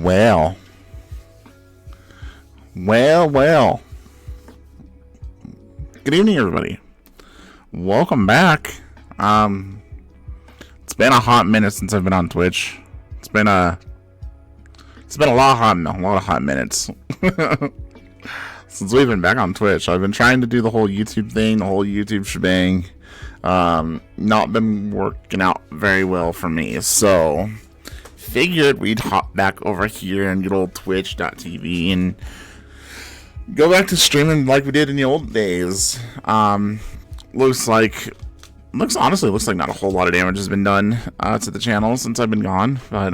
Well. Good evening, everybody. Welcome back. It's been a hot minute since I've been on Twitch. It's been a lot of hot minutes since we've been back on Twitch. I've been trying to do the whole YouTube thing, the whole YouTube shebang. Not been working out very well for me, so figured we'd hop back over here and good old twitch.tv and go back to streaming like we did in the old days. Looks like not a whole lot of damage has been done to the channel since I've been gone, but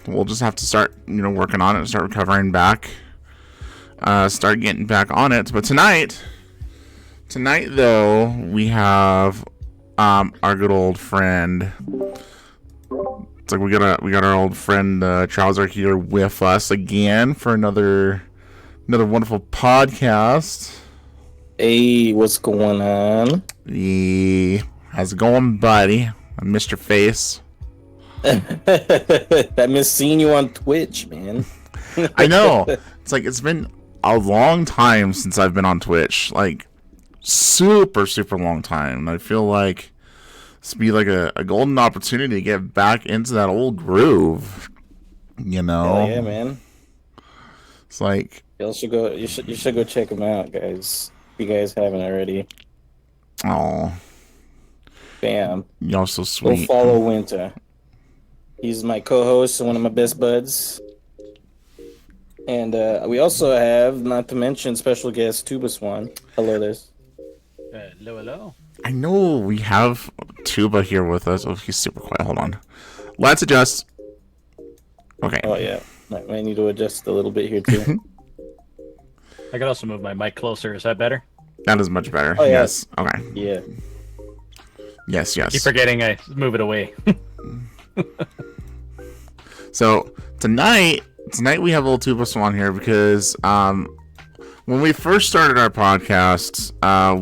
we'll just have to start working on it and start recovering back, start getting back on it. But tonight though, we have our good old friend. It's like we got our old friend Schnauzer here with us again for another wonderful podcast. Hey, what's going on? Yeah. How's it going, buddy? I missed your face. I miss seeing you on Twitch, man. I know. It's like it's been a long time since I've been on Twitch. Like super long time. I feel like this would be like a golden opportunity to get back into that old groove. Hell yeah, man. It's like You should go check them out, guys. If you guys haven't already. Oh. Bam. Y'all so sweet. Go follow Winter. He's my co-host and one of my best buds. And we also have, not to mention, special guest Tuba Swan. Hello there. Hello. I know we have Tuba here with us. Oh, he's super quiet. Hold on. Let's adjust. Okay. Oh, yeah. I need to adjust a little bit here, too. I could also move my mic closer. Is that better? That is much better. Oh, yeah. Yes. Okay. Yeah. Yes. Keep forgetting I move it away. So tonight we have a little Tuba Swan here because when we first started our podcast,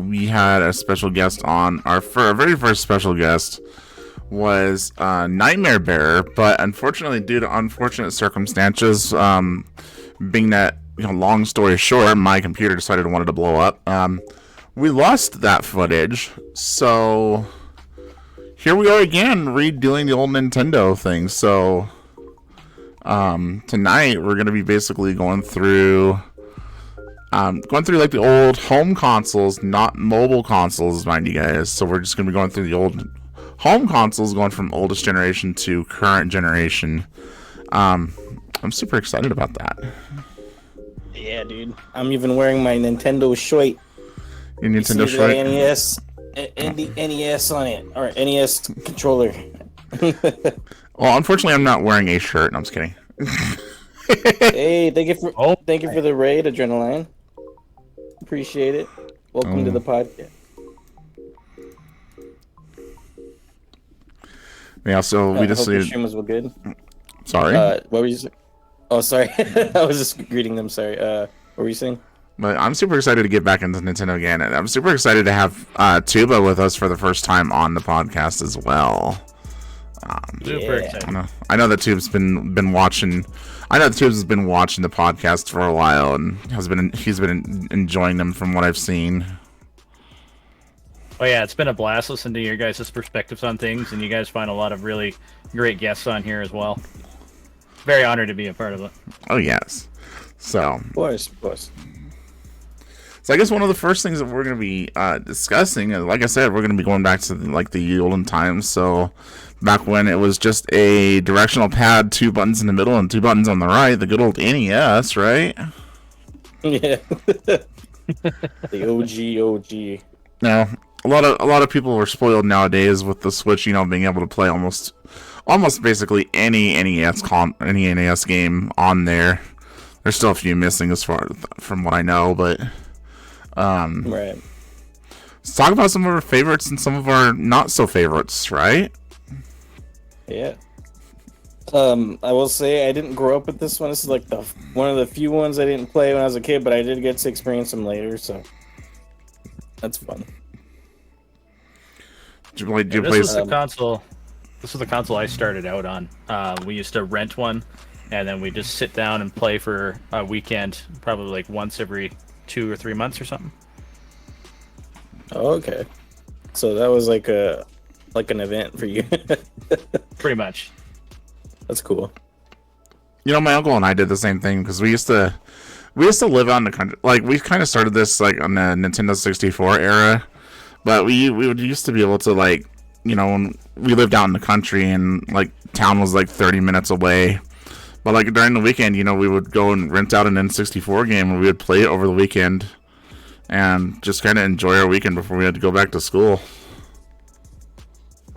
we had a special guest on. Our very first special guest was Nightmare Bear, but unfortunately, due to unfortunate circumstances, being that long story short, my computer decided it wanted to blow up. We lost that footage, so here we are again, redoing the old Nintendo thing. So tonight we're gonna be basically going through like the old home consoles, not mobile consoles, mind you guys. So we're just gonna be going through the old home consoles, going from oldest generation to current generation. I'm super excited about that. Yeah, dude. I'm even wearing my Nintendo shirt. Your Nintendo shirt? NES and the NES on it, or NES controller. Well, unfortunately, I'm not wearing a shirt. No, I'm just kidding. Hey, thank you for the raid, Adrenaline. Appreciate it. Welcome to the podcast. Yeah, so we just hope your stream was good. Sorry. What were you saying? Oh, sorry. I was just greeting them. Sorry. What were you saying? But I'm super excited to get back into Nintendo again, and I'm super excited to have Tuba with us for the first time on the podcast as well. Super excited. I know that Tube's been watching. I know that Tube's has been watching the podcast for a while and he's been enjoying them from what I've seen. Oh yeah, it's been a blast listening to your guys' perspectives on things, and you guys find a lot of really great guests on here as well. Very honored to be a part of it. Oh yes. So. Of course. So I guess one of the first things that we're going to be discussing, like I said, we're going to be going back to the olden times. So back when it was just a directional pad, 2 buttons in the middle and 2 buttons on the right, the good old NES, right? Yeah. The OG. Now, a lot of people are spoiled nowadays with the Switch, being able to play almost basically any NES game on there. There's still a few missing from what I know, but right. Let's talk about some of our favorites and some of our not so favorites, right? Yeah. I will say I didn't grow up with this one. This is like one of the few ones I didn't play when I was a kid, but I did get to experience them later, so that's fun. Did you this was the console I started out on. We used to rent one and then we just sit down and play for a weekend, probably like once every 2 or 3 months or something. Oh, okay. So that was like an event for you. Pretty much. That's cool. You know, my uncle and I did the same thing because we used to live out in the country. Like, we kind of started this like on the Nintendo 64 era, but we would used to be able to, like, you know, when we lived out in the country and like town was like 30 minutes away. But like during the weekend, you know, we would go and rent out an N64 game and we would play it over the weekend and just kind of enjoy our weekend before we had to go back to school.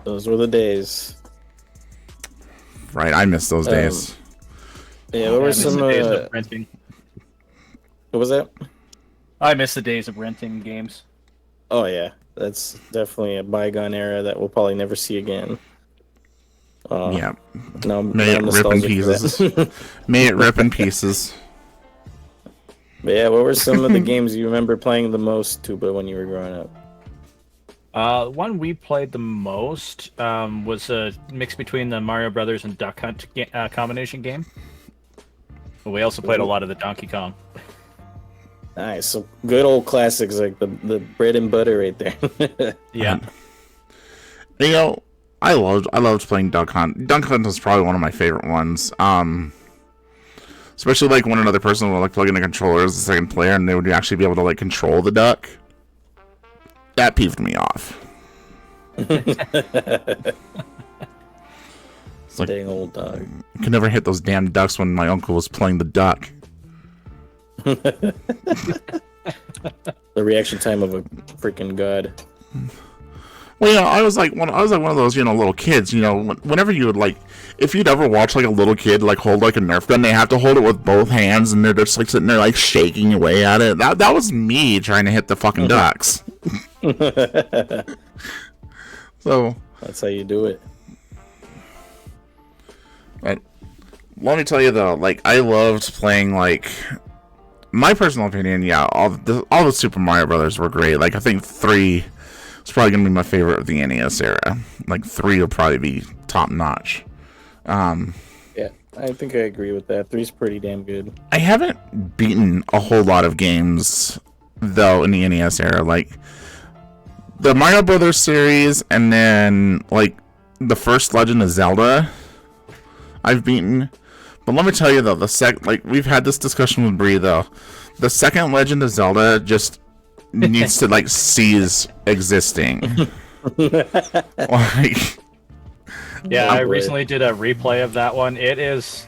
Those were the days. Right, I miss those days. Yeah, what were some days of renting. What was that? I miss the days of renting games. Oh yeah, that's definitely a bygone era that we'll probably never see again. Yeah. No, May it rip in pieces. May it rip in pieces. But yeah, what were some of the games you remember playing the most, Tuba, when you were growing up? One we played the most was a mix between the Mario Brothers and Duck Hunt combination game. But we also played a lot of the Donkey Kong. Nice, so good old classics like the bread and butter right there. Yeah. You know, I loved playing Duck Hunt. Duck Hunt was probably one of my favorite ones. Especially like when another person would like plug in a controller as the second player and they would actually be able to like control the duck. That peeved me off. It's like, Dang old dog. I could never hit those damn ducks when my uncle was playing the duck. The reaction time of a freaking god. Well, you know, I was like one of those, you know, little kids. You know, whenever you would like, if you'd ever watch like a little kid like hold like a Nerf gun, they have to hold it with both hands, and they're just like sitting there like shaking away at it. That was me trying to hit the fucking ducks. So that's how you do it. But let me tell you though, like I loved playing like. My personal opinion, yeah, all the Super Mario Brothers were great. Like I think 3 is probably gonna be my favorite of the NES era. Like 3 will probably be top notch. Yeah, I think I agree with that. 3's pretty damn good. I haven't beaten a whole lot of games though in the NES era, like the Mario Brothers series, and then like the first Legend of Zelda. I've beaten. But let me tell you though, like we've had this discussion with Bree though, the second Legend of Zelda just needs to like cease existing. Like, yeah, I recently did a replay of that one. It is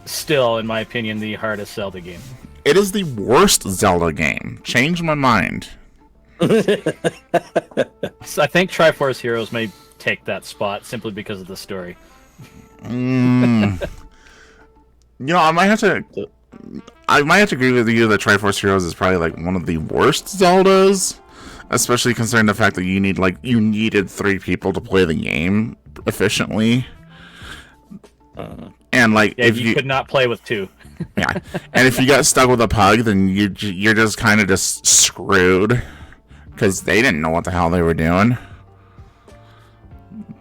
still, in my opinion, the hardest Zelda game. it is the worst Zelda game. Change my mind. So I think Triforce Heroes may take that spot simply because of the story. You know, I might have to agree with you that Triforce Heroes is probably like one of the worst Zeldas, especially considering the fact that you needed 3 people to play the game efficiently. And like, yeah, if you could not play with 2. Yeah, and if you got stuck with a pug, then you're just kind of just screwed because they didn't know what the hell they were doing.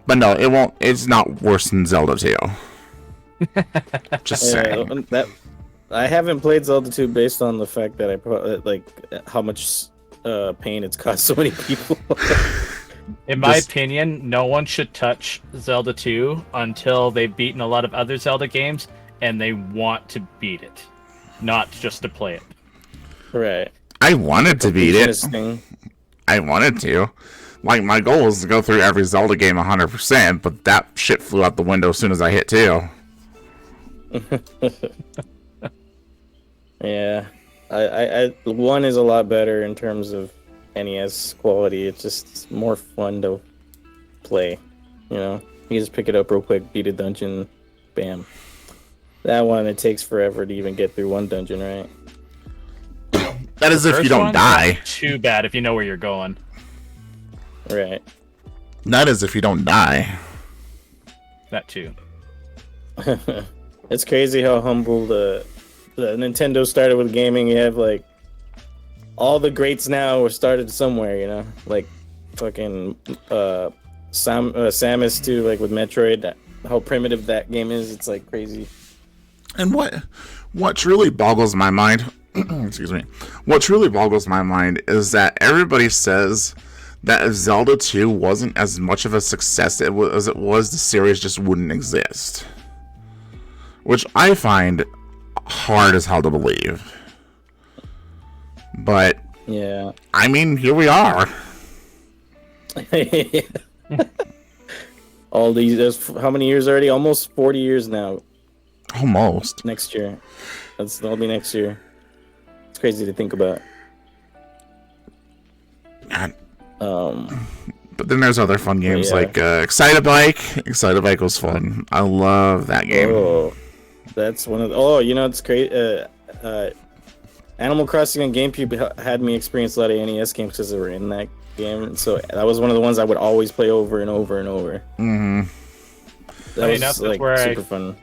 But no, it won't. It's not worse than Zelda 2. Just saying. I haven't played Zelda 2 based on the fact that I like how much pain it's caused so many people. In my opinion, no one should touch Zelda 2 until they've beaten a lot of other Zelda games and they want to beat it, not just to play it. Right. I wanted to beat it. I wanted to. Like, my goal was to go through every Zelda game 100%, but that shit flew out the window as soon as I hit 2. Yeah, I 1 is a lot better in terms of NES quality. It's just more fun to play. You know, you just pick it up real quick, beat a dungeon, bam. That one, it takes forever to even get through one dungeon, right? That is if you don't die. Not too bad if you know where you're going. Right. That is if you don't die. That too. It's crazy how humble the Nintendo started with gaming. You have like all the greats now were started somewhere, you know, like fucking Samus too, like with Metroid. How primitive that game is, it's like crazy. And what truly boggles my mind, excuse me, what truly boggles my mind is that everybody says that if Zelda 2 wasn't as much of a success as it was, the series just wouldn't exist. Which I find hard as hell to believe. But, yeah. I mean, here we are. All these, how many years already? Almost 40 years now. Almost. Next year. That'll be next year. It's crazy to think about. God. But then there's other fun games like Excitebike. Excitebike was fun. I love that game. Oh, that's one of the, oh, you know, it's great. Animal Crossing on GameCube had me experience a lot of NES games because they were in that game. So that was one of the ones I would always play over and over and over. Mm-hmm. That was like super fun.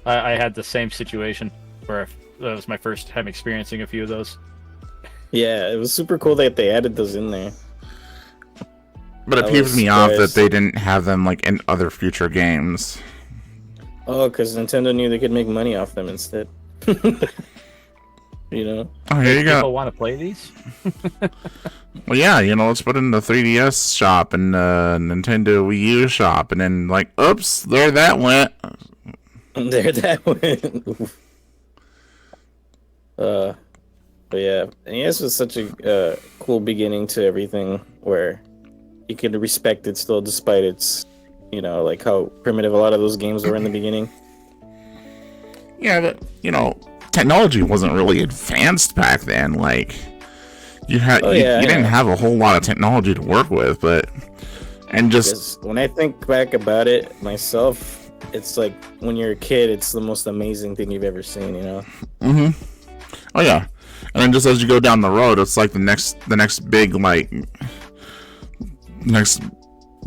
I had the same situation where that was my first time experiencing a few of those. Yeah, it was super cool that they added those in there. But it peeves me off that they didn't have them like in other future games. Oh, because Nintendo knew they could make money off them instead. You know? Oh, here you go. People want to play these? Well, yeah, you know, let's put it in the 3DS shop and Nintendo Wii U shop, and then like, oops, there that went. There that went. But yeah, NES was such a cool beginning to everything, where you could respect it still, despite its, you know, like how primitive a lot of those games were in the beginning. Yeah, but you know, technology wasn't really advanced back then. Like, you didn't have a whole lot of technology to work with, but just when I think back about it myself, it's like when you're a kid, it's the most amazing thing you've ever seen, you know? Mm-hmm. Oh yeah. And then just as you go down the road, it's like the next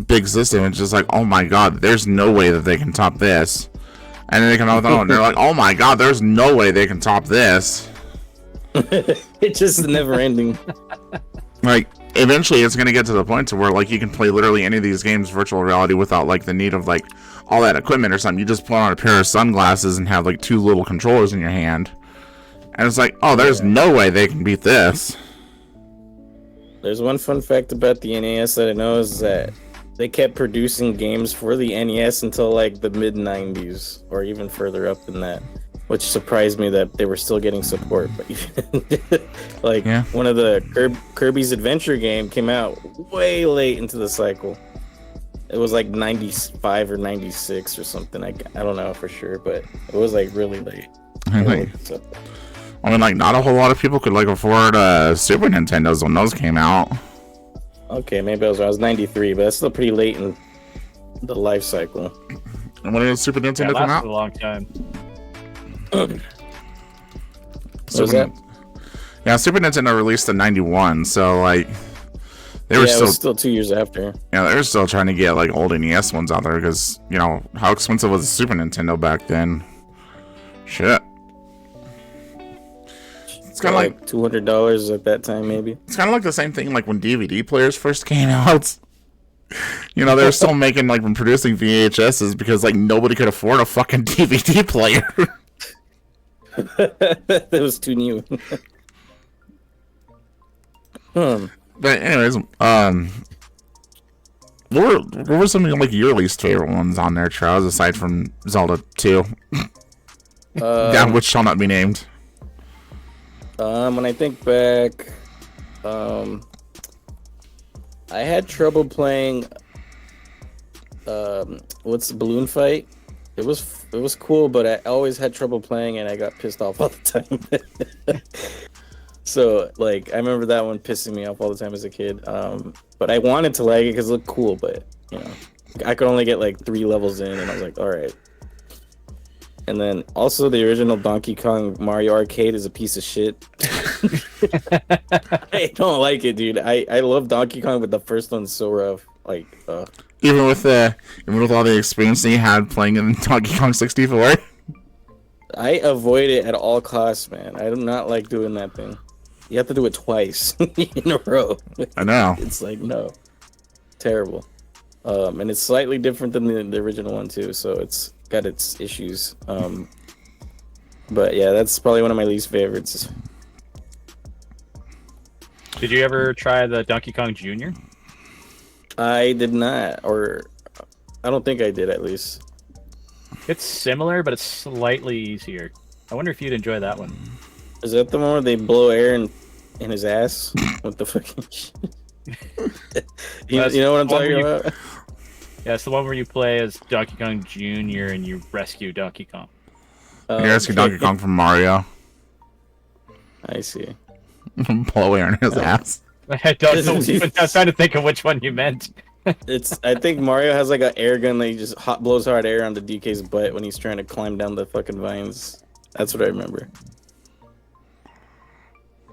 big system. It's just like, oh my god, there's no way that they can top this. And then they come out with and they're like, oh my god, there's no way they can top this. It's just never ending. Like, eventually it's gonna get to the point to where like you can play literally any of these games virtual reality without like the need of like all that equipment or something. You just put on a pair of sunglasses and have like 2 little controllers in your hand. And it's like, oh, there's no way they can beat this. There's one fun fact about the NES that I know is that they kept producing games for the NES until like the mid-90s, or even further up than that, which surprised me that they were still getting support. But like, one of the Kirby's Adventure game came out way late into the cycle. It was like 95 or 96 or something. I don't know for sure, but it was like really late. I mean, like, not a whole lot of people could like afford Super Nintendos when those came out. Okay, maybe I was 93, but that's still pretty late in the life cycle. And when did Super Nintendo come out? A long time. Yeah, Super Nintendo released in 91, so like they were still 2 years after. Yeah, they were still trying to get like old NES ones out there because, you know, how expensive was the Super Nintendo back then? Shit. It's kind of like $200 at that time, maybe. It's kind of like the same thing like when DVD players first came out. You know, they were still making like when producing VHSs because like nobody could afford a fucking DVD player. That was too new. But anyways, what were some of like your least favorite ones on there, Charles, aside from Zelda 2? That which shall not be named. When I think back, I had trouble playing. What's the balloon fight? It was cool, but I always had trouble playing, and I got pissed off all the time. So, like, I remember that one pissing me off all the time as a kid. But I wanted to like it because it looked cool, but you know, I could only get like 3 levels in, and I was like, all right. And then also the original Donkey Kong Mario Arcade is a piece of shit. I don't like it, dude. I love Donkey Kong, but the first one's so rough. Like, even with all the experience that you had playing in Donkey Kong 64. I avoid it at all costs, man. I do not like doing that thing. You have to do it twice in a row. I know. It's like, no, terrible. And it's slightly different than the original one too. So it's got its issues. But yeah, that's probably one of my least favorites. Did you ever try the Donkey Kong Jr.? I did not, or I don't think I did at least. It's similar, but it's slightly easier. I wonder if you'd enjoy that one. Is that the one where they blow air in his ass? What the fucking shit? you know what I'm talking about? Yeah, it's the one where you play as Donkey Kong Jr. and you rescue Donkey Kong. You rescue Donkey Kong from Mario. I see. Blow air in his ass. I don't know. I was trying to think of which one you meant. I think Mario has like an air gun that he just blows hard air onto DK's butt when he's trying to climb down the fucking vines. That's what I remember.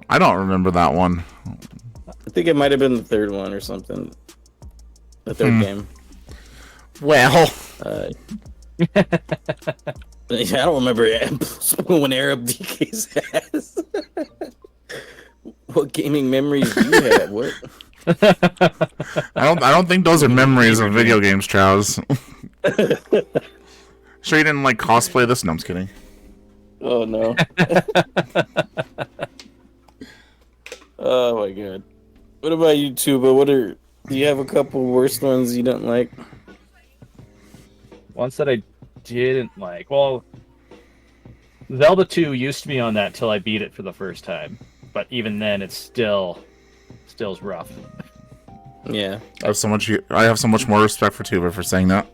I don't remember that one. I think it might have been the third one or something. The third game. Well, yeah, I don't remember blowing air up DK's ass. What gaming memories do you have? What? I don't think those are memories of video games, Trows. Sure you didn't like cosplay this? No, I'm just kidding. Oh no. Oh my god. What about you, Tuba? Do you have a couple worst ones you don't like? Ones that I didn't like. Well, Zelda 2 used to be on that till I beat it for the first time. But even then, it's still's rough. Yeah. I have so much more respect for Tuba for saying that.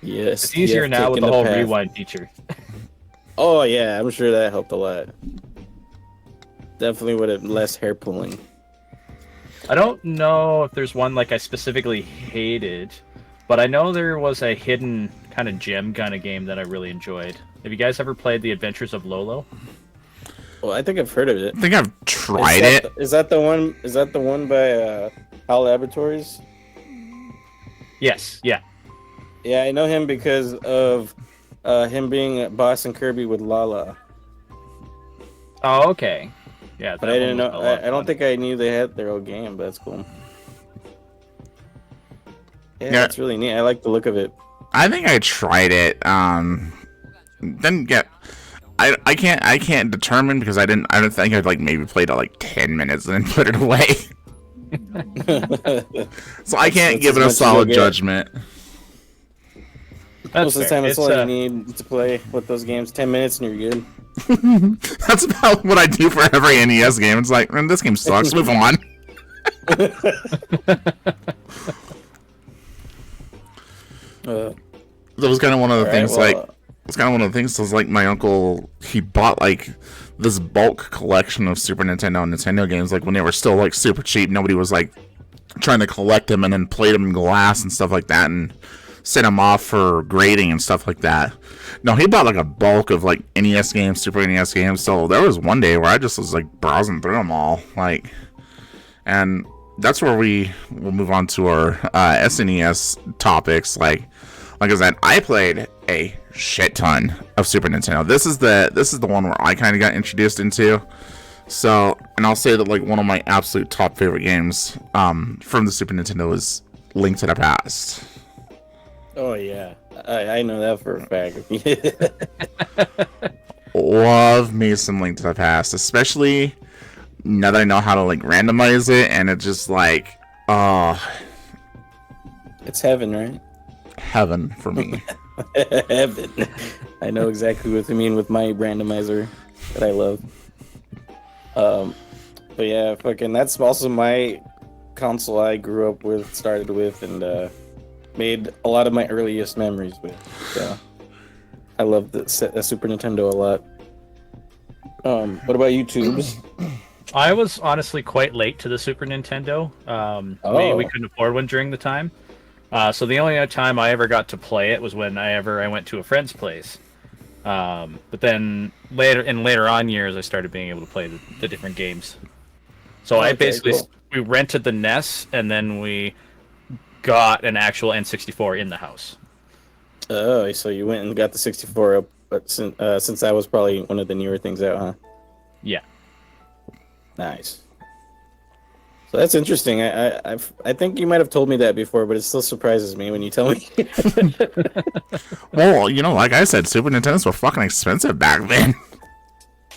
Yes. It's easier now with the whole rewind feature. Oh yeah, I'm sure that helped a lot. Definitely would have less hair pulling. I don't know if there's one like I specifically hated, but I know there was a hidden kind of gem kind of game that I really enjoyed. Have you guys ever played The Adventures of Lolo? Well, I think I've heard of it. I think I've tried it. Is that the one? Is that the one by HAL Laboratories? Yes. Yeah. Yeah, I know him because of him being Boss and Kirby with Lala. Oh, okay. Yeah, but I didn't know. I don't think I knew they had their own game, but that's cool. Yeah, it's really neat. I like the look of it. I think I tried it. Didn't get. I can't determine because I don't think I'd like maybe played it like 10 minutes and then put it away. So I can't give it a solid judgment. Most of the time, that's all you need to play with those games. 10 minutes and you're good. That's about what I do for every NES game. It's like, man, this game sucks. Move on. That was kind of one of the things. It's kind of one of the things. Was like my uncle. He bought like this bulk collection of Super Nintendo and Nintendo games. Like when they were still like super cheap. Nobody was like trying to collect them and then plate them in glass and stuff like that and send them off for grading and stuff like that. No, he bought like a bulk of like NES games, Super NES games. So there was one day where I just was like browsing through them all, like, and that's where we will move on to our SNES topics. Like I said, I played a shit ton of Super Nintendo. This is the one where I kind of got introduced into. So, and I'll say that like one of my absolute top favorite games from the Super Nintendo is Link to the Past. Oh yeah, I know that for a fact. Love me some Link to the Past, especially now that I know how to like randomize it, and it's just like, it's heaven, right? Heaven for me. Heaven. I know exactly what you mean with my randomizer that I love. But yeah, fucking that's also my console I grew up with, started with, and made a lot of my earliest memories with. So I love the Super Nintendo a lot. What about you, Tubes? I was honestly quite late to the Super Nintendo. We couldn't afford one during the time. So the only time I ever got to play it was when I went to a friend's place. But then later on years, I started being able to play the different games. So we rented the NES, and then we got an actual N64 in the house. Oh, so you went and got the 64 up, but since that was probably one of the newer things out, huh? Yeah. Nice. That's interesting. I think you might have told me that before, but it still surprises me when you tell me. Well, like I said, Super Nintendos were fucking expensive back then.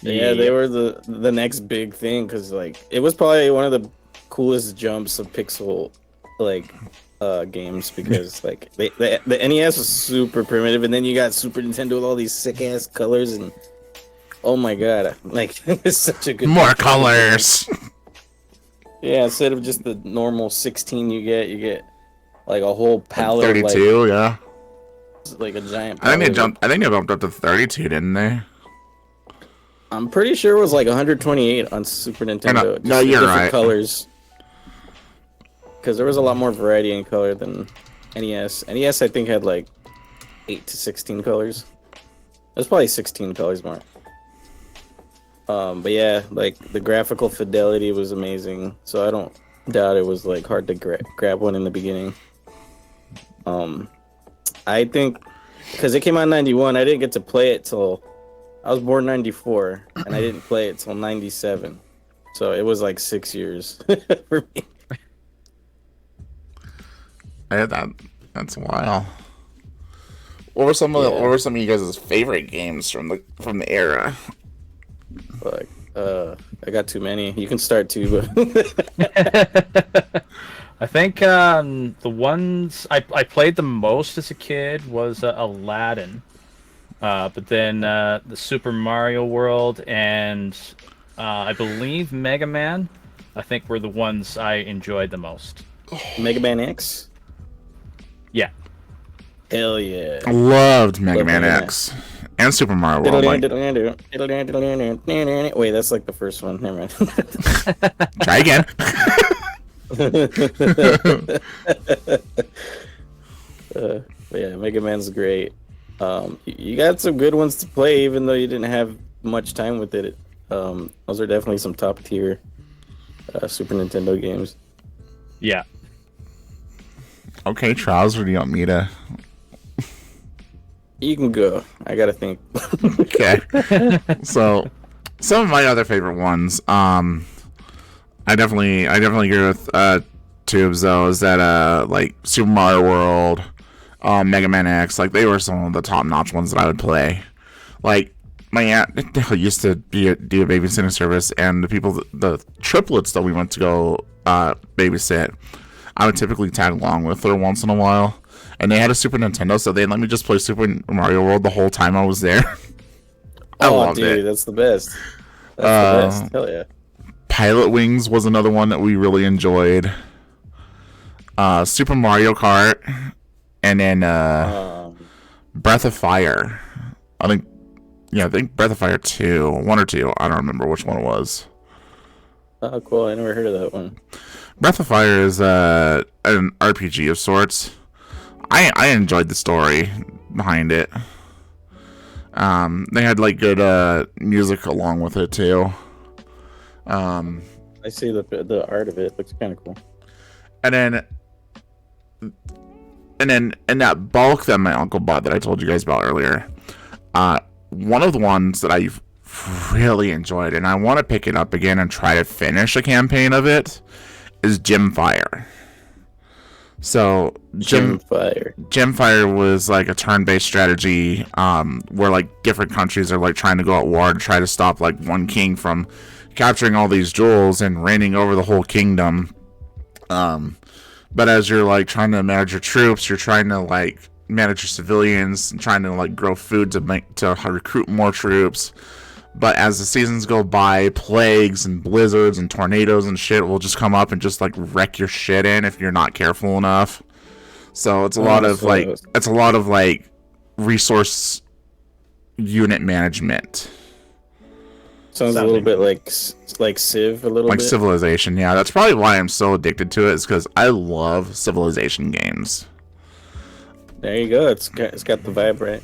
Yeah, they were the next big thing because like it was probably one of the coolest jumps of pixel like games because like the NES was super primitive, and then you got Super Nintendo with all these sick ass colors and oh my god, like it's such a good more colors. Yeah, instead of just the normal 16 you get like a whole palette. 32, like, yeah. Like a giant. I think they bumped up to 32, didn't they? I'm pretty sure it was like 128 on Super Nintendo. No, you're right. Colors. Because there was a lot more variety in color than NES. NES I think had like 8 to 16 colors. There's probably 16 colors more. But yeah, like the graphical fidelity was amazing, so I don't doubt it was like hard to grab one in the beginning. I think because it came out in 91, I didn't get to play it till I was born 94, and I didn't play it till 97, so it was like 6 years for me. That's wild. What were some of you guys' favorite games from the era? Like, I got too many. You can start too, but I think the ones I played the most as a kid was Aladdin, but then the Super Mario World and I believe Mega Man, I think were the ones I enjoyed the most. Mega Man X? Yeah. Hell yeah. I loved Mega Man X. And Super Mario World. Wait, that's like the first one. Never mind. Try again. But yeah, Mega Man's great. You got some good ones to play, even though you didn't have much time with it. Those are definitely some top tier Super Nintendo games. Yeah. Okay, Trouser, do you want me to? You can go. I gotta think. Okay. So, some of my other favorite ones. I definitely agree with Tubes though. Is that like Super Mario World, Mega Man X, like they were some of the top notch ones that I would play. Like my aunt used to do a babysitting service, and the triplets that we went to go babysit, I would typically tag along with her once in a while. And they had a Super Nintendo, so they let me just play Super Mario World the whole time I was there. I loved it. That's the best. That's the best. Hell yeah. Pilot Wings was another one that we really enjoyed. Super Mario Kart, and then Breath of Fire. I think Breath of Fire 2, 1 or 2. I don't remember which one it was. Oh, cool. I never heard of that one. Breath of Fire is an RPG of sorts. I enjoyed the story behind it. They had like good music along with it too. I see the art of it. It looks kind of cool. And then in that bulk that my uncle bought that I told you guys about earlier, one of the ones that I really enjoyed, and I want to pick it up again and try to finish a campaign of it, is Gemfire. So Gemfire was like a turn-based strategy where like different countries are like trying to go at war to try to stop like one king from capturing all these jewels and reigning over the whole kingdom. But as you're like trying to manage your troops, you're trying to like manage your civilians and trying to like grow food to recruit more troops. But as the seasons go by, plagues and blizzards and tornadoes and shit will just come up and just like wreck your shit in if you're not careful enough. So it's a lot of like resource unit management. Sounds a little bit like Civ, a little like bit. Civilization. Yeah, that's probably why I'm so addicted to it. Is because I love Civilization games. There you go. It's got the vibe right.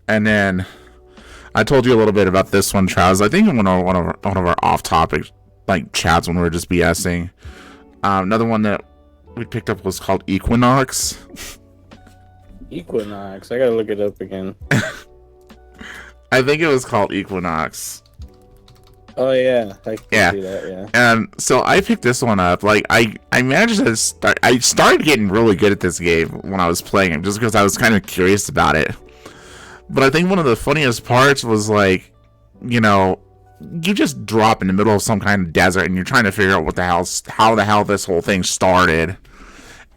And then I told you a little bit about this one, Travis. I think in one of our off-topic like chats when we were just BSing. Another one that we picked up was called Equinox. Equinox. I gotta look it up again. I think it was called Equinox. Oh yeah, I can Yeah. see that. Yeah. And so I picked this one up. Like I managed to start. I started getting really good at this game when I was playing it, just because I was kind of curious about it. But I think one of the funniest parts was like, you know, you just drop in the middle of some kind of desert and you're trying to figure out how the hell this whole thing started.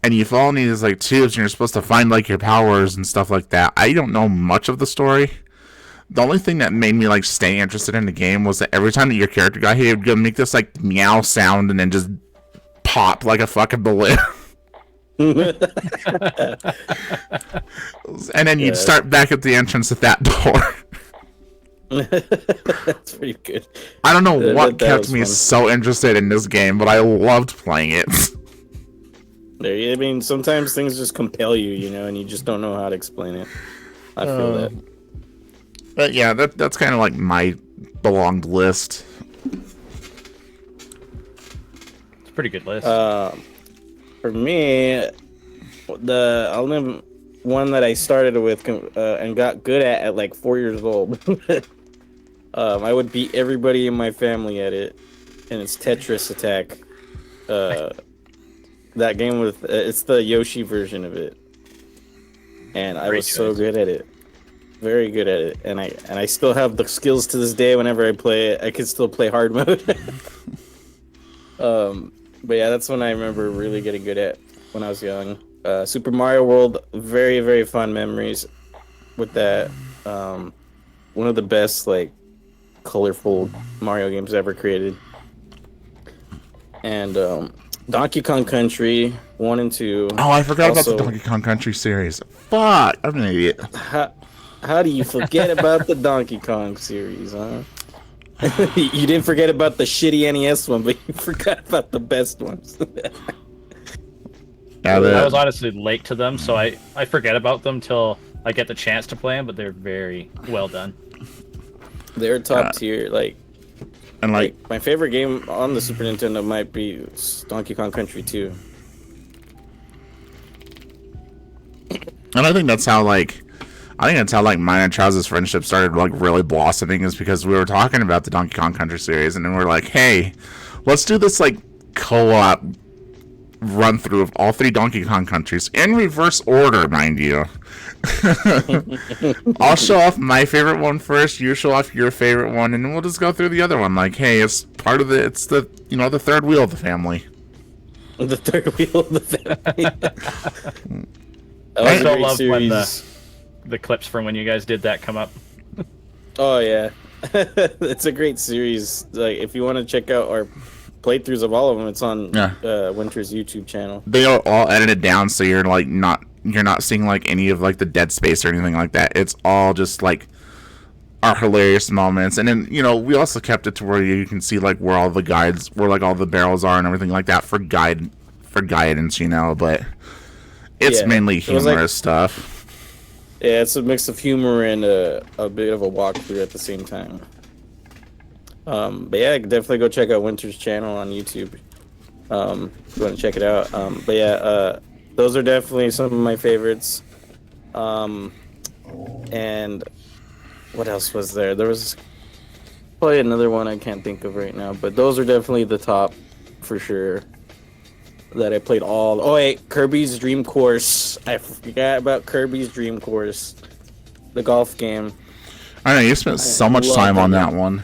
And you follow these like tubes and you're supposed to find like your powers and stuff like that. I don't know much of the story. The only thing that made me like stay interested in the game was that every time that your character got hit, it would make this like meow sound and then just pop like a fucking balloon. And then you'd start back at the entrance at that door. That's pretty good. I don't know what that kept me fun. so interested in this game, but I loved playing it. I mean, sometimes things just compel you, you know, and you just don't know how to explain it. I feel that. But yeah, that's kind of like my belonged list. It's a pretty good list. For me, the only one that I started with and got good at like 4 years old, I would beat everybody in my family at it, and it's Tetris Attack. That game with it's the Yoshi version of it, and I was so good at it, very good at it, and I still have the skills to this day. Whenever I play it, I can still play hard mode. But yeah, that's when I remember really getting good at when I was young. Super Mario World, very, very fun memories with that. One of the best, like, colorful Mario games ever created. And Donkey Kong Country 1 and 2. Oh, I forgot about the Donkey Kong Country series. Fuck, I'm an idiot. How do you forget about the Donkey Kong series, huh? You didn't forget about the shitty NES one, but you forgot about the best ones. I was honestly late to them, so I forget about them till I get the chance to play them, but they're very well done. They're top tier, like, and like my favorite game on the Super Nintendo might be Donkey Kong Country 2. And I think that's how like mine and Charles' friendship started like really blossoming, is because we were talking about the Donkey Kong Country series, and then we're like, hey, let's do this like co-op run through of all 3 Donkey Kong countries in reverse order, mind you. I'll show off my favorite one first, you show off your favorite one, and then we'll just go through the other one. Like, hey, it's the the third wheel of the family. The third wheel of the family. I still love when the clips from when you guys did that come up. Oh yeah. It's a great series. Like, if you want to check out our playthroughs of all of them, it's on Winter's YouTube channel. They are all edited down, so you're not seeing like any of like the dead space or anything like that. It's all just like our hilarious moments. And then we also kept it to where you can see like where all the guides, where like all the barrels are and everything like that for guidance, but it's mainly humorous stuff. Yeah, it's a mix of humor and a bit of a walkthrough at the same time. But yeah, definitely go check out Winter's channel on YouTube. If you want to check it out. But yeah, those are definitely some of my favorites. And what else was there? There was probably another one I can't think of right now, but those are definitely the top for sure. That I played all. Oh wait, Kirby's Dream Course. I forgot about Kirby's Dream Course, the golf game. I know you spent so much time on that one.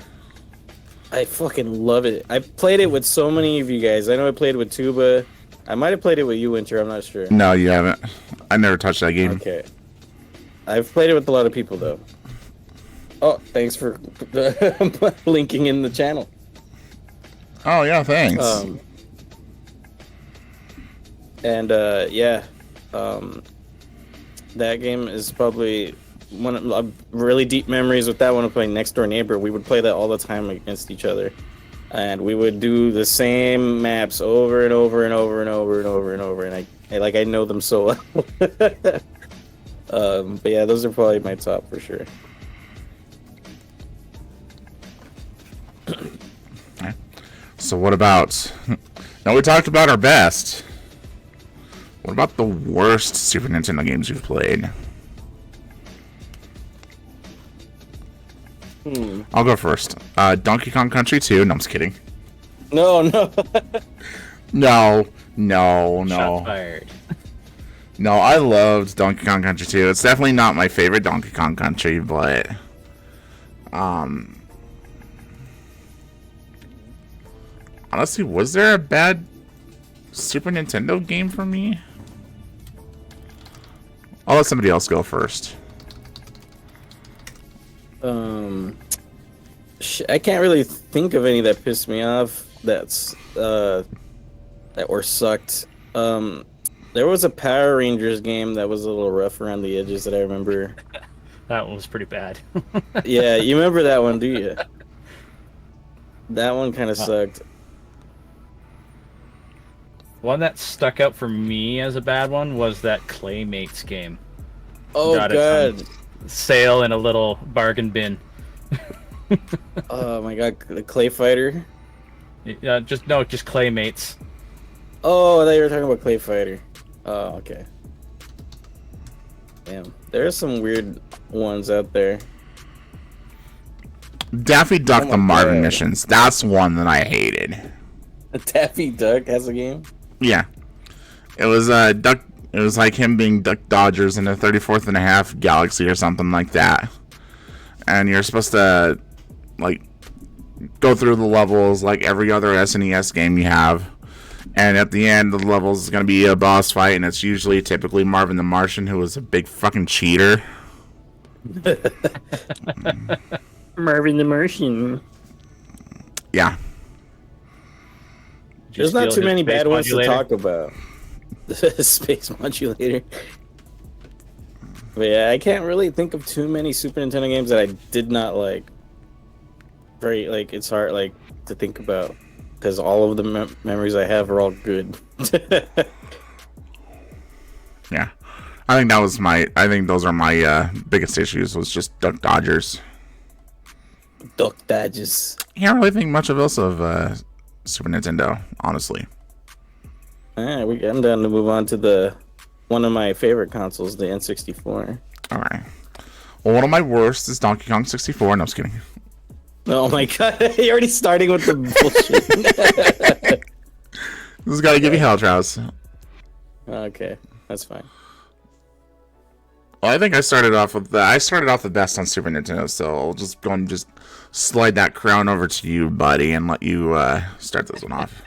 I fucking love it. I played it with so many of you guys. I know I played with Tuba. I might have played it with you, Winter. I'm not sure. No, you haven't. I never touched that game. Okay. I've played it with a lot of people though. Oh, thanks for linking in the channel. Oh yeah, thanks. That game is probably one of really deep memories with that one of playing Next Door Neighbor. We would play that all the time against each other, and we would do the same maps over and over and over and over and over and over. And I know them so well. But yeah, those are probably my top for sure. So what about? Now we talked about our best. What about the worst Super Nintendo games you've played? I'll go first. Donkey Kong Country 2. No, I'm just kidding. No. No. Shots fired. No, I loved Donkey Kong Country 2. It's definitely not my favorite Donkey Kong Country, but honestly, was there a bad Super Nintendo game for me? I'll let somebody else go first. I can't really think of any that pissed me off. That or sucked. There was a Power Rangers game that was a little rough around the edges that I remember. That one was pretty bad. Yeah, you remember that one, do you? That one kind of sucked. One that stuck out for me as a bad one was that Claymates game. Oh god. Sale in a little bargain bin. Oh my god, the Clay Fighter. Just Claymates. Oh, I thought you were talking about Clay Fighter. Oh, okay. Damn, there are some weird ones out there. Daffy Duck: The Marvin Missions. That's one that I hated. Daffy Duck has a game? Yeah. It was Duck. It was like him being Duck Dodgers in the 34th and a half galaxy or something like that. And you're supposed to like go through the levels like every other SNES game you have. And at the end, the levels is going to be a boss fight, and it's usually typically Marvin the Martian, who was a big fucking cheater. Marvin the Martian. Yeah. There's not too many bad ones to talk about. The space modulator. But yeah, I can't really think of too many Super Nintendo games that I did not like. It's hard to think about because all of the memories I have are all good. Yeah, I think those are my biggest issues. Was just Duck Dodgers. Duck Dodgers. I can't really think much of else of Super Nintendo, honestly. Alright, I'm down to move on to one of my favorite consoles, the N64. Alright. Well, one of my worst is Donkey Kong 64. No, I'm just kidding. Oh my god, you're already starting with the bullshit. This has got to give you hell, Trouse. Okay, that's fine. Well, I think I started off the best on Super Nintendo, so I'll just go and just slide that crown over to you, buddy, and let you start this one off.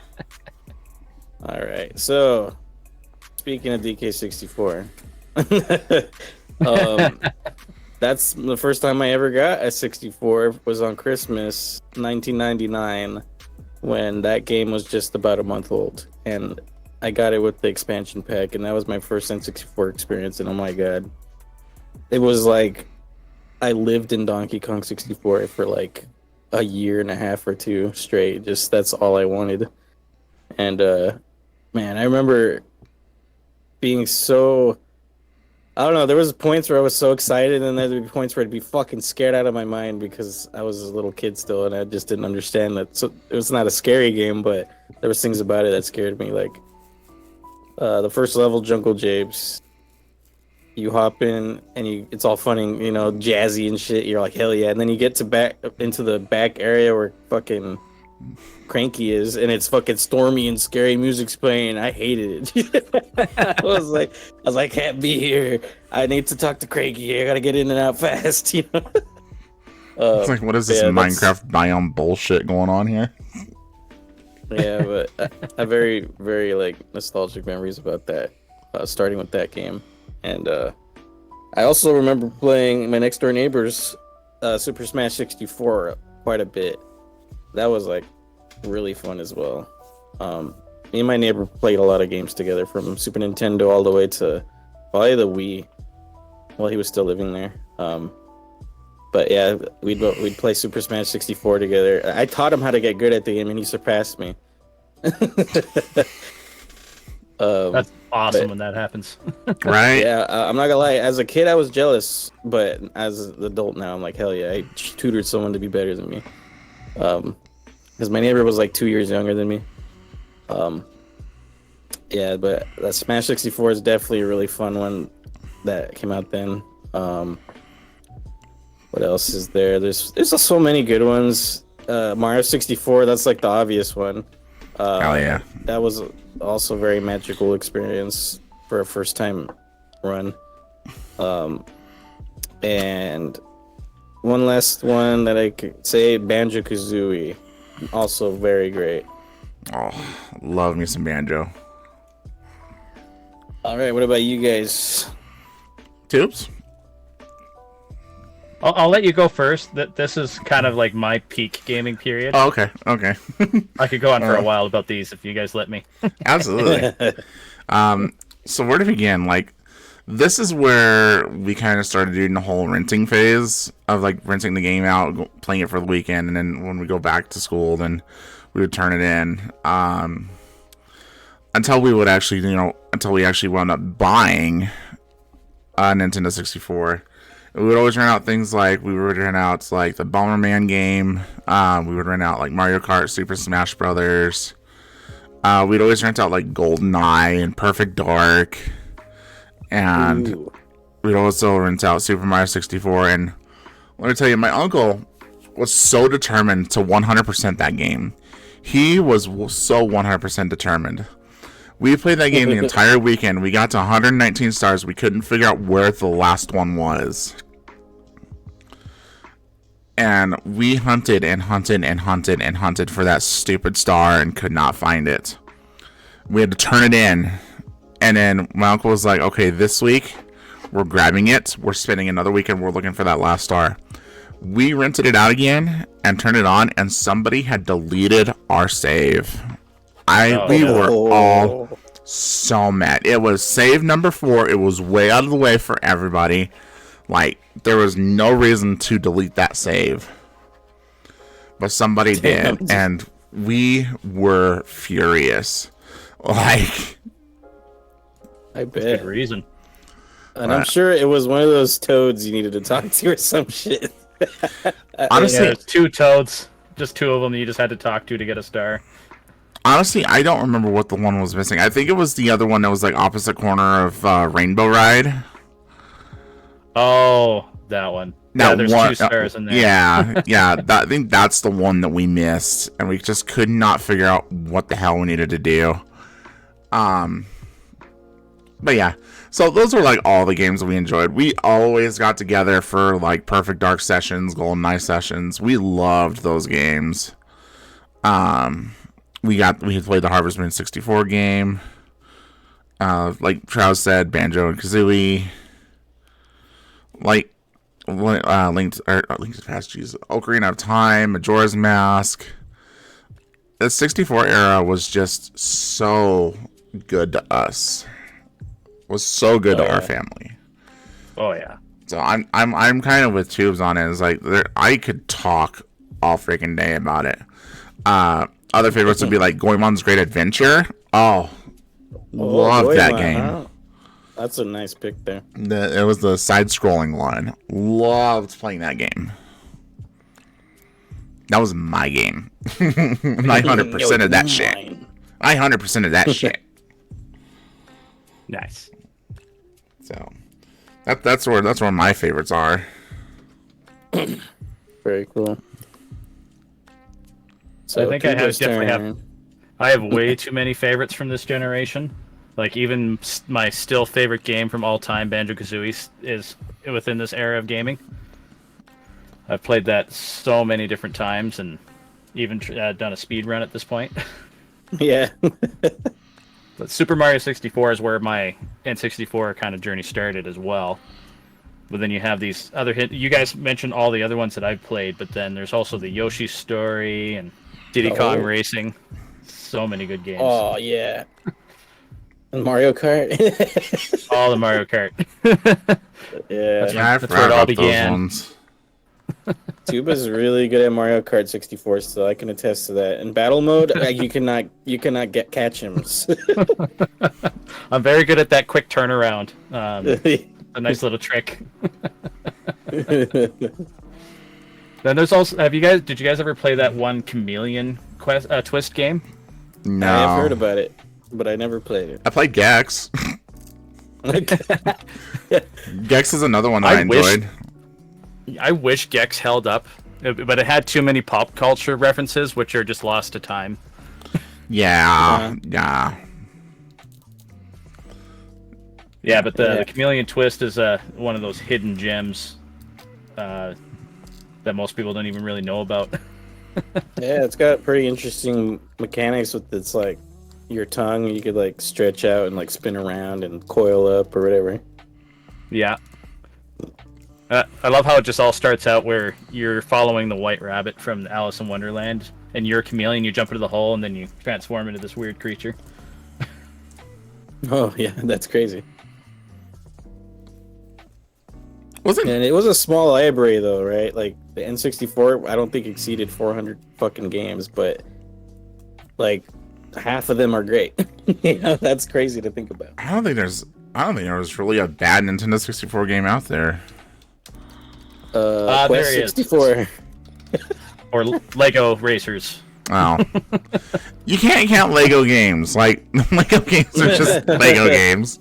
All right. So, speaking of DK64, that's the first time I ever got a 64 was on Christmas 1999 when that game was just about a month old, and I got it with the expansion pack, and that was my first N64 experience, and oh my god. It was like I lived in Donkey Kong 64 for like a year and a half or two straight. Just that's all I wanted. And man, I remember being so I don't know, there was points where I was so excited and then there'd be points where I'd be fucking scared out of my mind because I was a little kid still and I just didn't understand that. So it was not a scary game, but there was things about it that scared me, like the first level, Jungle Japes. You hop in and it's all funny, you know, jazzy and shit. You're like, hell yeah. And then you get to back into the back area where fucking Cranky is, and it's fucking stormy and scary music's playing. I hated it. I was like, can't be here. I need to talk to Cranky. I gotta get in and out fast, you know. It's like, what is this Minecraft biome bullshit going on here? Yeah, but I have very, very like nostalgic memories about that. Starting with that game. And I also remember playing my next door neighbor's Super Smash 64 quite a bit. That was like really fun as well. Me and my neighbor played a lot of games together, from Super Nintendo all the way to probably the Wii while he was still living there. But yeah, we'd play Super Smash 64 together. I taught him how to get good at the game, and he surpassed me. That's awesome when that happens. Right? Yeah, I'm not gonna lie. As a kid, I was jealous, but as an adult now, I'm like, hell yeah, I tutored someone to be better than me. Because my neighbor was like 2 years younger than me. Yeah, but that Smash 64 is definitely a really fun one that came out then. What else is there? There's so many good ones. Mario 64, that's like the obvious one. Hell yeah. That was also a very magical experience for a first time run. And one last one that I could say, Banjo-Kazooie. Also very great. Oh, love me some Banjo. All right, what about you guys? Tubes? I'll let you go first. This is kind of like my peak gaming period. Oh, okay. I could go on for a while about these if you guys let me. Absolutely. So where to begin? Like, this is where we kind of started doing the whole renting phase of like renting the game out, playing it for the weekend, and then when we go back to school, then we would turn it in. Until we would actually, until we actually wound up buying a Nintendo 64. We would always rent out things like, we would rent out like the Bomberman game. We would rent out like Mario Kart, Super Smash Brothers. We'd always rent out like GoldenEye and Perfect Dark. And Ooh. we'd also rent out Super Mario 64. And let me tell you, my uncle was so determined to 100% that game. He was so 100% determined. We played that game the entire weekend. We got to 119 stars. We couldn't figure out where the last one was. And we hunted and hunted and hunted and hunted for that stupid star and could not find it. We had to turn it in. And then my uncle was like, okay, this week we're grabbing it. We're spending another weekend. We're looking for that last star. We rented it out again and turned it on, and somebody had deleted our save. We were all so mad. It was save number 4. It was way out of the way for everybody. Like, there was no reason to delete that save. But somebody did, and we were furious. Like, I bet. Good reason. And I'm sure it was one of those toads you needed to talk to or some shit. Honestly, there's 2 toads. Just 2 of them you just had to talk to get a star. Honestly, I don't remember what the one was missing. I think it was the other one that was like opposite corner of Rainbow Ride. Oh, that one. That yeah, there's one, 2 stars in there. Yeah. I think that's the one that we missed, and we just could not figure out what the hell we needed to do. But yeah, so those were like all the games that we enjoyed. We always got together for like Perfect Dark sessions, GoldenEye sessions. We loved those games. We played the Harvest Moon 64 game. Like Trout said, Banjo and Kazooie. Like Link's Past, Jesus, Ocarina of Time, Majora's Mask. The 64 era was just so good to us. Was so good to our family. Oh yeah. So I'm kind of with Tubes on it. It's like I could talk all freaking day about it. Other favorites would be like Goemon's Great Adventure. Oh, love that game. Huh? That's a nice pick there. It was the side-scrolling one. Loved playing that game. That was my game. I 100% of that shit. I 100% of that shit. Nice. So that's where my favorites are. Very cool. So I think I have way too many favorites from this generation. Like, even my still favorite game from all time, Banjo-Kazooie, is within this era of gaming. I've played that so many different times and even done a speed run at this point. Yeah. But Super Mario 64 is where my N64 kind of journey started as well. But then you have these other you guys mentioned all the other ones that I've played, but then there's also the Yoshi Story and Diddy Kong Racing. So many good games. Oh, yeah. And Mario Kart. All the Mario Kart. Yeah. That's where it all began. Tuba's really good at Mario Kart 64, so I can attest to that. In battle mode, you cannot catch him. I'm very good at that quick turnaround. A nice little trick. Then there's also, did you guys ever play that one Chameleon Twist game? No. I have heard about it, but I never played it. I played Gex. Gex is another one that I enjoyed. I wish Gex held up, but it had too many pop culture references, which are just lost to time. Yeah. Yeah, but the Chameleon Twist is one of those hidden gems that most people don't even really know about. Yeah, it's got pretty interesting mechanics with its like your tongue. You could like stretch out and like spin around and coil up or whatever. Yeah. I love how it just all starts out where you're following the White Rabbit from Alice in Wonderland, and you're a chameleon, you jump into the hole, and then you transform into this weird creature. Oh, yeah, that's crazy. Wasn't And it was a small library, though, right? Like, the N64, I don't think exceeded 400 fucking games, but, like, half of them are great. That's crazy to think about. I don't think there was really a bad Nintendo 64 game out there. Quest there 64. Or Lego Racers. Oh. You can't count Lego games. Like, Lego games are just Lego games.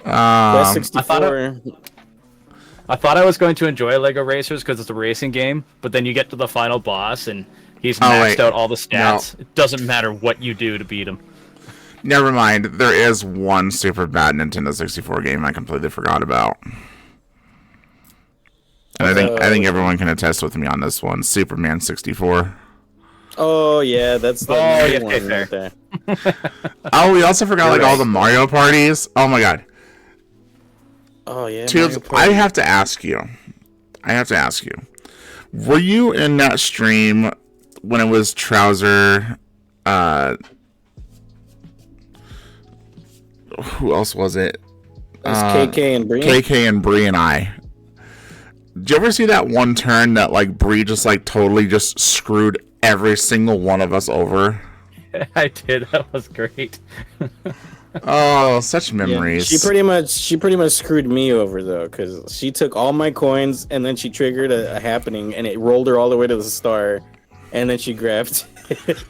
Quest 64. I thought I was going to enjoy Lego Racers because it's a racing game, but then you get to the final boss and he's maxed out all the stats. No. It doesn't matter what you do to beat him. Never mind. There is one super bad Nintendo 64 game I completely forgot about. And I think everyone can attest with me on this one. Superman 64. Oh yeah, that's the one right there. Oh, we also forgot like all the Mario parties. Oh my god. Oh yeah. Tubes, I have to ask you. Were you in that stream when it was Schnauzer? Who else was it? KK and Bree. KK and Bree and I. Did you ever see that one turn that like Bree just like totally just screwed every single one of us over? I did. That was great. Oh, such memories. Yeah, she pretty much screwed me over though, because she took all my coins and then she triggered a happening and it rolled her all the way to the star, and then she grabbed.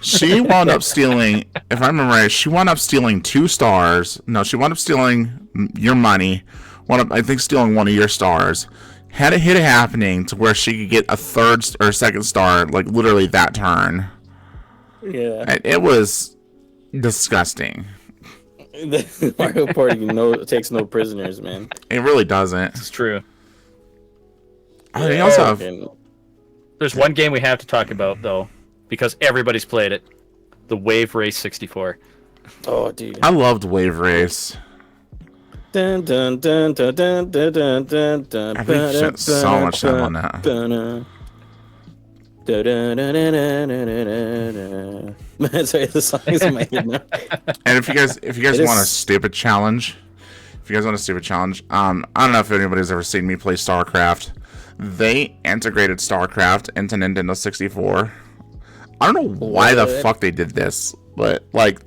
She wound up stealing, if I remember right, she wound up stealing 2 stars. No, she wound up stealing your money. I think stealing one of your stars. Had it hit a happening to where she could get a 3rd or 2nd star, like literally that turn. Yeah. And it was disgusting. The Mario Party takes no prisoners, man. It really doesn't. It's true. Oh, they also have... There's one game we have to talk about, though, because everybody's played it. The Wave Race 64. Oh, dude. I loved Wave Race. Dun, dun, dun, dun, dun, dun, dun, dun, dun, I've spent so much time on that. Sorry, the song is in my head now. And if you guys want a stupid challenge, I don't know if anybody's ever seen me play StarCraft. They integrated StarCraft into Nintendo 64. I don't know why the fuck they did this, but like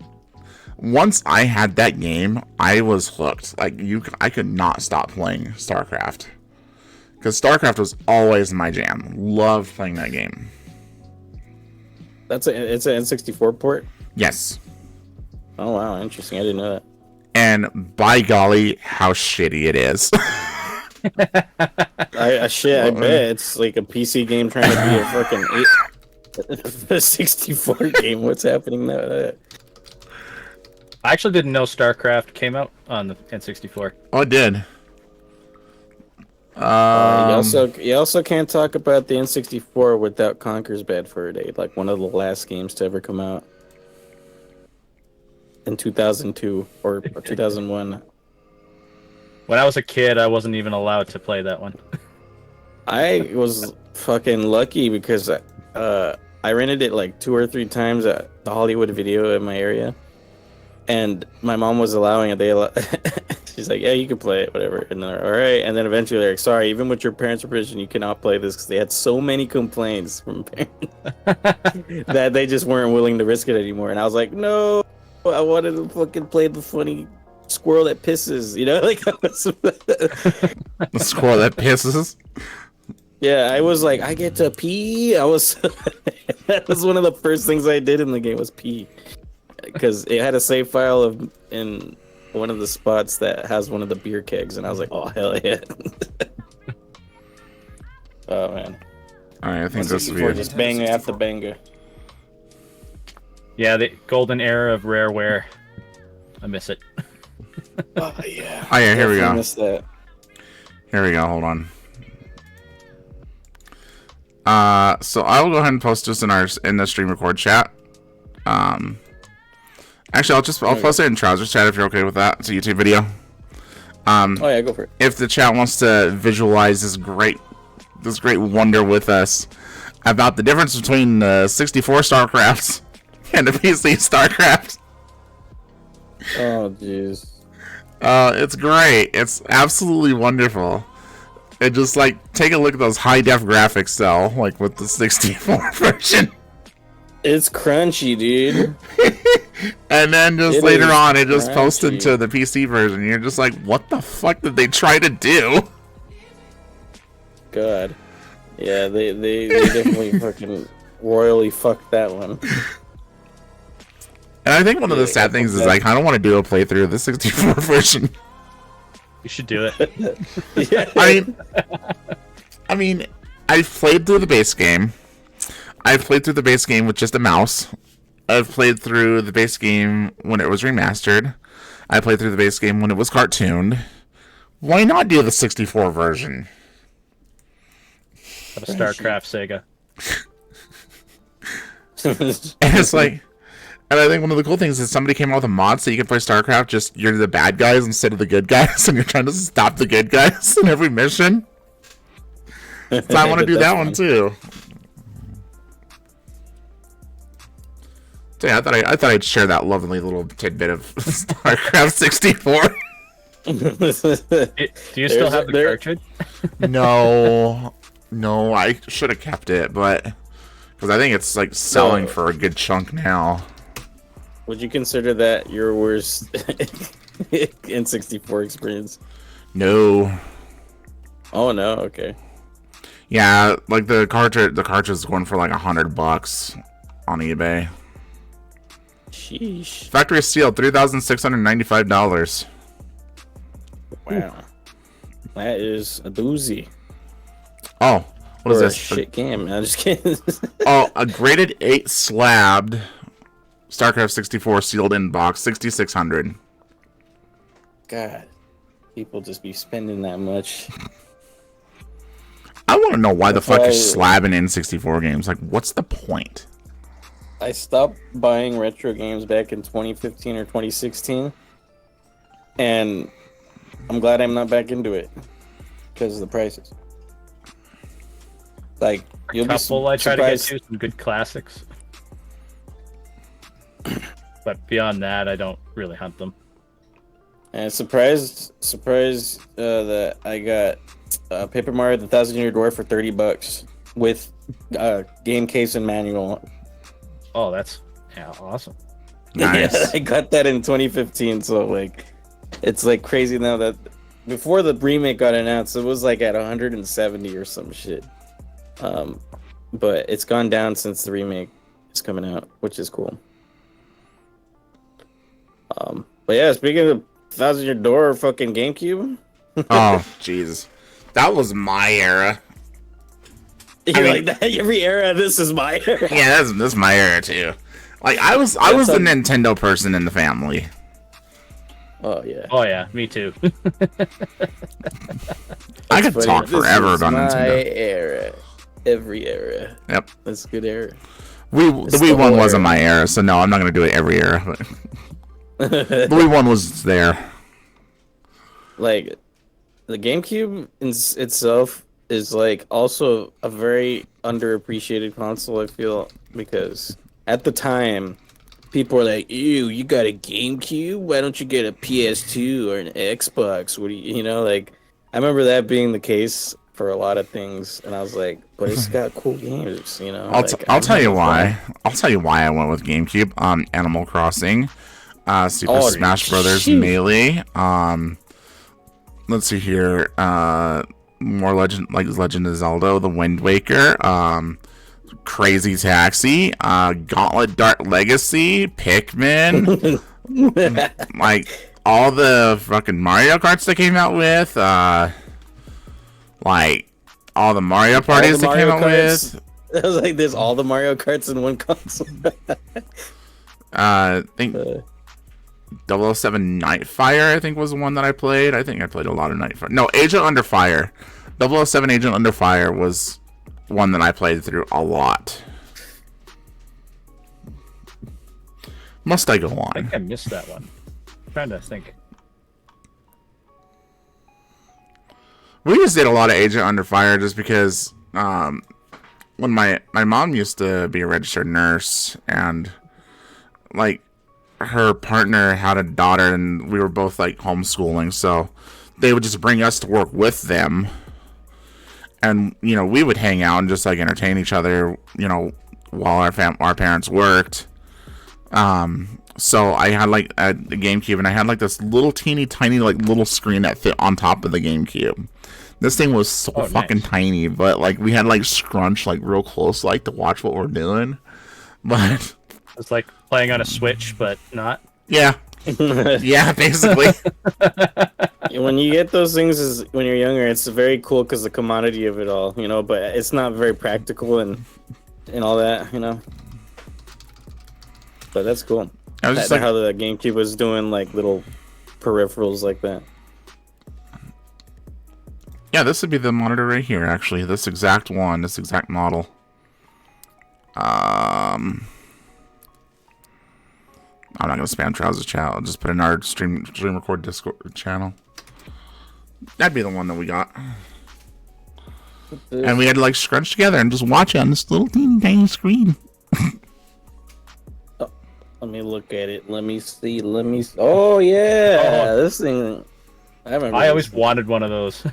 once I had that game, I was hooked. I could not stop playing StarCraft. Because StarCraft was always my jam. Loved playing that game. It's an N64 port? Yes. Oh, wow. Interesting. I didn't know that. And by golly, how shitty it is. I bet. It's like a PC game trying to be a fucking 64 game. What's happening now? I actually didn't know StarCraft came out on the N64. Oh, it did. You also can't talk about the N64 without Conker's Bad Fur Day, like one of the last games to ever come out in 2002 or 2001. When I was a kid, I wasn't even allowed to play that one. I was fucking lucky because I rented it like 2 or 3 times at the Hollywood Video in my area, and my mom was allowing it. She's like, yeah, you can play it, whatever. And then, all right. And then eventually they're like, sorry, even with your parents' permission, you cannot play this, because they had so many complaints from parents that they just weren't willing to risk it anymore. And I was like, no, I wanted to fucking play the funny squirrel that pisses, you know? Like, the squirrel that pisses? Yeah, I was like, I get to pee. That was one of the first things I did in the game was pee. Because it had a save file in one of the spots that has one of the beer kegs, and I was like, oh, hell yeah. Oh man. All right, I think this will We're be. just banger after banger. Yeah, the golden era of rareware. I miss it. Oh yeah. Oh yeah, here we go. Missed that. Here we go. Hold on. So I will go ahead and post this in the stream record chat. Actually, I'll post it in Trousers chat if you're okay with that. It's a YouTube video. Oh yeah, go for it. If the chat wants to visualize this great wonder with us about the difference between the 64 StarCrafts and the PC StarCraft. Oh jeez. It's great. It's absolutely wonderful. And just like take a look at those high def graphics though, like with the 64 version. It's crunchy, dude. And then just later on, it just crunchy. posted to the PC version. You're just like, what the fuck did they try to do? God. Yeah, they definitely fucking royally fucked that one. And I think one of the sad things is I kind of want to do a playthrough of the 64 version. You should do it. Yeah. I mean, I've played through the base game. I've played through the base game with just a mouse. I've played through the base game when it was remastered. I played through the base game when it was cartooned. Why not do the 64 version? Have a StarCraft Sega. And it's like, and I think one of the cool things is somebody came out with a mod so you can play StarCraft, just you're the bad guys instead of the good guys, and you're trying to stop the good guys in every mission. So I want to do that one too. So yeah, I thought I'd share that lovely little tidbit of StarCraft 64. Do you still have the cartridge? No, I should have kept it, but because I think it's like selling for a good chunk now. Would you consider that your worst N64 experience? No. Oh no, okay. Yeah, like the cartridge is going for like $100 on eBay. Sheesh. Factory sealed, $3,695. Wow. That is a doozy. Oh, what is Or this? a shit game. I'm just kidding. Oh, a graded 8 slabbed StarCraft 64 sealed in box, $6,600. God. People just be spending that much. I want to know why the fuck why- you're slabbing N64 games. Like, what's the point? I stopped buying retro games back in 2015 or 2016. And I'm glad I'm not back into it. Because of the prices. Like, you'll be I try to get surprised. to some good classics. But beyond that, I don't really hunt them. And surprised that I got Paper Mario: The Thousand-Year Door for $30 with game case and manual. Oh, that's awesome. Nice. Yeah, I got that in 2015, so like, it's like crazy now that before the remake got announced, it was like at 170 or some shit. But it's gone down since the remake is coming out, which is cool. But yeah, speaking of Thousand Year Door, fucking GameCube. Oh, Jesus. That was my era. You're mean- like that every era. This is my era. Yeah, this is my era too. Like I was the Nintendo person in the family. Oh yeah. Oh yeah, me too. I could Funny. talk This forever is about my Nintendo. era. Every era. Yep. That's a good era. The It's Wii the one whole wasn't era. my era, so no, I'm not gonna do it every era. But the Wii one was there. Like the GameCube itself is like also a very underappreciated console, I feel, because at the time people were like, ew, you got a GameCube? Why don't you get a PS2 or an Xbox? What do you know, like I remember that being the case for a lot of things, and I was like, but it's got cool games, you know. I'll tell you why. I'll tell you why I went with GameCube. Animal Crossing, Super Smash Brothers shoot. Melee. Let's see here. More Legend of Zelda, The Wind Waker. Crazy Taxi. Gauntlet Dark Legacy. Pikmin. Like all the fucking Mario Karts that came out with. Like all the Mario parties they came out with. I was like, there's all the Mario Karts in one console. I think 007 Nightfire, I think, was the one that I played. I think I played a lot of Nightfire. No, Agent Under Fire. 007 Agent Under Fire was one that I played through a lot. Must I go on? I think I missed that one. I'm trying to think. We just did a lot of Agent Under Fire just because when my mom used to be a registered nurse, and like her partner had a daughter, and we were both like homeschooling, so they would just bring us to work with them, and you know, we would hang out and just like entertain each other, you know, while our parents worked. So I had like a GameCube, and I had like this little teeny tiny like little screen that fit on top of the GameCube. This thing was so fucking tiny, but like we had like scrunch like real close like to watch what we're doing. But it's like playing on a Switch, but not. Yeah. Yeah, basically. When you get those things when you're younger, it's very cool because the commodity of it all, you know, but it's not very practical and all that, you know. But that's cool. I was just like, how the GameCube was doing like little peripherals like that. Yeah, this would be the monitor right here, actually. This exact one, this exact model. I'm not gonna spam Trousers chat. I'll just put in our stream record Discord channel. That'd be the one that we got. And we had to like scrunch together and just watch it on this little teeny tiny screen. Oh, let me look at it. Let me see. Oh yeah, this thing. I always wanted one of those.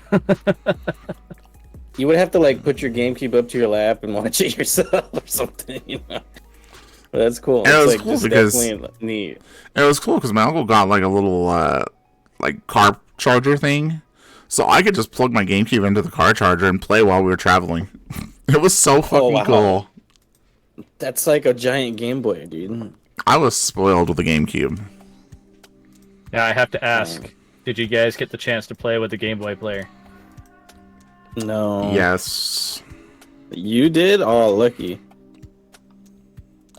You would have to like put your GameCube up to your lap and watch it yourself or something, you know. But that's cool. And it was like, cool because neat. It was cool because my uncle got like a little like car charger thing, so I could just plug my GameCube into the car charger and play while we were traveling. It was so fucking cool. That's like a giant Game Boy, dude. I was spoiled with the GameCube. Yeah, I have to ask. Did you guys get the chance to play with the Game Boy player? No. Yes. You did? Oh, lucky.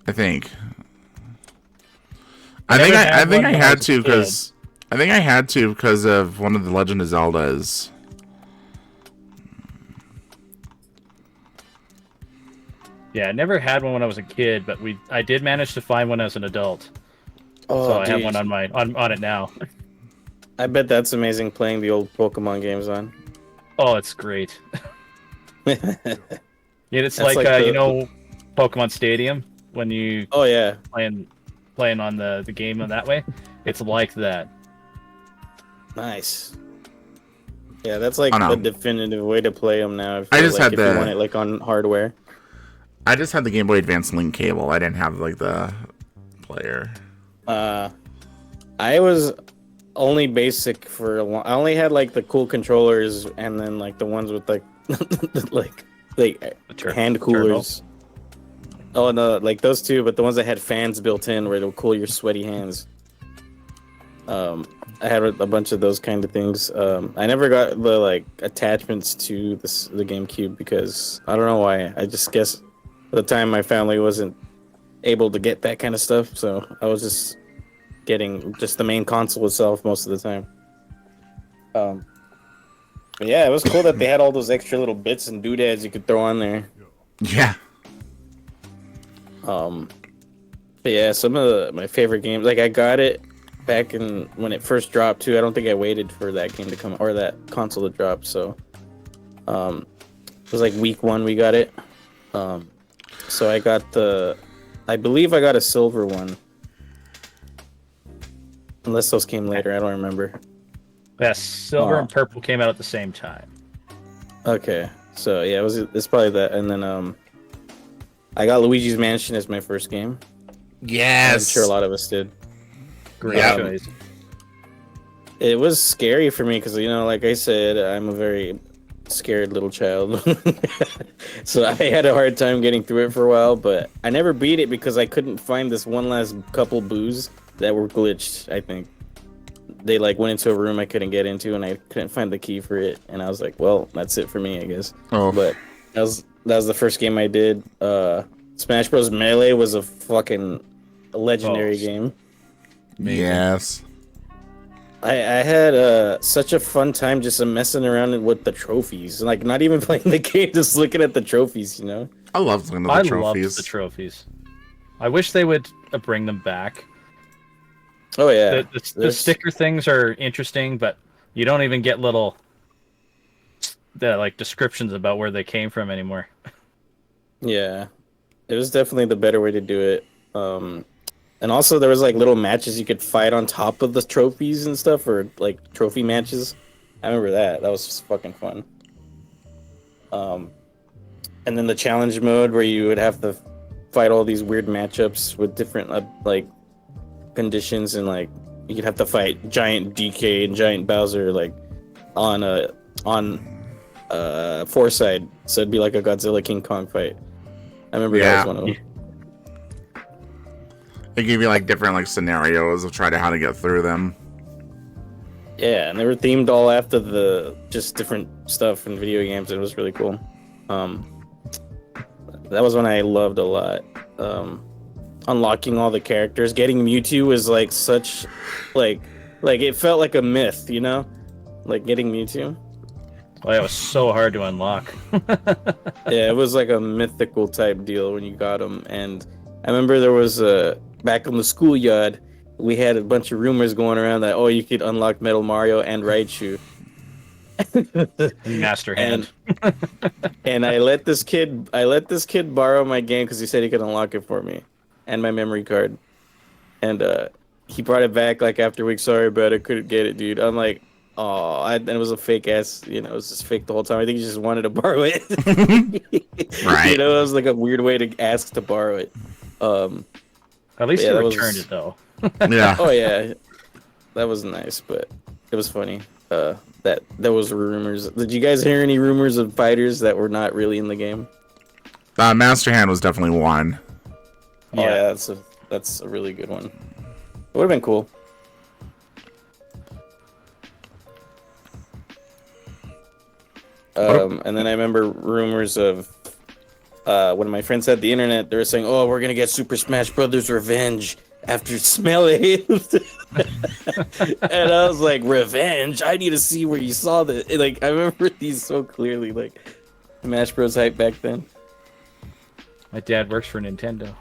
I think. I think I had to because of one of the Legend of Zeldas. Yeah, I never had one when I was a kid, but I did manage to find one as an adult. Oh, so I have one on it now. I bet that's amazing playing the old Pokemon games on. Oh, it's great. Yeah, it's That's like you know, Pokemon Stadium when you playing on the game in that way. It's like that. Nice. Yeah, that's like the definitive way to play them now. I just had if you want it like on hardware. I just had the Game Boy Advance link cable. I didn't have like the player. I was only basic for a long. I only had like the cool controllers and then like the ones with like hand coolers. Oh no, like those two, but the ones that had fans built in where it'll cool your sweaty hands. I had a bunch of those kind of things. I never got the like attachments to the GameCube because I don't know why. I just guess at the time my family wasn't able to get that kind of stuff, so I was just getting just the main console itself most of the time. But yeah, it was cool that they had all those extra little bits and doodads you could throw on there. Yeah. But yeah, some of my favorite games, like I got it back in when it first dropped too. I don't think I waited for that game to come or that console to drop. So, it was like week 1 we got it. So I got I believe I got a silver one. Unless those came later, I don't remember. Yes, silver and purple came out at the same time. Okay, so yeah, it's probably that, and then I got Luigi's Mansion as my first game. Yes, I'm sure a lot of us did. Great choice. It was scary for me because, you know, like I said, I'm a very scared little child. So I had a hard time getting through it for a while, but I never beat it because I couldn't find this one last couple boos that were glitched, I think. they like went into a room I couldn't get into, and I couldn't find the key for it, and I was like, well, that's it for me, I guess. Oh. But that was the first game I did. Smash Bros. Melee was a fucking legendary game. Amazing. Yes. I had such a fun time just messing around with the trophies, like not even playing the game, just looking at the trophies. You know, I love looking at the I trophies. love the trophies. I wish they would bring them back. Oh yeah, the sticker things are interesting, but you don't even get little like descriptions about where they came from anymore. Yeah, it was definitely the better way to do it. And also there was like little matches you could fight on top of the trophies and stuff, or like trophy matches. I remember that. That was just fucking fun. And then the challenge mode where you would have to fight all these weird matchups with different like conditions, and like you could have to fight Giant DK and Giant Bowser like on four side, so it'd be like a Godzilla King Kong fight. I remember that was one of them. They give you like different like scenarios of trying to how to get through them. Yeah, and they were themed all after the just different stuff in video games. It was really cool. That was one I loved a lot. Unlocking all the characters, getting Mewtwo was like such like it felt like a myth, you know, like getting Mewtwo. Oh, it was so hard to unlock. Yeah, it was like a mythical type deal when you got them. And I remember there was back in the schoolyard, we had a bunch of rumors going around that you could unlock Metal Mario and Raichu. Master Hand. And I let this kid borrow my game because he said he could unlock it for me, and my memory card. And he brought it back like after a week. Sorry, but I couldn't get it, dude. I'm like, and it was a fake ass. You know, it was just fake the whole time. I think he just wanted to borrow it. Right. You know, it was like a weird way to ask to borrow it. At least you returned it though. Yeah. Oh yeah, that was nice, but it was funny. That there was rumors. Did you guys hear any rumors of fighters that were not really in the game? Master Hand was definitely one. Oh yeah, that's a really good one. It would have been cool. And then I remember rumors of when my friends had the internet, they were saying, "Oh, we're gonna get Super Smash Brothers Revenge after Smelly." And I was like, "Revenge? I need to see where you saw that." Like, I remember these so clearly, like Smash Bros hype back then. My dad works for Nintendo.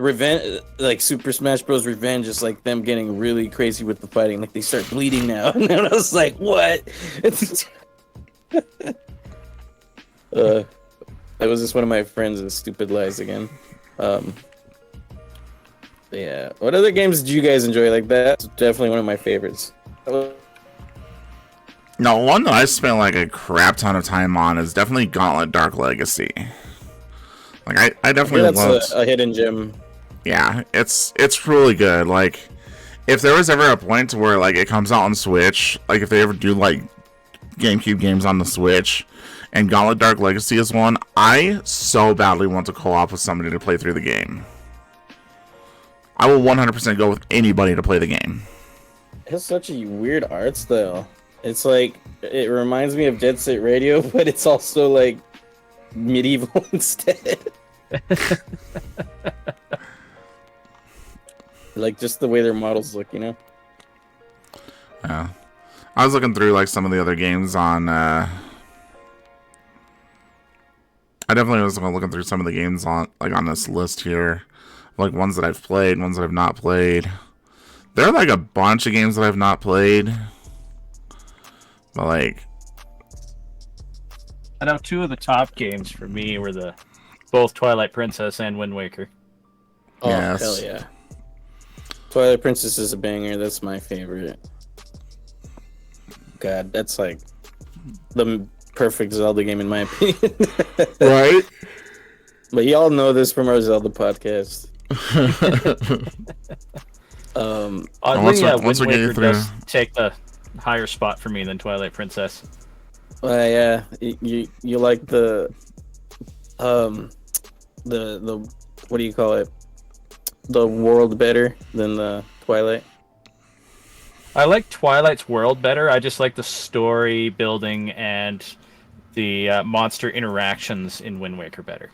Revenge, like Super Smash Bros. Revenge, is like them getting really crazy with the fighting. Like they start bleeding now, and I was like, "What?" That was just one of my friends' stupid lies again. Yeah. What other games did you guys enjoy? Like that's definitely one of my favorites. No, one that I spent like a crap ton of time on is definitely Gauntlet Dark Legacy. Like I definitely that's a hidden gem. Yeah, it's really good. Like if there was ever a point where like it comes out on Switch, like if they ever do like GameCube games on the Switch, and Gauntlet Dark Legacy is one, I so badly want to co-op with somebody to play through the game. I will 100% go with anybody to play the game. It has such a weird art style. It's like it reminds me of Jet Set Radio, but it's also like medieval instead. Like just the way their models look, you know? Yeah. I was looking through like some of the other games on I definitely was looking through some of the games on this list here. Like ones that I've played, ones that I've not played. There are like a bunch of games that I've not played. But like I know two of the top games for me were both Twilight Princess and Wind Waker. Oh, yes. Hell yeah. Twilight Princess is a banger. That's my favorite. God, that's like the perfect Zelda game in my opinion. Right? But y'all know this from our Zelda podcast. Oddly, once we Wind get Waker through, does take the higher spot for me than Twilight Princess. Yeah, you like the what do you call it? The world better than the Twilight. I like Twilight's world better. I just like the story building and the monster interactions in Wind Waker better.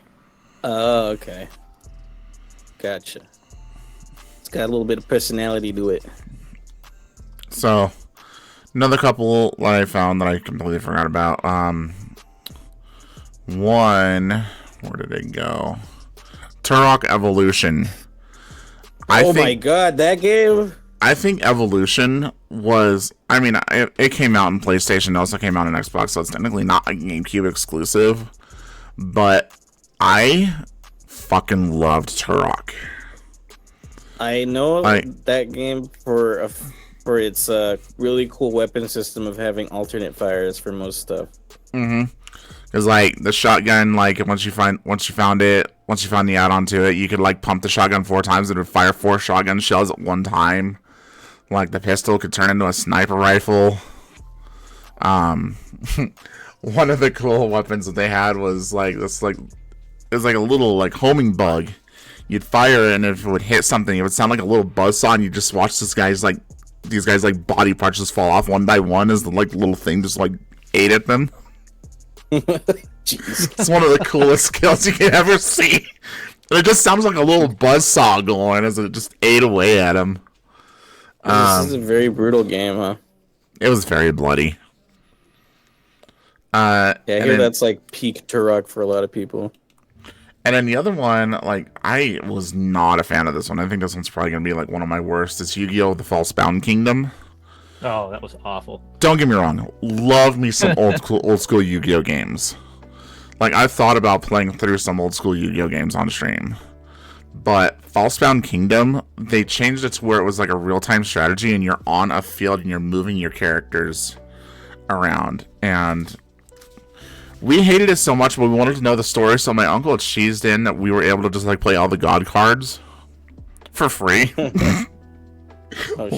Oh, okay. Gotcha. It's got a little bit of personality to it. So, another couple that I found that I completely forgot about. One, where did it go? Turok Evolution. My god, that game! I think Evolution was... I mean, it came out on PlayStation. It also came out on Xbox, so it's technically not a GameCube exclusive. But I fucking loved Turok. I know that game for its really cool weapon system of having alternate fires for most stuff. Mm-hmm. Because like the shotgun, like once you found the add-on to it, you could like pump the shotgun 4 times and it would fire 4 shotgun shells at one time. Like the pistol could turn into a sniper rifle. One of the cool weapons that they had was like this, like it was like a little like homing bug. You'd fire it, and if it would hit something, it would sound like a little buzzsaw, and you just watch these guys body parts just fall off one by one as the like little thing just like ate at them. Jeez. It's one of the coolest skills you can ever see. And it just sounds like a little buzzsaw going as it just ate away at him. This is a very brutal game, huh? It was very bloody. Yeah, I hear that's like peak Turok for a lot of people. And then the other one, like, I was not a fan of this one. I think this one's probably going to be like one of my worst. It's Yu-Gi-Oh! The False-Bound Kingdom. Oh, that was awful. Don't get me wrong. Love me some old school Yu-Gi-Oh! Games. Like, I've thought about playing through some old school Yu-Gi-Oh! Games on stream. But False-Bound Kingdom, they changed it to where it was like a real-time strategy and you're on a field and you're moving your characters around. And we hated it so much, but we wanted to know the story, so my uncle cheesed in that we were able to just like play all the god cards for free.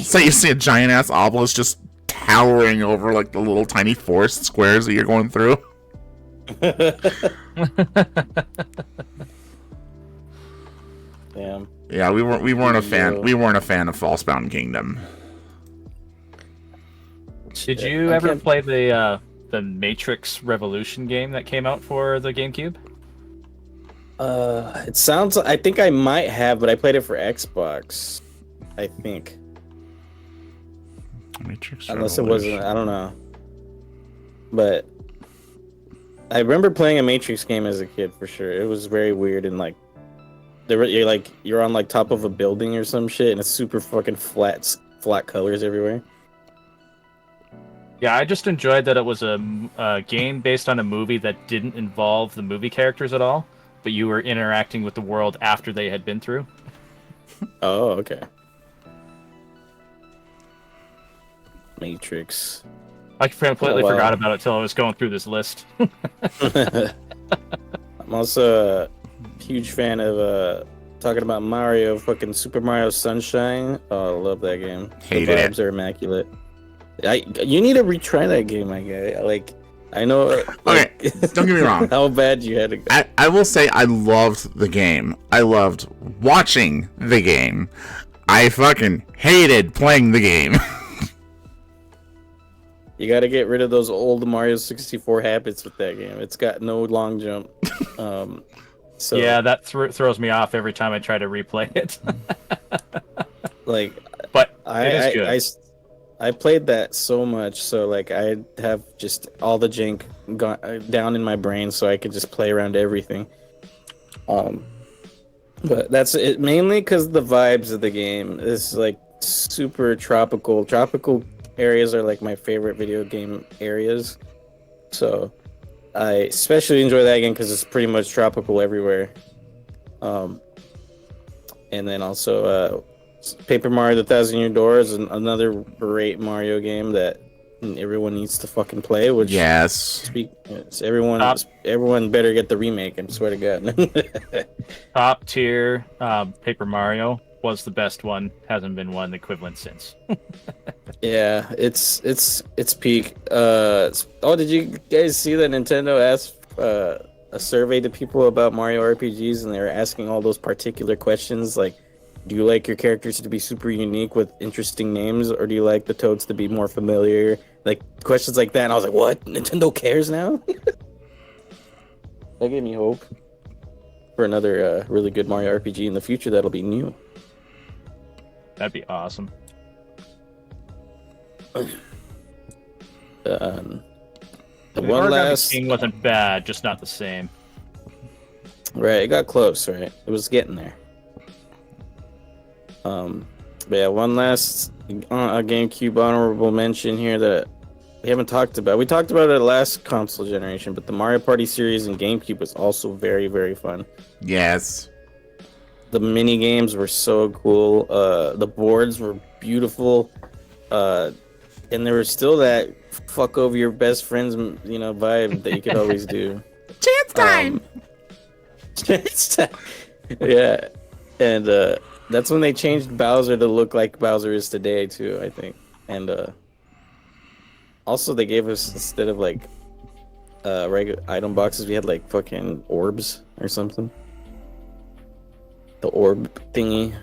So you see a giant ass obelisk just towering over like the little tiny forest squares that you're going through. Damn. Yeah, we weren't a fan. We weren't a fan of False-Bound Kingdom. Did you ever play the Matrix Revolution game that came out for the GameCube? It sounds. I think I might have, but I played it for Xbox. I think. Matrix Unless Revolution. It wasn't. I don't know. But I remember playing a Matrix game as a kid for sure. It was very weird and like, you're on like top of a building or some shit, and it's super fucking flat colors everywhere. Yeah, I just enjoyed that it was a game based on a movie that didn't involve the movie characters at all, but you were interacting with the world after they had been through. Oh, okay. Matrix. I completely forgot about it till I was going through this list. I'm also a huge fan of talking about Mario, fucking Super Mario Sunshine. Oh, I love that game. Hated the vibes are immaculate. You need to retry that game, my guy. Like, I know. Okay, don't get me wrong. How bad you had to go. I will say I loved the game. I loved watching the game. I fucking hated playing the game. You got to get rid of those old Mario 64 habits with that game. It's got no long jump. So yeah, that throws me off every time I try to replay it. Like, but it is good. I played that so much, so like I have just all the jank down in my brain, so I could just play around everything. But that's it mainly because the vibes of the game is like super tropical. Tropical areas are like my favorite video game areas, so I especially enjoy that game because it's pretty much tropical everywhere. And then also Paper Mario: The Thousand Year Door is another great Mario game that everyone needs to fucking play. Which everyone better get the remake. I swear to God. Top tier Paper Mario was the best one. Hasn't been one equivalent since. Yeah, it's peak. Did you guys see that Nintendo asked a survey to people about Mario RPGs, and they were asking all those particular questions like, do you like your characters to be super unique with interesting names, or do you like the Toads to be more familiar? Like questions like that, and I was like, "What? Nintendo cares now?" That gave me hope for another really good Mario RPG in the future that'll be new. That'd be awesome. The one last King wasn't bad, just not the same. Right, it got close. Right, it was getting there. But yeah, one last GameCube honorable mention here that we haven't talked about. We talked about it last console generation, but the Mario Party series in GameCube was also very, very fun. Yes. The mini games were so cool. The boards were beautiful. And there was still that fuck over your best friends, vibe that you could always do. Chance time. Chance time. Yeah, and that's when they changed Bowser to look like Bowser is today too, I think. And also they gave us, instead of like regular item boxes, we had like fucking orbs or something. The orb thingy.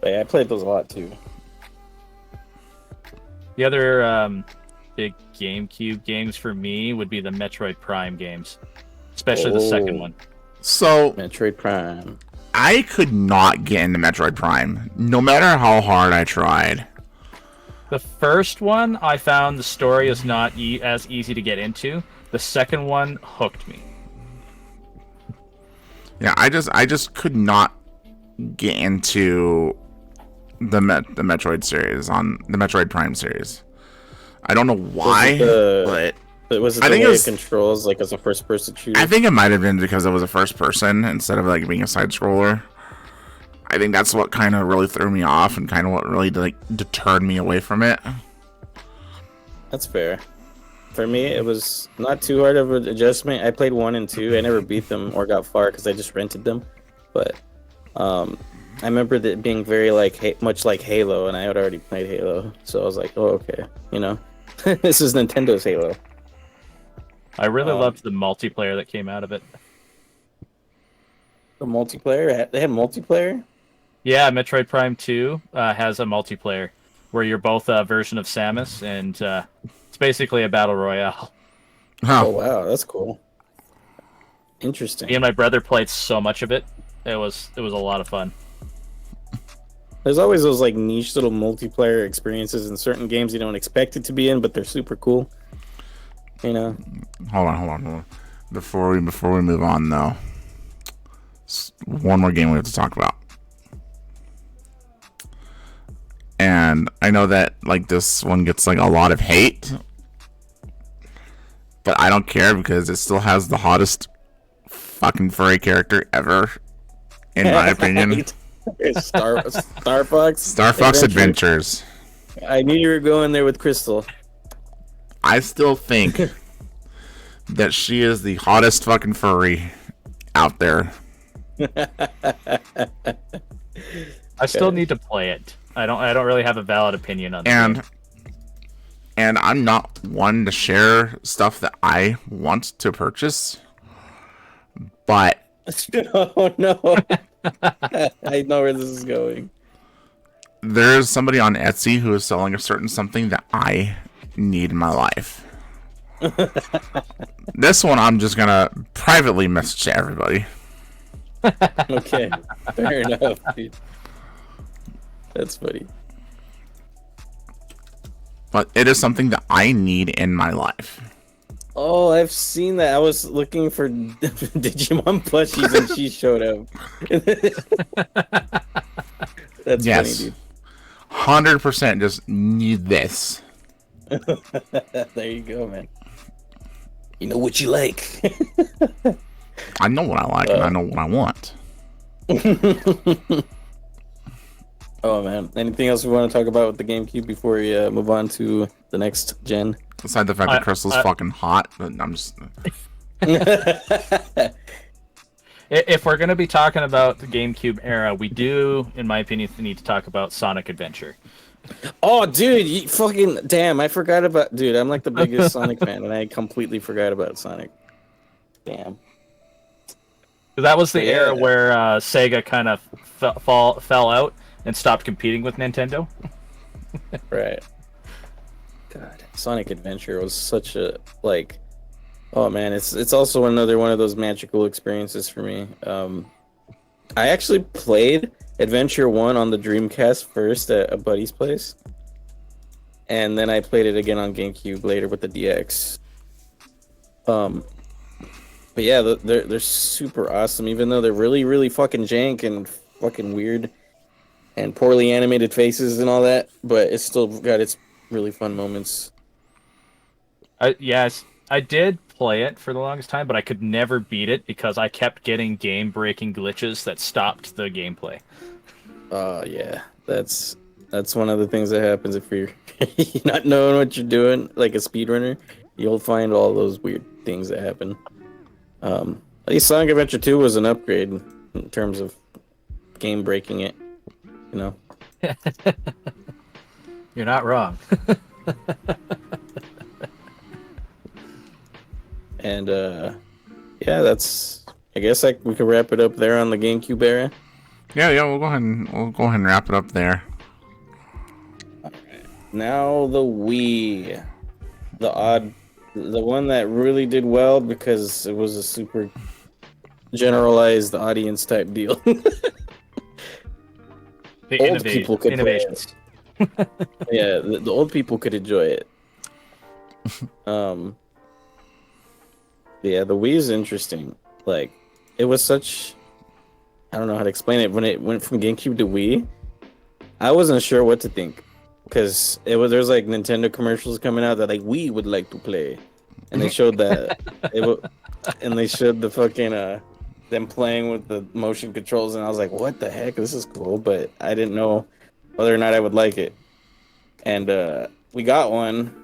But yeah, I played those a lot too. The other big GameCube games for me would be the Metroid Prime games, especially the second one. So Metroid Prime. I could not get into Metroid Prime, no matter how hard I tried. The first one, I found the story is not as easy to get into. The second one hooked me. Yeah, I just could not get into the Metroid series, on the Metroid Prime series. I don't know why, but was it the way it controls, like as a first-person shooter? I think it might have been because it was a first-person instead of like being a side-scroller. I think that's what kind of really threw me off and kind of what really like deterred me away from it. That's fair. For me, it was not too hard of an adjustment. I played 1 and 2. I never beat them or got far because I just rented them. But I remember that being very much like Halo, and I had already played Halo, so I was like, "Oh, okay, this is Nintendo's Halo." I really loved the multiplayer that came out of it. The multiplayer? They had multiplayer? Yeah, Metroid Prime 2 has a multiplayer where you're both a version of Samus, and it's basically a battle royale. Oh wow, that's cool. Interesting. Me and my brother played so much of it. It was a lot of fun. There's always those like niche little multiplayer experiences in certain games you don't expect it to be in, but they're super cool. Hold on. Before we move on, though, one more game we have to talk about. And I know that like this one gets like a lot of hate, but I don't care because it still has the hottest fucking furry character ever, in my opinion. Star Fox Adventures. I knew you were going there with Crystal. I still think that she is the hottest fucking furry out there. I still need to play it. I don't really have a valid opinion on that. And I'm not one to share stuff that I want to purchase, but oh no. I know where this is going. There's somebody on Etsy who is selling a certain something that I need in my life. This one I'm just gonna privately message to everybody. Okay, fair enough, dude. That's funny. But it is something that I need in my life. Oh, I've seen that. I was looking for Digimon plushies and she showed up. That's funny, dude. 100% just need this. There you go, man. You know what you like. I know what I like and I know what I want. Oh, man. Anything else we want to talk about with the GameCube before we move on to the next gen? Aside the fact that Crystal's fucking hot, but I'm just... If we're going to be talking about the GameCube era, we do, in my opinion, need to talk about Sonic Adventure. Oh, dude, you fucking... Damn, I forgot about... Dude, I'm like the biggest Sonic fan, and I completely forgot about Sonic. Damn. That was the era where Sega kind of fell out and stopped competing with Nintendo. Right. God, Sonic Adventure was such a like. Oh man, it's also another one of those magical experiences for me. I actually played Adventure 1 on the Dreamcast first at a buddy's place. And then I played it again on GameCube later with the DX. But yeah, they're super awesome, even though they're really, really fucking jank and fucking weird and poorly animated faces and all that. But it's still got its really fun moments. Yes, I did play it for the longest time, but I could never beat it because I kept getting game-breaking glitches that stopped the gameplay. Oh yeah, that's one of the things that happens if you're not knowing what you're doing, like a speedrunner. You'll find all those weird things that happen. At least Sonic Adventure 2 was an upgrade in terms of game breaking it. You know. You're not wrong. And yeah, that's. I guess we could wrap it up there on the GameCube era. Yeah, we'll go ahead and wrap it up there. Now the Wii, the one that really did well because it was a super generalized audience type deal. The old people could innovations. Yeah, the old people could enjoy it. Yeah, the Wii is interesting. Like, it was such. I don't know how to explain it. When it went from GameCube to Wii, I wasn't sure what to think. Because there's like Nintendo commercials coming out that like we would like to play, and they showed that and they showed the fucking them playing with the motion controls, and I was like, what the heck, this is cool, but I didn't know whether or not I would like it. And we got one,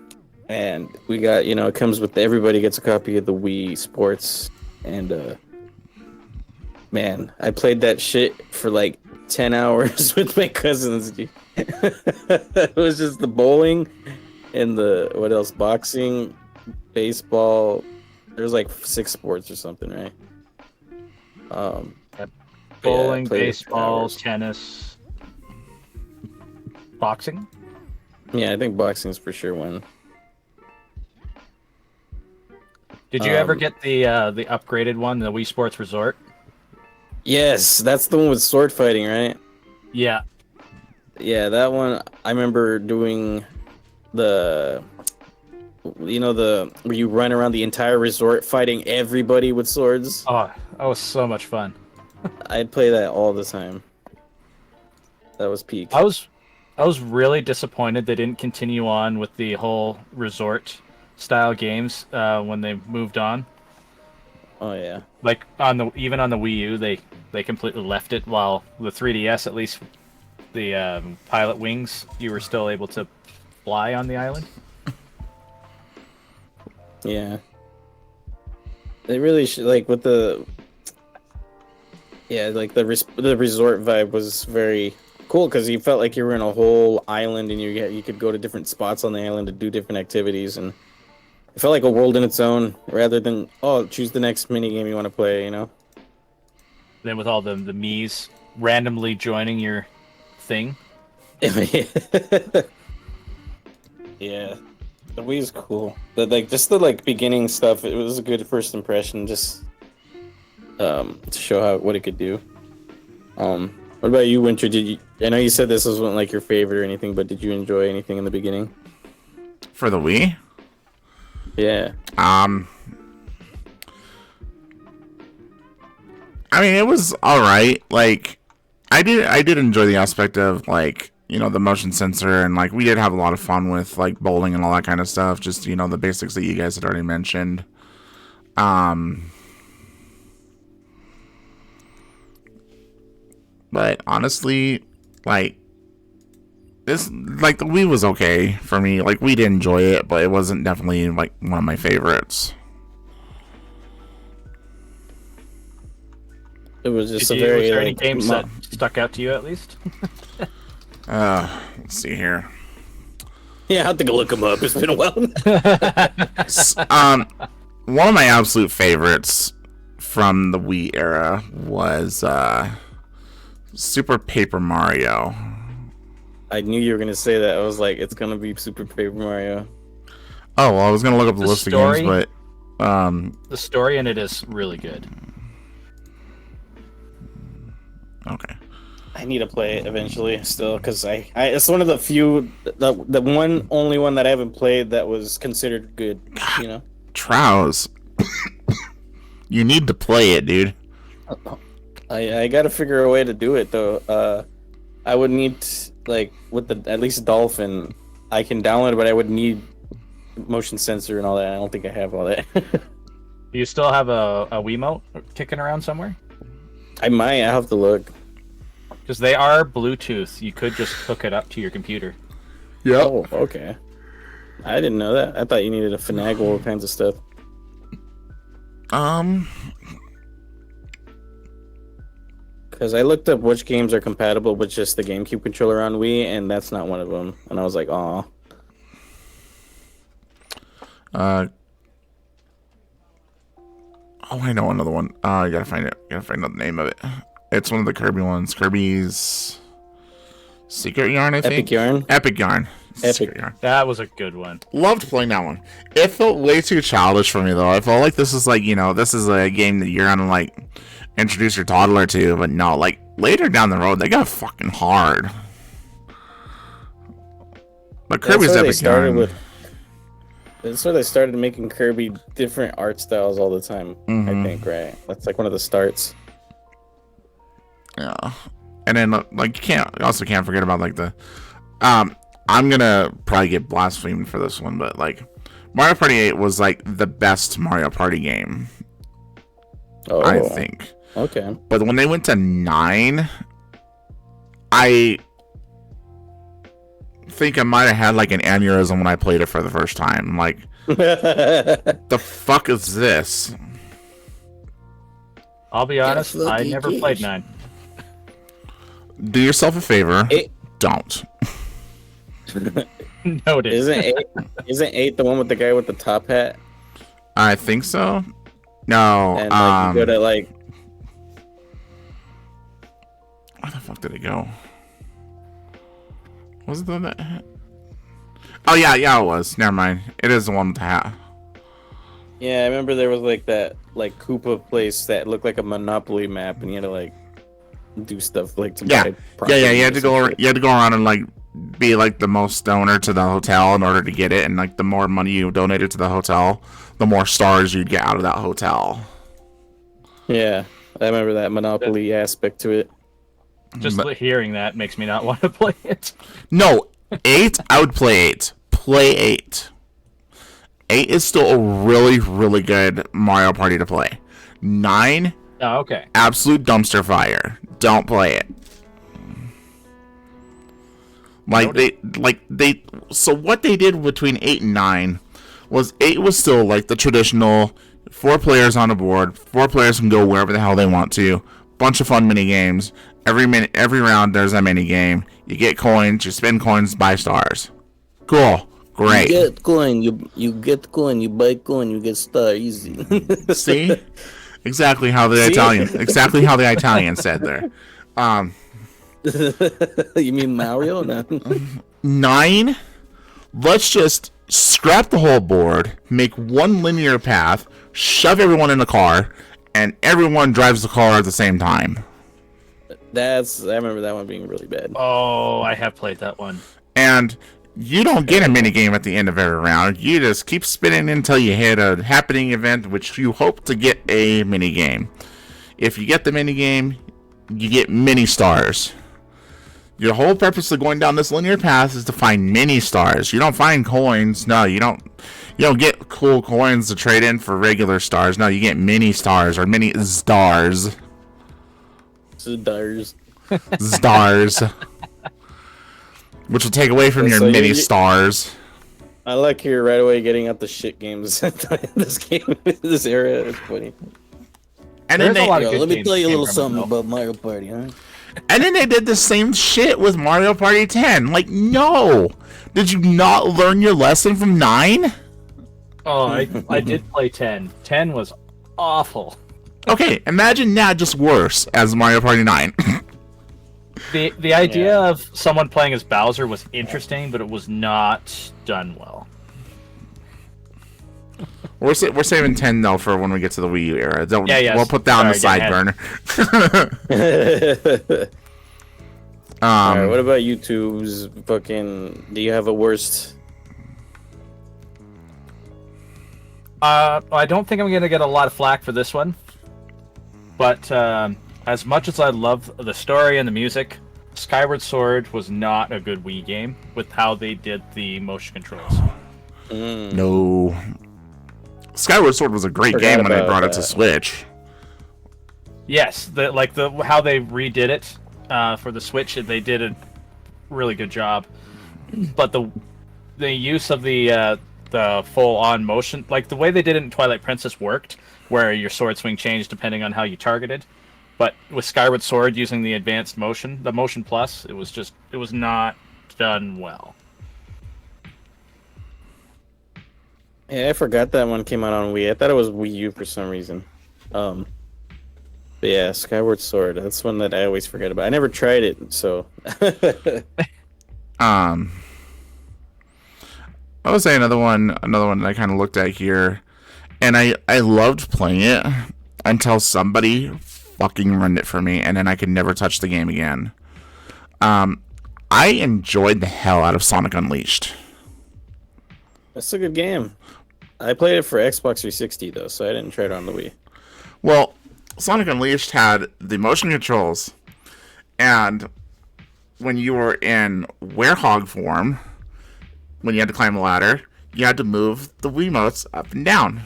and we got, it comes with, everybody gets a copy of the Wii Sports, and man, I played that shit for like 10 hours with my cousins. It was just the bowling and what else? Boxing, baseball. There's like 6 sports or something, right? Bowling, baseball, tennis, boxing. Yeah, I think boxing's for sure one. Did you ever get the upgraded one, the Wii Sports Resort? Yes, that's the one with sword fighting, right? Yeah. Yeah, that one, I remember doing where you run around the entire resort fighting everybody with swords. Oh, that was so much fun. I'd play that all the time. That was peak. I was really disappointed they didn't continue on with the whole resort style games when they moved on. Oh yeah. Like even on the Wii U, they completely left it, while the 3DS, at least the pilot wings, you were still able to fly on the island. Yeah. They really should, like, with the resort vibe was very cool, because you felt like you were in a whole island, and you could go to different spots on the island to do different activities, and it felt like a world in its own, rather than, choose the next mini game you want to play, Then with all the Miis randomly joining your thing. Yeah, the Wii's cool. But just the beginning stuff, it was a good first impression, just to show what it could do. What about you, Winter? I know you said this wasn't your favorite or anything, but did you enjoy anything in the beginning? For the Wii? Yeah. I mean, it was all right. I did enjoy the aspect of the motion sensor, and we did have a lot of fun with bowling and all that kind of stuff. Just the basics that you guys had already mentioned. But honestly, this the Wii was okay for me. We did enjoy it, but it wasn't definitely one of my favorites. It was just was there any games that stuck out to you at least? Let's see here. Yeah, I have to go look them up. It's been a while. One of my absolute favorites from the Wii era was Super Paper Mario. I knew you were gonna say that. I was like, it's gonna be Super Paper Mario. Oh well, I was gonna look up the list of games, but the story in it is really good. Okay. I need to play it eventually, still, because I it's one of the few, the only one that I haven't played that was considered good. You know, Trows. You need to play it, dude. I got to figure a way to do it though. I would need like with the at least Dolphin, I can download it, but I would need motion sensor and all that. I don't think I have all that. Do you still have a Wiimote kicking around somewhere? I might. I have to look. Because they are Bluetooth. You could just hook it up to your computer. Yeah. Oh, okay. I didn't know that. I thought you needed to finagle all kinds of stuff. Because I looked up which games are compatible with just the GameCube controller on Wii, and that's not one of them. And I was like, aw. Oh, I know another one. I gotta find it. Gotta find out the name of it. It's one of the Kirby ones. Kirby's Secret Yarn, I think. Epic Yarn? Epic Yarn. Epic. Secret Yarn. That was a good one. Loved playing that one. It felt way too childish for me, though. I felt like this is like, this is a game that you're gonna, like, introduce your toddler to, but no, like, later down the road, they got fucking hard. But Kirby's Epic Yarn. That's where they started making Kirby different art styles all the time, I think, right? That's like one of the starts. Yeah. And then, like, you also can't forget about, like, the... I'm gonna probably get blasphemed for this one, but, like, Mario Party 8 was, like, the best Mario Party game. Oh. I think. Okay. But when they went to 9, I think I might have had, like, an aneurysm when I played it for the first time. Like, the fuck is this? I'll be honest, I never played 9. Do yourself a favor. Don't. Noted. Isn't 8 the one with the guy with the top hat? I think so. No. And like, you go to like. Where the fuck did it go? Was it the hat? Oh yeah, it was. Never mind. It is the one with the hat. Yeah, I remember there was like that like Koopa place that looked like a Monopoly map, and you had to like do stuff like to buy property. You had to go. You had to go around and like be like the most donor to the hotel in order to get it, and like the more money you donated to the hotel, the more stars you'd get out of that hotel. Yeah, I remember that Monopoly aspect to it. Just hearing that makes me not want to play it. No, 8. I would play 8. Play 8. 8 is still a really, really good Mario Party to play. 9. Oh, okay. Absolute dumpster fire. Don't play it. So what they did between 8 and 9 was 8 was still like the traditional 4 players on a board, 4 players can go wherever the hell they want to, bunch of fun mini games. Every round there's a mini game. You get coins, you spend coins, buy stars. Cool. Great. You get coin, you get coin, you buy coin, you get star, easy. See? Exactly how the Italian said there. You mean Mario? No. 9, let's just scrap the whole board, make one linear path, shove everyone in a car, and everyone drives the car at the same time. I remember that one being really bad. Oh, I have played that one. And you don't get a minigame at the end of every round. You just keep spinning until you hit a happening event, which you hope to get a minigame. If you get the minigame, you get mini stars. Your whole purpose of going down this linear path is to find mini stars. You don't find coins. No, you don't get cool coins to trade in for regular stars. No, you get mini stars or mini stars. Stars. Which will take away from your mini stars. I like you're right away getting out the shit games. This era is funny. And then let me tell you a little something about Mario Party, huh? And then they did the same shit with Mario Party 10. Like, no! Did you not learn your lesson from 9? Oh, I did play 10. 10 was awful. Okay, imagine that just worse as Mario Party 9. The idea of someone playing as Bowser was interesting, but it was not done well. We're saving 10 though for when we get to the Wii U era. We'll put that on the side burner. Alright, what about YouTube's fucking... Do you have a worst... I don't think I'm going to get a lot of flack for this one. But as much as I love the story and the music, Skyward Sword was not a good Wii game with how they did the motion controls. No. Skyward Sword was a great game when they brought it to Switch. Yes, how they redid it for the Switch, they did a really good job. But the use of the full-on motion, like the way they did it in Twilight Princess worked, where your sword swing changed depending on how you targeted. But with Skyward Sword using the advanced motion, the Motion Plus, it was not done well. Yeah, I forgot that one came out on Wii. I thought it was Wii U for some reason. But yeah, Skyward Sword. That's one that I always forget about. I never tried it, so. I would say another one that I kind of looked at here, and I loved playing it until somebody fucking ruined it for me, and then I could never touch the game again. I enjoyed the hell out of Sonic Unleashed. That's a good game. I played it for Xbox 360 though, so I didn't try it on the Wii. Well, Sonic Unleashed had the motion controls, and when you were in werehog form, when you had to climb a ladder, you had to move the Wiimotes up and down.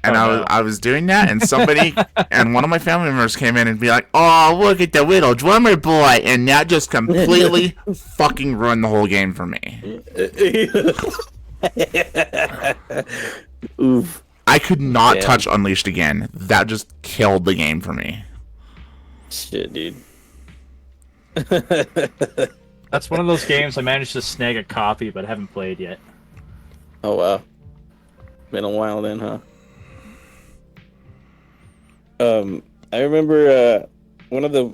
And I was doing that, and somebody, and one of my family members came in and be like, "Oh, look at the little drummer boy," and that just completely fucking ruined the whole game for me. Oof. I could not touch Unleashed again. That just killed the game for me. Shit, dude. That's one of those games I managed to snag a copy, but haven't played yet. Oh, wow. Been a while then, huh? I remember one of the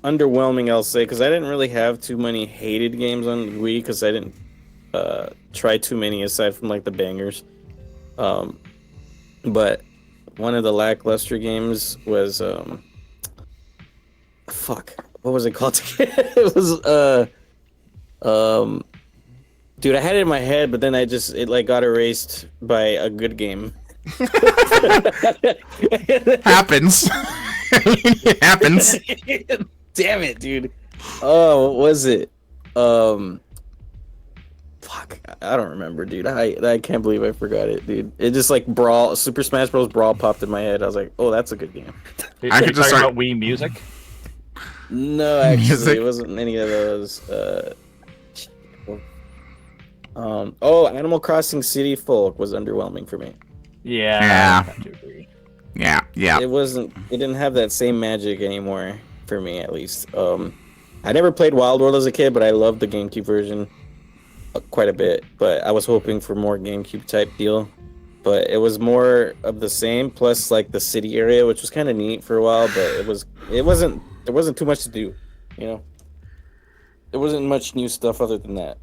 underwhelming, I'll say, because I didn't really have too many hated games on Wii, because I didn't try too many aside from like the bangers. But one of the lackluster games was fuck, what was it called? It was dude, I had it in my head, but then it like got erased by a good game. Happens. It happens. Damn it, dude. Oh, what was it? Fuck, I don't remember, dude. I can't believe I forgot it, dude. It just like Super Smash Bros. Brawl popped in my head. I was like, oh, that's a good game. I could just talk about Wii Music. No, actually, it wasn't any of those. Animal Crossing City Folk was underwhelming for me. Yeah. I have to agree. Yeah. It didn't have that same magic anymore for me, at least. I never played Wild World as a kid, but I loved the GameCube version quite a bit. But I was hoping for more GameCube type deal. But it was more of the same, plus like the city area, which was kind of neat for a while. But there wasn't too much to do, you know. There wasn't much new stuff other than that.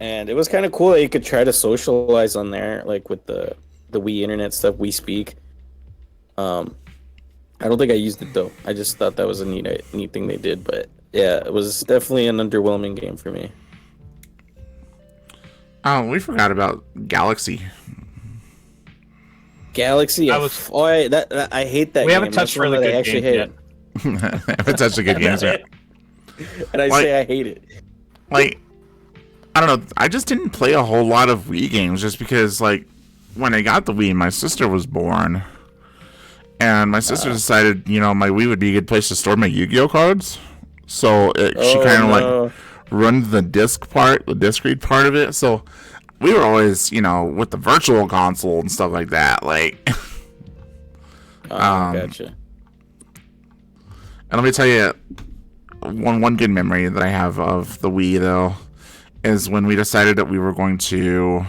And it was kind of cool that you could try to socialize on there, like with the Wii internet stuff, Wii Speak. I don't think I used it though. I just thought that was a neat thing they did. But yeah, it was definitely an underwhelming game for me. Oh, we forgot about Galaxy. Galaxy. I hate that. We haven't touched really good games yet. I haven't touched a good game yet. And I say I hate it. Like, I don't know. I just didn't play a whole lot of Wii games just because, like, when I got the Wii, my sister was born. And my sister decided, my Wii would be a good place to store my Yu-Gi-Oh cards. So she kind of, like, run the disc read part of it. So we were always, with the virtual console and stuff like that. Like, gotcha. And let me tell you, one good memory that I have of the Wii, though, is when we decided that we were going to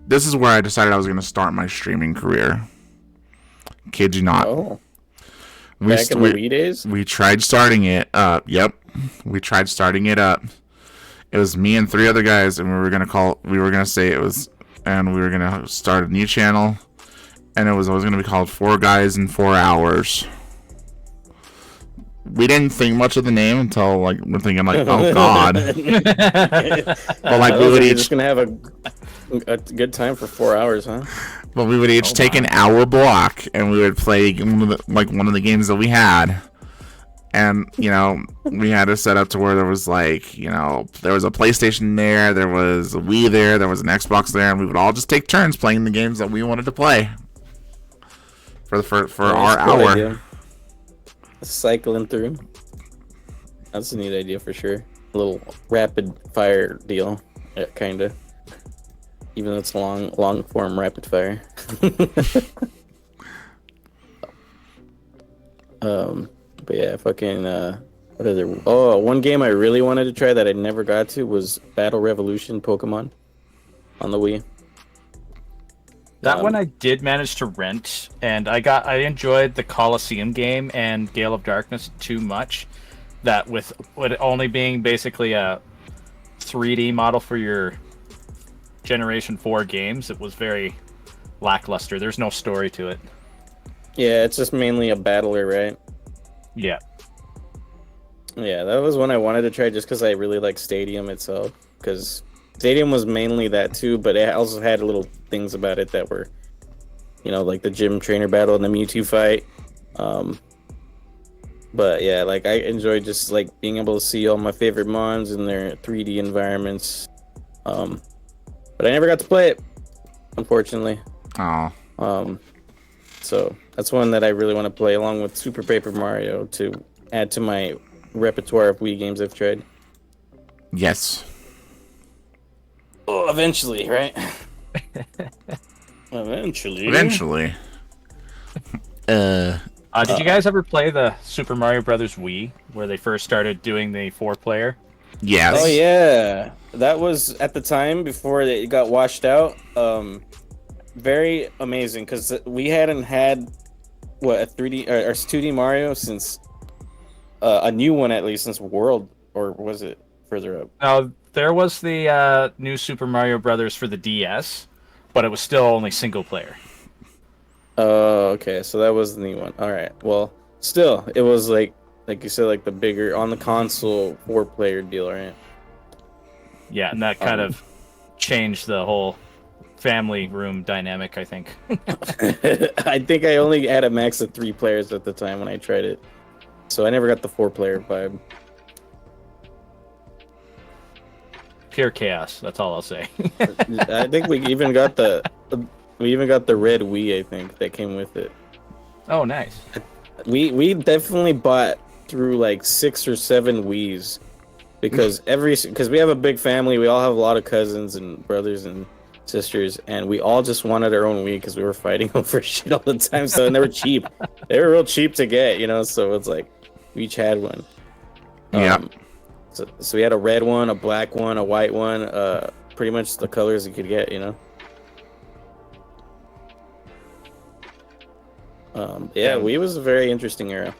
this is where I decided I was going to start my streaming career. Kid you not. Oh. Back in the Wii days? We tried starting it up. Yep. We tried starting it up. It was me and 3 other guys, and we were going to start a new channel, and it was always going to be called 4 Guys in 4 Hours. We didn't think much of the name until, like, we're thinking, like, oh, God. But, like, we would each... just going to have a good time for 4 hours, huh? But we would each take an hour block, and we would play one of the games that we had. And, you know, we had it set up to where there was, like, you know, there was a PlayStation there, there was a Wii there was an Xbox there, and we would all just take turns playing the games that we wanted to play for our hour. Idea. Cycling through. That's a neat idea for sure. A little rapid fire deal, yeah, kind of. Even though it's long form rapid fire. But yeah, fucking what other? Oh, one game I really wanted to try that I never got to was Battle Revolution Pokemon on the Wii. That one I did manage to rent, and I enjoyed the Coliseum game and Gale of Darkness too much. That with it only being basically a 3D model for your Generation 4 games, it was very lackluster. There's no story to it. Yeah, it's just mainly a battler, right? Yeah. Yeah, that was one I wanted to try just because I really like Stadium itself. Because Stadium was mainly that too, but it also had little things about it that were, you know, like the gym trainer battle and the Mewtwo fight. But yeah, like I enjoyed just like being able to see all my favorite mons in their 3D environments. But I never got to play it, unfortunately. Oh. So that's one that I really want to play along with Super Paper Mario to add to my repertoire of Wii games I've tried. Yes. Oh, eventually, right? Eventually. Did you guys ever play the Super Mario Brothers Wii, where they first started doing the 4-player? Yes. Oh yeah, that was at the time before it got washed out. Very amazing because we hadn't had a 3D or 2D Mario since a new one, at least since World, or was it further up? Now there was the new Super Mario Brothers for the DS, but it was still only single player. Oh, okay, so that was the new one. All right, well, still, it was like you said, like the bigger on the console 4-player deal, right? Yeah, and that kind of changed the whole family room dynamic, I think. I think I only had a max of 3 players at the time when I tried it, so I never got the 4-player vibe. Pure chaos. That's all I'll say. I think we even got the red Wii. I think that came with it. Oh, nice. We definitely bought through like 6 or 7 Wiis because we have a big family. We all have a lot of cousins and brothers and sisters, and we all just wanted our own Wii because we were fighting over shit all the time. So and they were cheap. They were real cheap to get, you know. So it's like we each had one. Yeah. So we had a red one, a black one, a white one. Pretty much the colors you could get, you know. Wii was a very interesting era.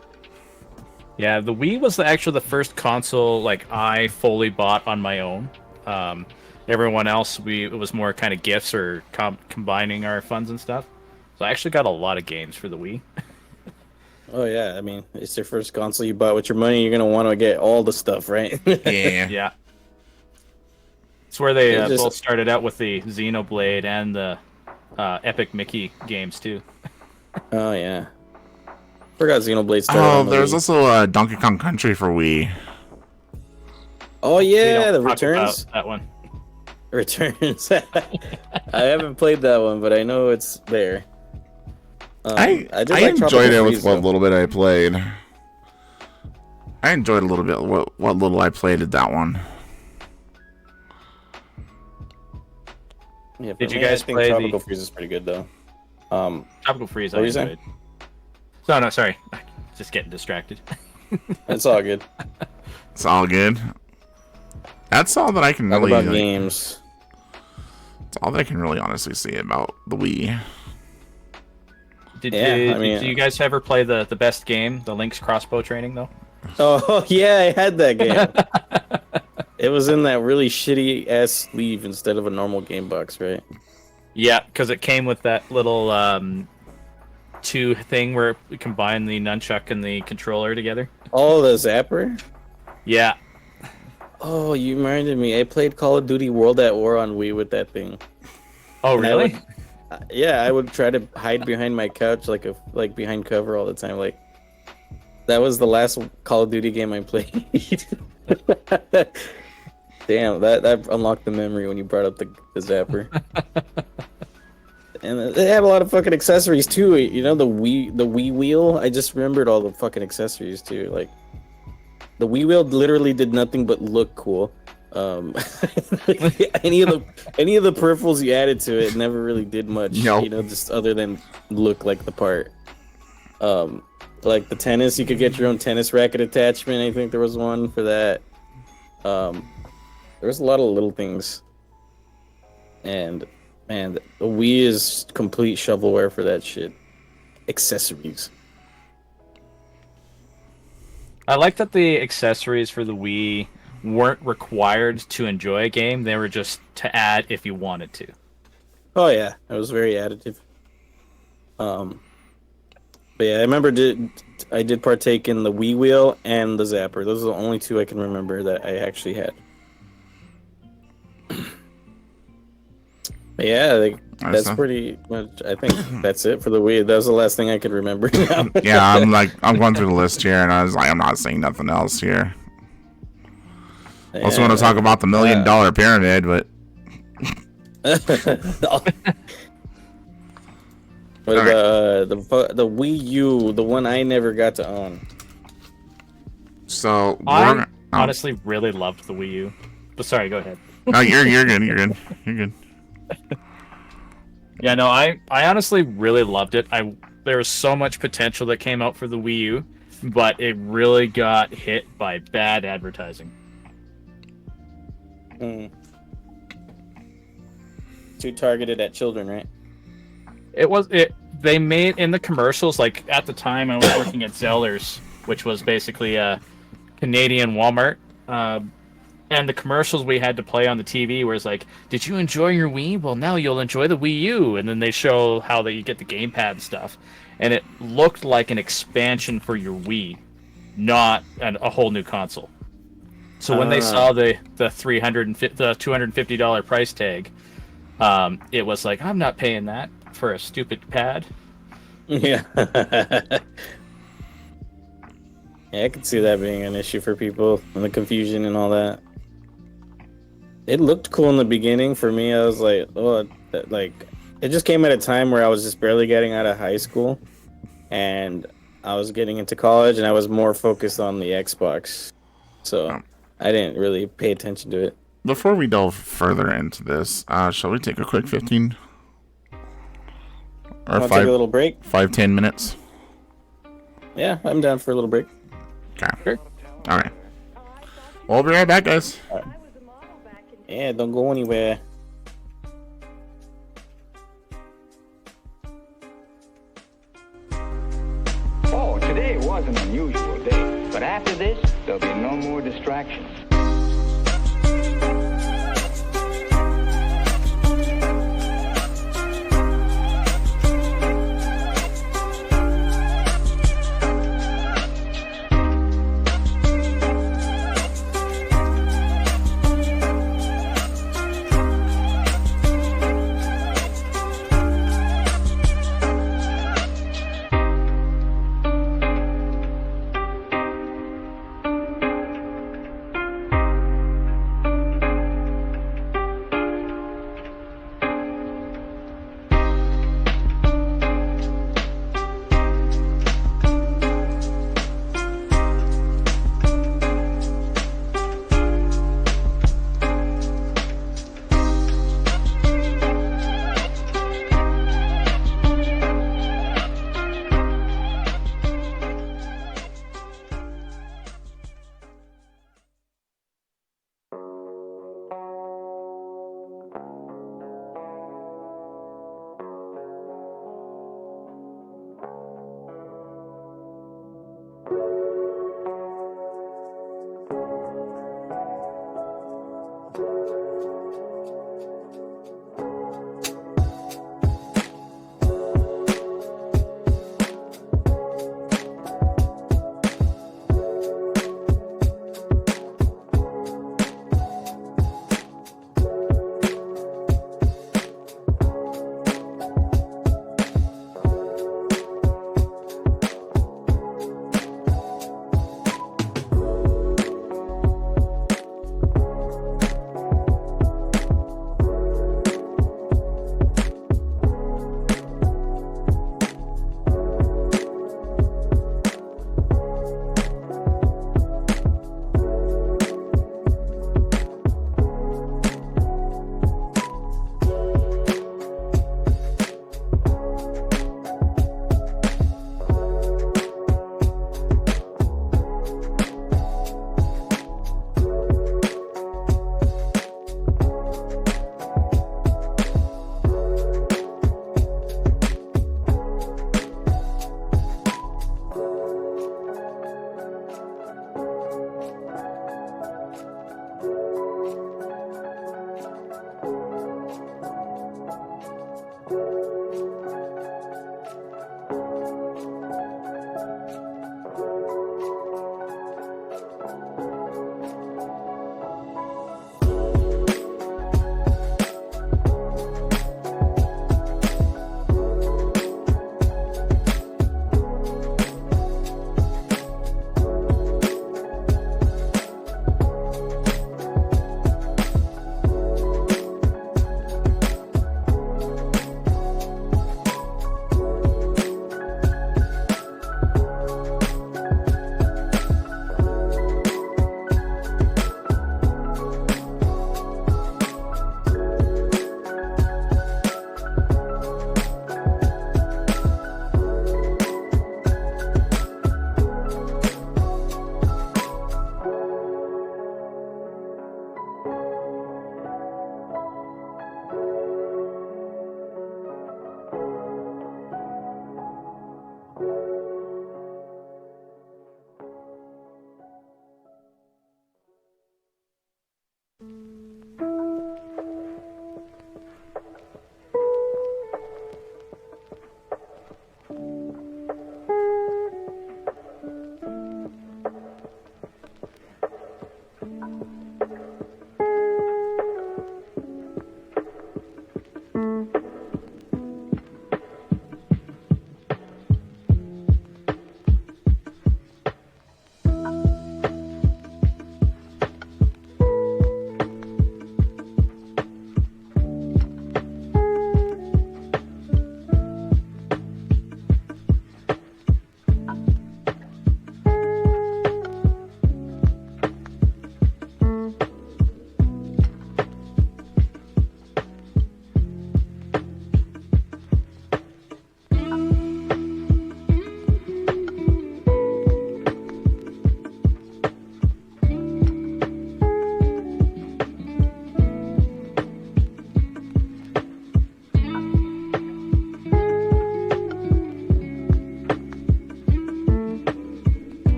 Yeah, the Wii was actually the first console like I fully bought on my own. Everyone else, it was more kind of gifts or combining our funds and stuff. So I actually got a lot of games for the Wii. Oh yeah, I mean, it's your first console you bought with your money. You're gonna want to get all the stuff, right? Yeah. Yeah. It's where they both started out with the Xenoblade and the Epic Mickey games too. Oh yeah, forgot Xenoblade started. Oh, there's also Donkey Kong Country for Wii. Oh yeah, the Returns. That one. Returns. I haven't played that one, but I know it's there. I enjoyed it with what little bit I played. I enjoyed a little bit what little I played at that one. Yeah, did you guys play Tropical Freeze is pretty good though. Tropical Freeze I enjoyed. No, sorry. Just getting distracted. It's all good. It's all good. That's all that I can Talk really about games. That's all I can really honestly say about the Wii. Did you guys ever play the best game, the Link's crossbow training, though? Oh, yeah, I had that game. It was in that really shitty-ass sleeve instead of a normal game box, right? Yeah, because it came with that little 2 thing where we combine the nunchuck and the controller together. Oh, the zapper? Yeah. Oh, you reminded me. I played Call of Duty World at War on Wii with that thing. Oh, really? I would try to hide behind my couch, like behind cover all the time. Like that was the last Call of Duty game I played. Damn, that unlocked the memory when you brought up the zapper. And they have a lot of fucking accessories too. You know, the Wii wheel. I just remembered all the fucking accessories too. Like the Wii wheel literally did nothing but look cool. Any of the peripherals you added to it never really did much. Nope. You know, just other than look like the part. Like the tennis, you could get your own tennis racket attachment. I think there was one for that. There was a lot of little things. And man, the Wii is complete shovelware for that shit. Accessories. I like that the accessories for the Wii weren't required to enjoy a game. They were just to add if you wanted to. Oh yeah, it was very additive. But yeah, I remember I did partake in the Wii wheel and the zapper. Those are the only 2 I can remember that I actually had. But yeah, that's pretty much. I think that's it for the Wii. That was the last thing I could remember. Yeah, I'm going through the list here, and I was like, I'm not saying nothing else here. I also want to talk about the $1 million pyramid, but the Wii U, the one I never got to own. So I honestly really loved the Wii U. But sorry, go ahead. No, you're good. You're good. Yeah, no, I honestly really loved it. There was so much potential that came out for the Wii U, but it really got hit by bad advertising. Too targeted at children, right? They made in the commercials, like at the time I was working at Zellers, which was basically a Canadian Walmart. And the commercials we had to play on the TV where it's like, did you enjoy your Wii? Well, now you'll enjoy the Wii U. And then they show how you get the gamepad and stuff. And it looked like an expansion for your Wii, not a whole new console. So when they saw the $250 price tag, it was like, I'm not paying that for a stupid pad. Yeah. Yeah, I could see that being an issue for people and the confusion and all that. It looked cool in the beginning. For me, I was like, it just came at a time where I was just barely getting out of high school and I was getting into college and I was more focused on the Xbox. So I didn't really pay attention to it. Before we delve further into this, shall we take a quick 15 or take a little break? 5-10 minutes? Yeah, I'm down for a little break. Okay. Sure. All right. We'll be right back, guys. All right. Yeah, don't go anywhere. Oh, today was an unusual day, but after this, there'll be no more distractions.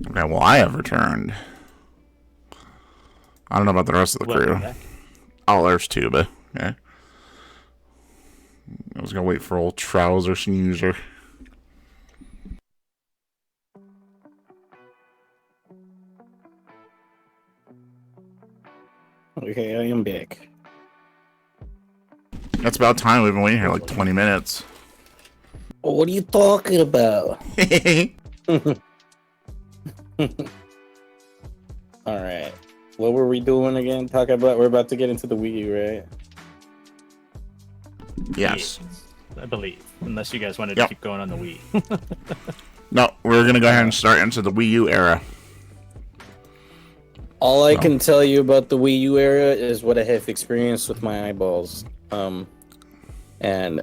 Okay, well, I have returned. I don't know about the rest of the crew. Oh, there's two, but yeah. I was gonna wait for old Schnauzer, Schnauzer. Okay, I am back. That's about time. We've been waiting here like 20 minutes. What are you talking about? Alright. What were we doing again? We're about to get into the Wii U, right? Yes. I believe. Unless you guys wanted to keep going on the Wii. No, we're gonna go ahead and start into the Wii U era. All I can tell you about the Wii U era is what I have experienced with my eyeballs. And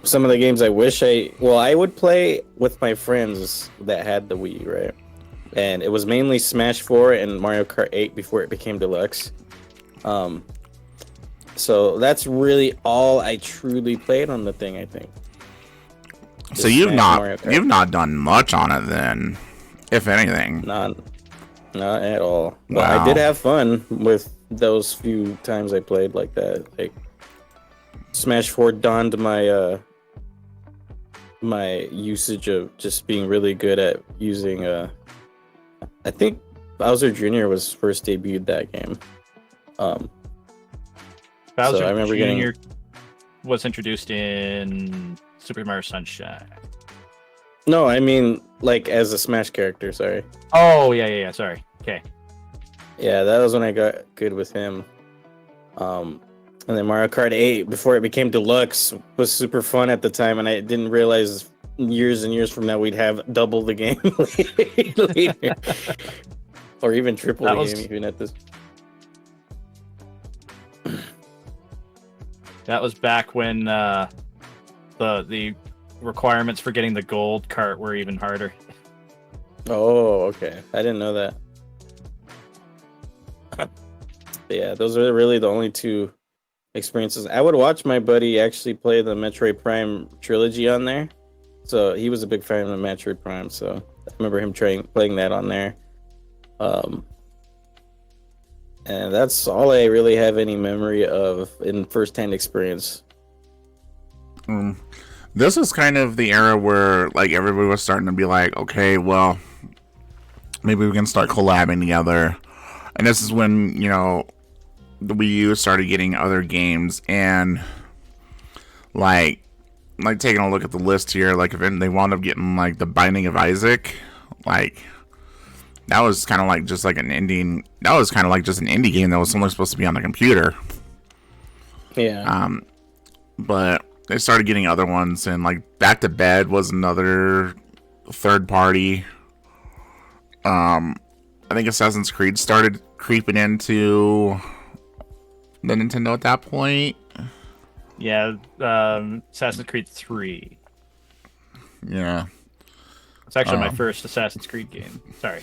some of the games I wish I would play with my friends that had the Wii, right? And it was mainly Smash 4 and Mario Kart 8 before it became Deluxe. So that's really all I truly played on the thing, I think. So you've not done much on it then, if anything. Not at all. But Wow. I did have fun with those few times I played like that. Like Smash 4 donned my my usage of just being really good at using I think Bowser Jr. was first debuted that game. Bowser so I remember Jr. was introduced in Super Mario Sunshine. No, I mean like as a Smash character, sorry. Oh, yeah. Sorry. Okay. Yeah, that was when I got good with him. And then Mario Kart 8, before it became Deluxe, was super fun at the time, and I didn't realize years and years from now we'd have double the game later. Or even triple the game even at this. That was back when the requirements for getting the gold cart were even harder. Oh, okay. I didn't know that. Yeah, those are really the only two experiences. I would watch my buddy actually play the Metroid Prime trilogy on there. So he was a big fan of the Metroid Prime, so I remember him playing that on there. And that's all I really have any memory of in first-hand experience. This is kind of the era where like everybody was starting to be like, okay, well, maybe we can start collabing together. And this is when, you know, the Wii U started getting other games, and like taking a look at the list here, like if they wound up getting like the Binding of Isaac, like that was kind of like just like an indie. That was kind of like just an indie game that was only supposed to be on the computer. Yeah. But they started getting other ones, and like Back to Bed was another third party. I think Assassin's Creed started creeping into the Nintendo at that point. Yeah, Assassin's Creed 3. Yeah. It's actually my first Assassin's Creed game. Sorry.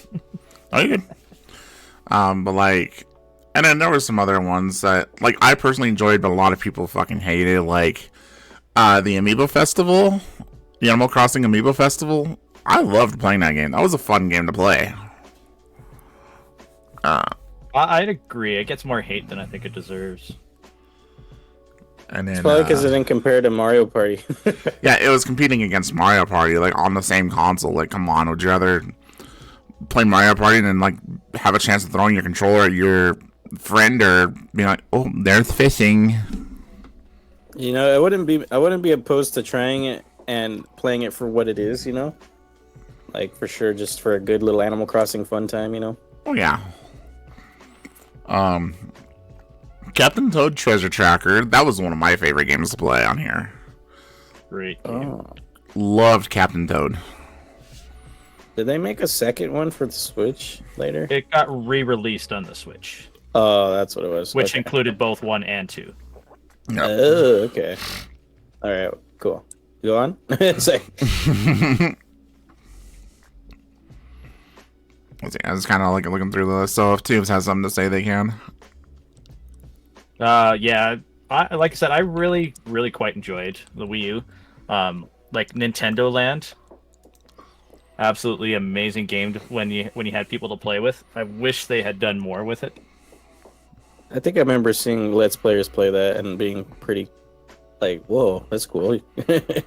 Oh, you good. But like, and then there were some other ones that like I personally enjoyed, but a lot of people fucking hated. Like, the Amiibo Festival, the Animal Crossing Amiibo Festival. I loved playing that game. That was a fun game to play. I'd agree. It gets more hate than I think it deserves. And then, It's probably because it didn't compare to Mario Party. yeah, it was competing against Mario Party, like on the same console. Like, come on, would you rather play Mario Party and then like have a chance of throwing your controller at your friend, or being like, oh, there's fishing? You know, I wouldn't be opposed to trying it and playing it for what it is. You know, like for sure, just for a good little Animal Crossing fun time. You know. Oh yeah. Captain Toad Treasure Tracker. That was one of my favorite games to play on here. Great game. Oh. Loved Captain Toad. Did they make a second one for the Switch later? It got re-released on the Switch, Oh, that's what it was. which Okay. included both 1 and 2. Yep. Oh, okay. All right, cool. Go on. Say. I was kind of like looking through the list. So if Tubes has something to say, they can. Yeah, like I said, I really quite enjoyed the Wii U. Like Nintendo Land. absolutely amazing game when you had people to play with. I wish they had done more with it. I think I remember seeing Let's Players play that and being pretty like, whoa, that's cool. The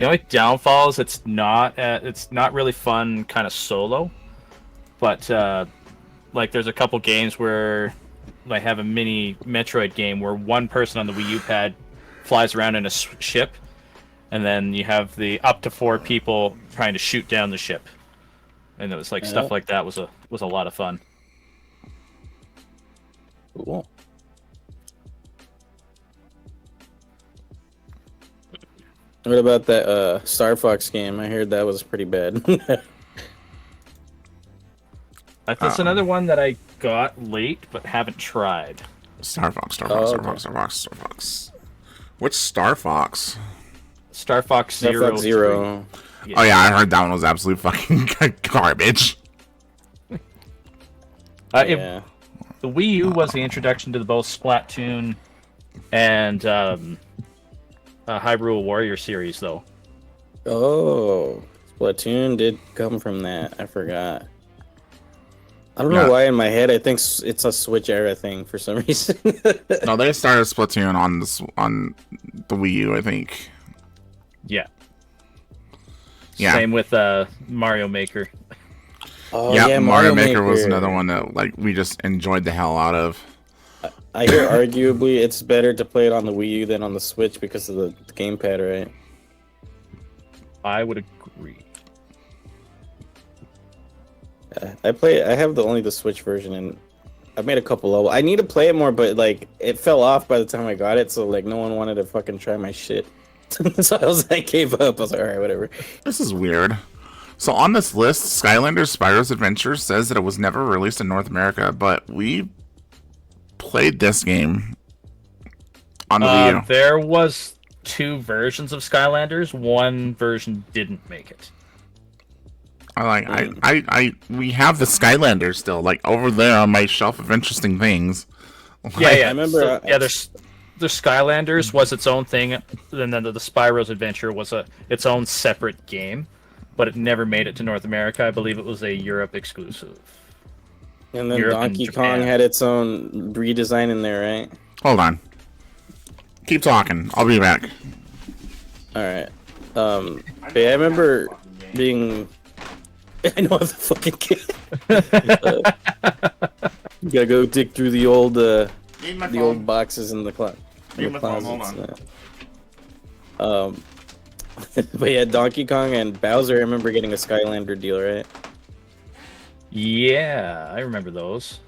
only downfall is it's not really fun kind of solo, but like there's a couple games where I have a mini Metroid game where one person on the Wii U pad flies around in a ship, and then you have the up to 4 people trying to shoot down the ship, and it was like stuff like that was a lot of fun. Cool. What about that Star Fox game? I heard that was pretty bad. That's another one that I got late but haven't tried. Star Fox. Which Star Fox? Star Fox Zero. Star Fox Zero. Yeah. Oh yeah, I heard that one was absolute fucking garbage. Yeah. The Wii U was the introduction to both Splatoon and Hyrule Warrior series, though. Oh, Splatoon did come from that. I forgot. I don't know why in my head I think it's a Switch era thing for some reason. No, they started Splatoon on the Wii U, I think. Yeah. Yeah. Same with Mario Maker. Oh, yeah, Mario Maker was another one that like we just enjoyed the hell out of. I hear arguably it's better to play it on the Wii U than on the Switch because of the gamepad, right? I would agree. I have only the Switch version, and I've made a couple levels. I need to play it more, but like it fell off by the time I got it, so like no one wanted to fucking try my shit. So I gave up. I was like, all right, whatever. This is weird. So on this list, Skylanders Spyro's Adventure says that it was never released in North America, but we played this game on the Wii U. There was 2 versions of Skylanders. One version didn't make it. We have the Skylanders still, like over there on my shelf of interesting things. Yeah. I remember. There's the Skylanders was its own thing, and then the Spyro's Adventure was its own separate game, but it never made it to North America. I believe it was a Europe exclusive. And then Europe Donkey and Kong Japan. had its own redesign in there, right? Hold on. Keep talking. I'll be back. All right. But yeah, I remember being. I know the fucking kid. You gotta go dig through the old boxes in the closet. But yeah, Donkey Kong and Bowser. I remember getting a Skylander deal, right? Yeah, I remember those.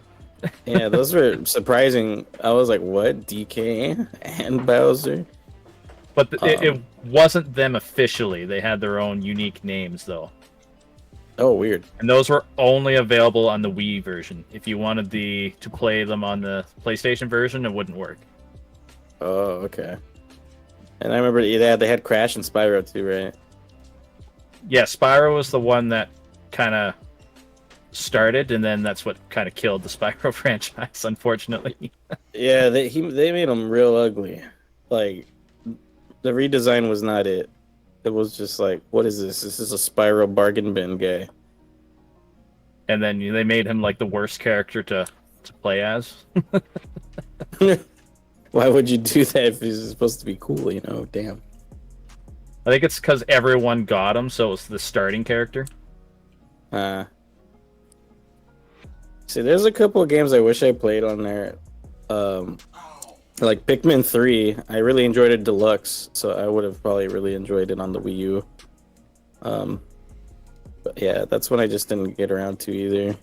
Yeah, those were surprising. I was like, "What? DK and Bowser?" But it wasn't them officially. They had their own unique names, though. Oh, weird. And those were only available on the Wii version. If you wanted to play them on the PlayStation version, it wouldn't work. Oh, okay. And I remember they had Crash and Spyro too, right? Yeah, Spyro was the one that kind of started, and then that's what kind of killed the Spyro franchise, unfortunately. Yeah, they made them real ugly. Like, the redesign was not it. It was just like, what is this? This is a Spyro bargain bin guy. And then they made him like the worst character to play as. Why would you do that if he's supposed to be cool, you know? Damn. I think it's because everyone got him, so it's the starting character. See, there's a couple of games I wish I played on there. Like Pikmin 3, I really enjoyed it deluxe, so I would have probably really enjoyed it on the Wii U. But yeah, that's one I just didn't get around to either.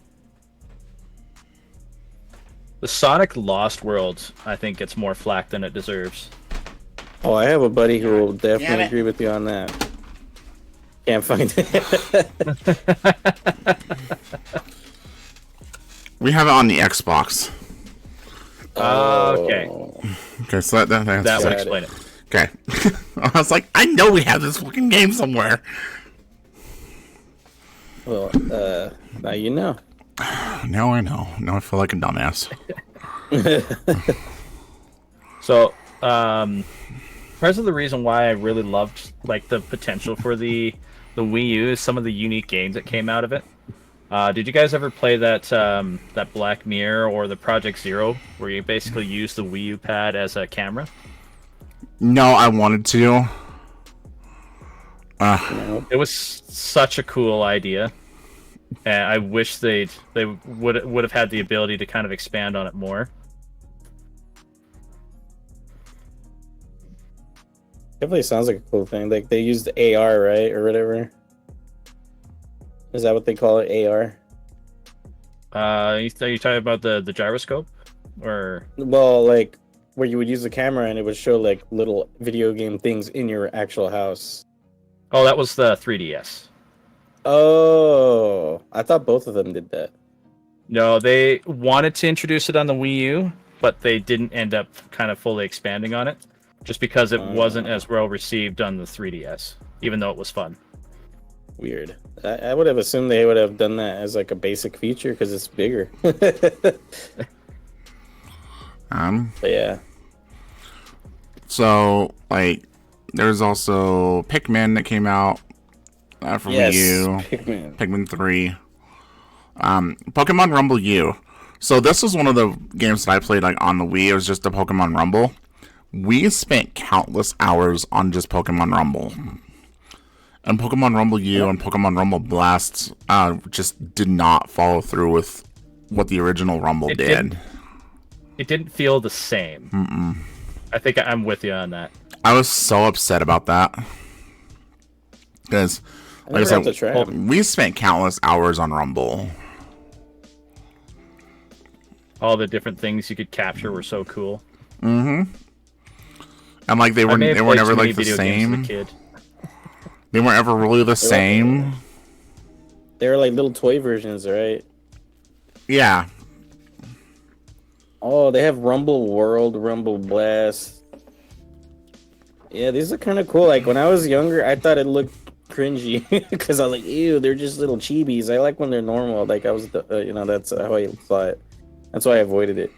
The Sonic Lost World, I think, gets more flack than it deserves. Oh, I have a buddy who will definitely agree with you on that. Can't find it. We have it on the Xbox. Okay. Okay, so that would explain it. Okay. I was like, I know we have this fucking game somewhere. Well, now you know. Now I know. Now I feel like a dumbass. So, part of the reason why I really loved like the potential for the the Wii U is some of the unique games that came out of it. Did you guys ever play that Black Mirror or the Project Zero, where you basically use the Wii U pad as a camera? No, I wanted to. It was such a cool idea, and I wish they would have had the ability to kind of expand on it more. Definitely sounds like a cool thing. Like they used AR, right, or whatever. Is that what they call it? AR. You talking about the gyroscope, or Well, like where you would use the camera and it would show like little video game things in your actual house. oh, that was the 3DS. Oh, I thought both of them did that. No, they wanted to introduce it on the Wii U, but they didn't end up kind of fully expanding on it, just because it wasn't as well received on the 3DS, even though it was fun. Weird. I would have assumed they would have done that as like a basic feature because it's bigger. But yeah. So like, there's also Pikmin that came out for Wii U. Pikmin 3. Pokemon Rumble U. So this was one of the games that I played like on the Wii. It was just a Pokemon Rumble. We spent countless hours on just Pokemon Rumble. And Pokemon Rumble U and Pokemon Rumble Blast just did not follow through with what the original Rumble did. It didn't feel the same. Mm-mm. I think I'm with you on that. I was so upset about that. Because, like I said, we spent countless hours on Rumble. All the different things you could capture were so cool. Mm-hmm. And like they were never like the same. They weren't ever really the same. They were like little toy versions, right? Yeah. Oh, they have Rumble World, Rumble Blast. Yeah, these are kind of cool. Like when I was younger, I thought it looked cringy because I was like, ew, they're just little chibis. I like when they're normal. Like I was, that's how I thought it. That's why I avoided it.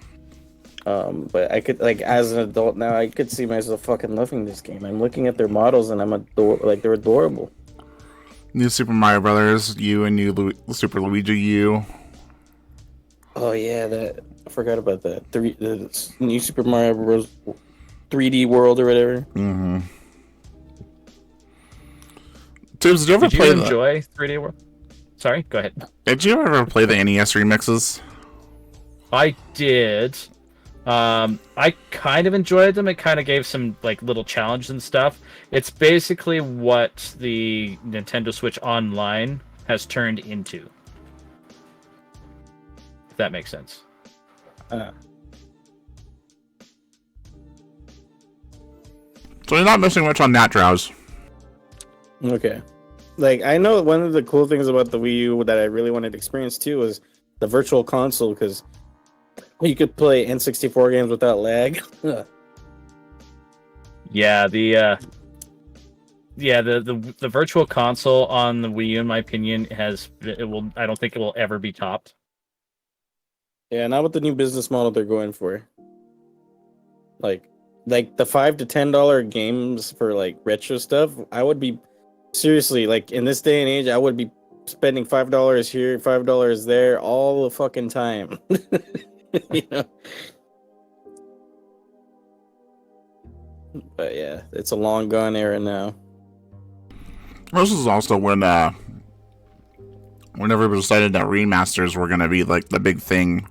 But I could, like, as an adult now, I could see myself fucking loving this game. I'm looking at their models and they're adorable. New Super Mario Brothers U and new Super Luigi U. Oh yeah, I forgot about that. The new Super Mario Bros. 3D World or whatever. Mm-hmm. Did you ever enjoy 3D World? Sorry, go ahead. Did you ever play the NES remixes? I did. I kind of enjoyed them. It kind of gave some like little challenges and stuff. It's basically what the Nintendo Switch Online has turned into. If that makes sense. So you're not missing much on that, Drowse. Okay. Like, I know one of the cool things about the Wii U that I really wanted to experience too was the virtual console, because you could play N64 games without lag. Yeah, the virtual console on the Wii U, in my opinion, I don't think it will ever be topped. Yeah, not with the new business model they're going for. Like the $5 to $10 games for like retro stuff, I would be seriously, like, in this day and age, I would be spending $5 here, $5 there all the fucking time. You know? But yeah, it's a long gone era now. This is also whenever we decided that remasters were going to be like the big thing.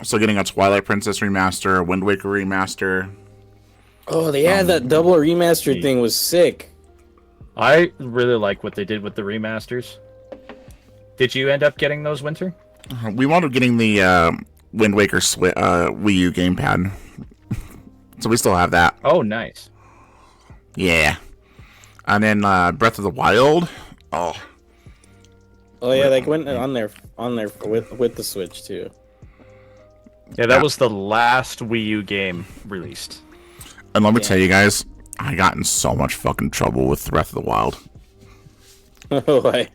So getting a Twilight Princess remaster, a Wind Waker remaster. Oh, that double remaster thing was sick. I really like what they did with the remasters. Did you end up getting those, Winter? We wound up getting the Wind Waker Wii U gamepad. So we still have that. Oh, nice. Yeah. And then Breath of the Wild. Oh yeah, they went on there with the Switch too. Yeah, that was the last Wii U game released. And let me tell you guys, I got in so much fucking trouble with Breath of the Wild. Oh, why?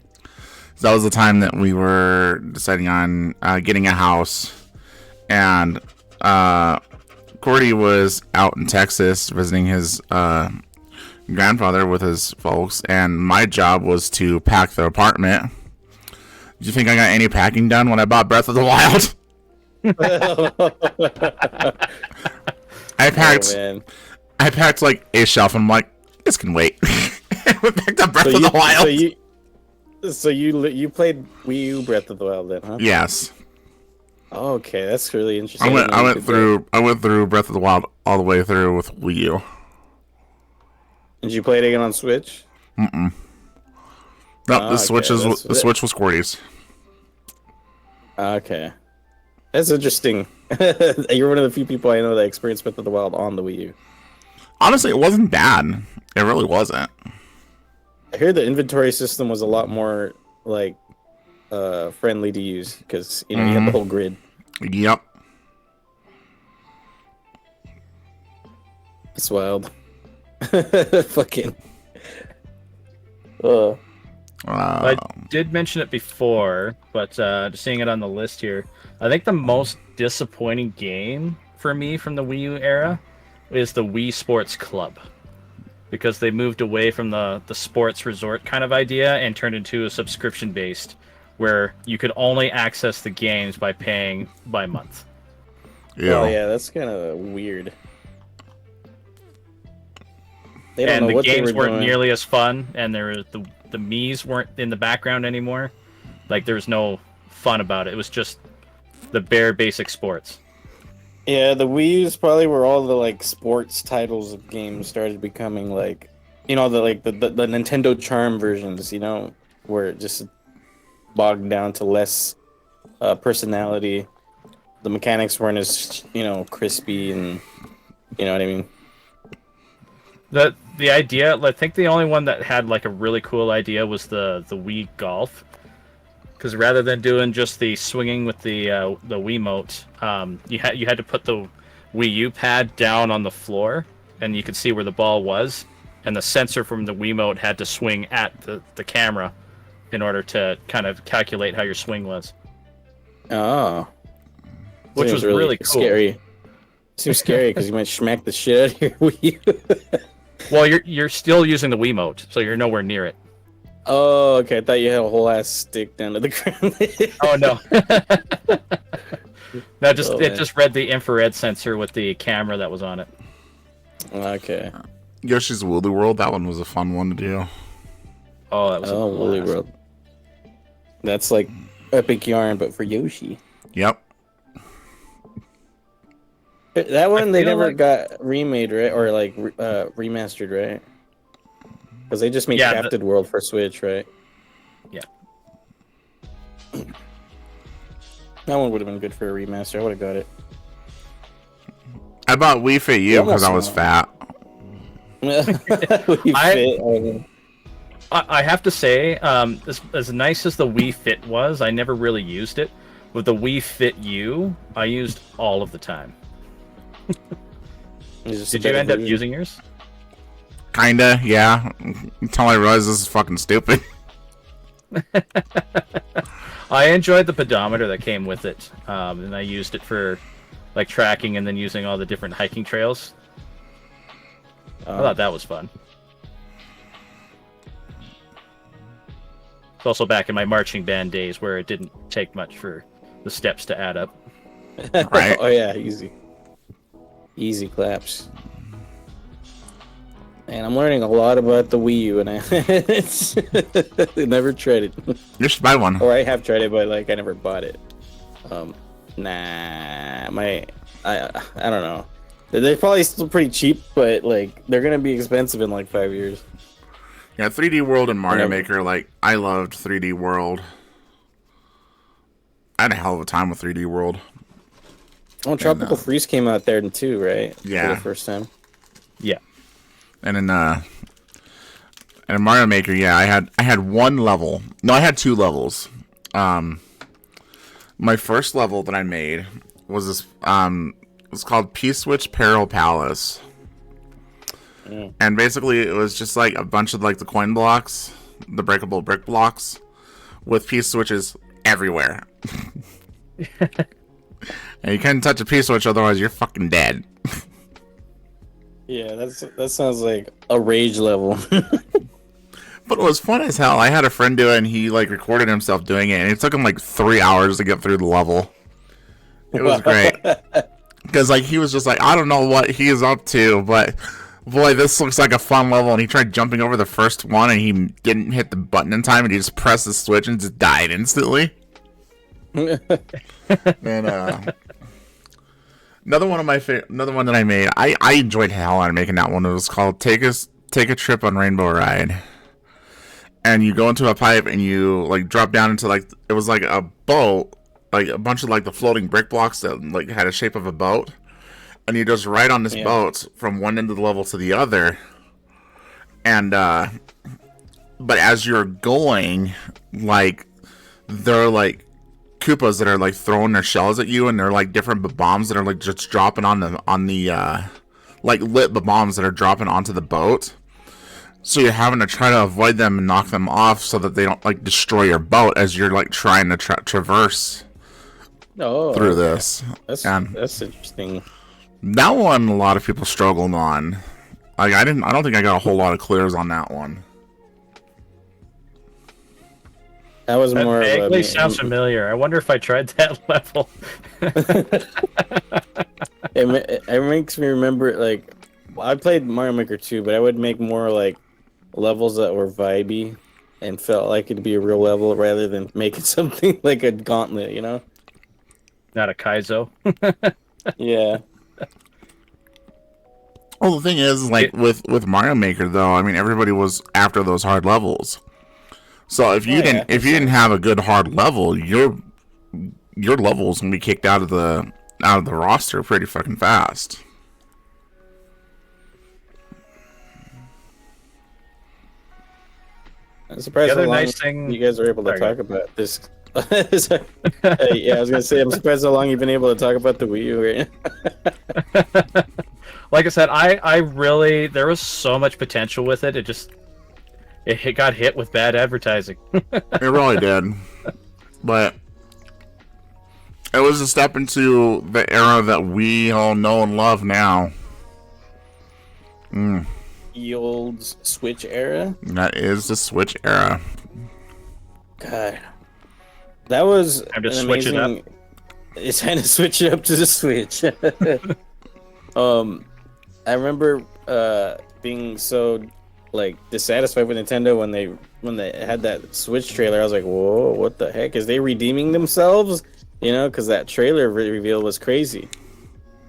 That was the time that we were deciding on getting a house, and Cordy was out in Texas visiting his grandfather with his folks, and my job was to pack the apartment. Do you think I got any packing done when I bought Breath of the Wild? I packed like a shelf, and I'm like, this can wait. We picked up Breath of the Wild. So you played Wii U Breath of the Wild then, huh? Yes. Oh, okay, that's really interesting. I went through Breath of the Wild all the way through with Wii U. Did you play it again on Switch? Mm-mm. No, the Switch was Squirties. Okay. That's interesting. You're one of the few people I know that experienced Breath of the Wild on the Wii U. Honestly, it wasn't bad. It really wasn't. I hear the inventory system was a lot more like friendly to use because you had the whole grid. Yep. It's wild. Fucking. I did mention it before, but just seeing it on the list here, I think the most disappointing game for me from the Wii U era is the Wii Sports Club. Because they moved away from the sports resort kind of idea and turned into a subscription-based, where you could only access the games by paying by month. Yeah. Oh, yeah, that's kind of weird. And the games weren't nearly as fun, and the Miis weren't in the background anymore. Like, there was no fun about it. It was just the bare basic sports. Yeah, the Wii U is probably where all the like sports titles of games started becoming like, the Nintendo Charm versions, where it just bogged down to less personality. The mechanics weren't as crispy, and you know what I mean. The idea, I think the only one that had like a really cool idea was the Wii Golf. Because rather than doing just the swinging with the Wiimote, you had to put the Wii U pad down on the floor, and you could see where the ball was, and the sensor from the Wiimote had to swing at the camera in order to kind of calculate how your swing was. Oh, which was really cool. Scary. Seems scary because you might smack the shit out of your Wii U. Well, you're still using the Wiimote, so you're nowhere near it. Oh, okay. I thought you had a whole ass stick down to the ground. Oh no. No, it just read the infrared sensor with the camera that was on it. Okay. Yoshi's Woolly World, that one was a fun one to do. Oh, that was Woolly World. That's like Epic Yarn, but for Yoshi. Yep. That one they never got remade, right? Or like remastered, right? Because they just made Crafted World for Switch, right? Yeah. That one would have been good for a remaster. I would have got it. I bought Wii Fit U because I was fat. I have to say, as nice as the Wii Fit was, I never really used it. With the Wii Fit U, I used all of the time. Did you end up using yours? Kinda, yeah. Until I realized this is fucking stupid. I enjoyed the pedometer that came with it, and I used it for like tracking and then using all the different hiking trails. I thought that was fun. It's also back in my marching band days where it didn't take much for the steps to add up. Right? Oh yeah, easy claps. And I'm learning a lot about the Wii U, and I never tried it. You should buy one. Or I have tried it, but like I never bought it. I don't know. They're probably still pretty cheap, but like they're gonna be expensive in like 5 years. Yeah, 3D World and Mario Maker. Like I loved 3D World. I had a hell of a time with 3D World. Oh, Tropical Freeze came out there too, right? Yeah, for the first time. Yeah. And in Mario Maker, yeah, I had one level. No, I had two levels. My first level that I made was this. It's called P-Switch Peril Palace, and basically it was just like a bunch of like the coin blocks, the breakable brick blocks, with P-switches everywhere. And you can't touch a P-switch, otherwise you're fucking dead. Yeah, that sounds like a rage level. But it was fun as hell. I had a friend do it, and he like recorded himself doing it, and it took him like 3 hours to get through the level. It was great because like he was just like, I don't know what he is up to, but boy, this looks like a fun level. And he tried jumping over the first one, and he didn't hit the button in time, and he just pressed the switch and just died instantly. And another one that I made, I enjoyed hell out of making that one. It was called Take a Trip on Rainbow Ride. And you go into a pipe and you like drop down into like, it was like a boat, like a bunch of like the floating brick blocks that like had a shape of a boat, and you just ride on this boat from one end of the level to the other. And but as you're going, like there are like Koopas that are like throwing their shells at you, and they're like different bombs that are like just dropping on the like lit bombs that are dropping onto the boat. So you're having to try to avoid them and knock them off so that they don't like destroy your boat as you're like trying to traverse through this. That's interesting. That one a lot of people struggled on. Like I don't think I got a whole lot of clears on that one. That was that more vaguely sounds familiar. I wonder if I tried that level. It makes me remember like I played Mario Maker 2, but I would make more like levels that were vibey and felt like it'd be a real level rather than making something like a gauntlet, you know? Not a Kaizo. Yeah. Well, the thing is, like with Mario Maker, though, I mean, everybody was after those hard levels. So if you didn't have a good hard level, your level was gonna be kicked out of the roster pretty fucking fast. I'm surprised how long you guys are able to talk about this. Yeah, I was gonna say I'm surprised how long you've been able to talk about the Wii U right now. Like I said, I really there was so much potential with it. It got hit with bad advertising. It really did, but it was a step into the era that we all know and love now. The old Switch era. That is the Switch era. God, that was time to switch it up. It's time to switch it up to the Switch. I remember being so like dissatisfied with Nintendo when they had that Switch trailer. I was like, whoa, what the heck? Is they redeeming themselves? You know, because that trailer reveal was crazy.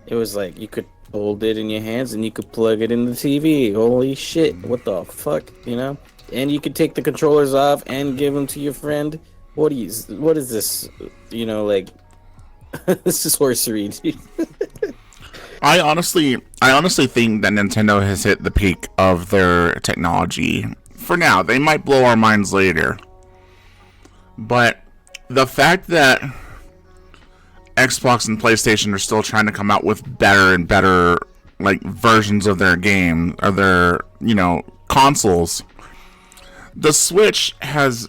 It was like you could hold it in your hands and you could plug it in the TV. Holy shit, what the fuck, you know? And you could take the controllers off and give them to your friend. What is this? You know, like this is sorcery. I honestly think that Nintendo has hit the peak of their technology. For now, they might blow our minds later. But the fact that Xbox and PlayStation are still trying to come out with better and better like versions of their game or their, you know, consoles. The Switch has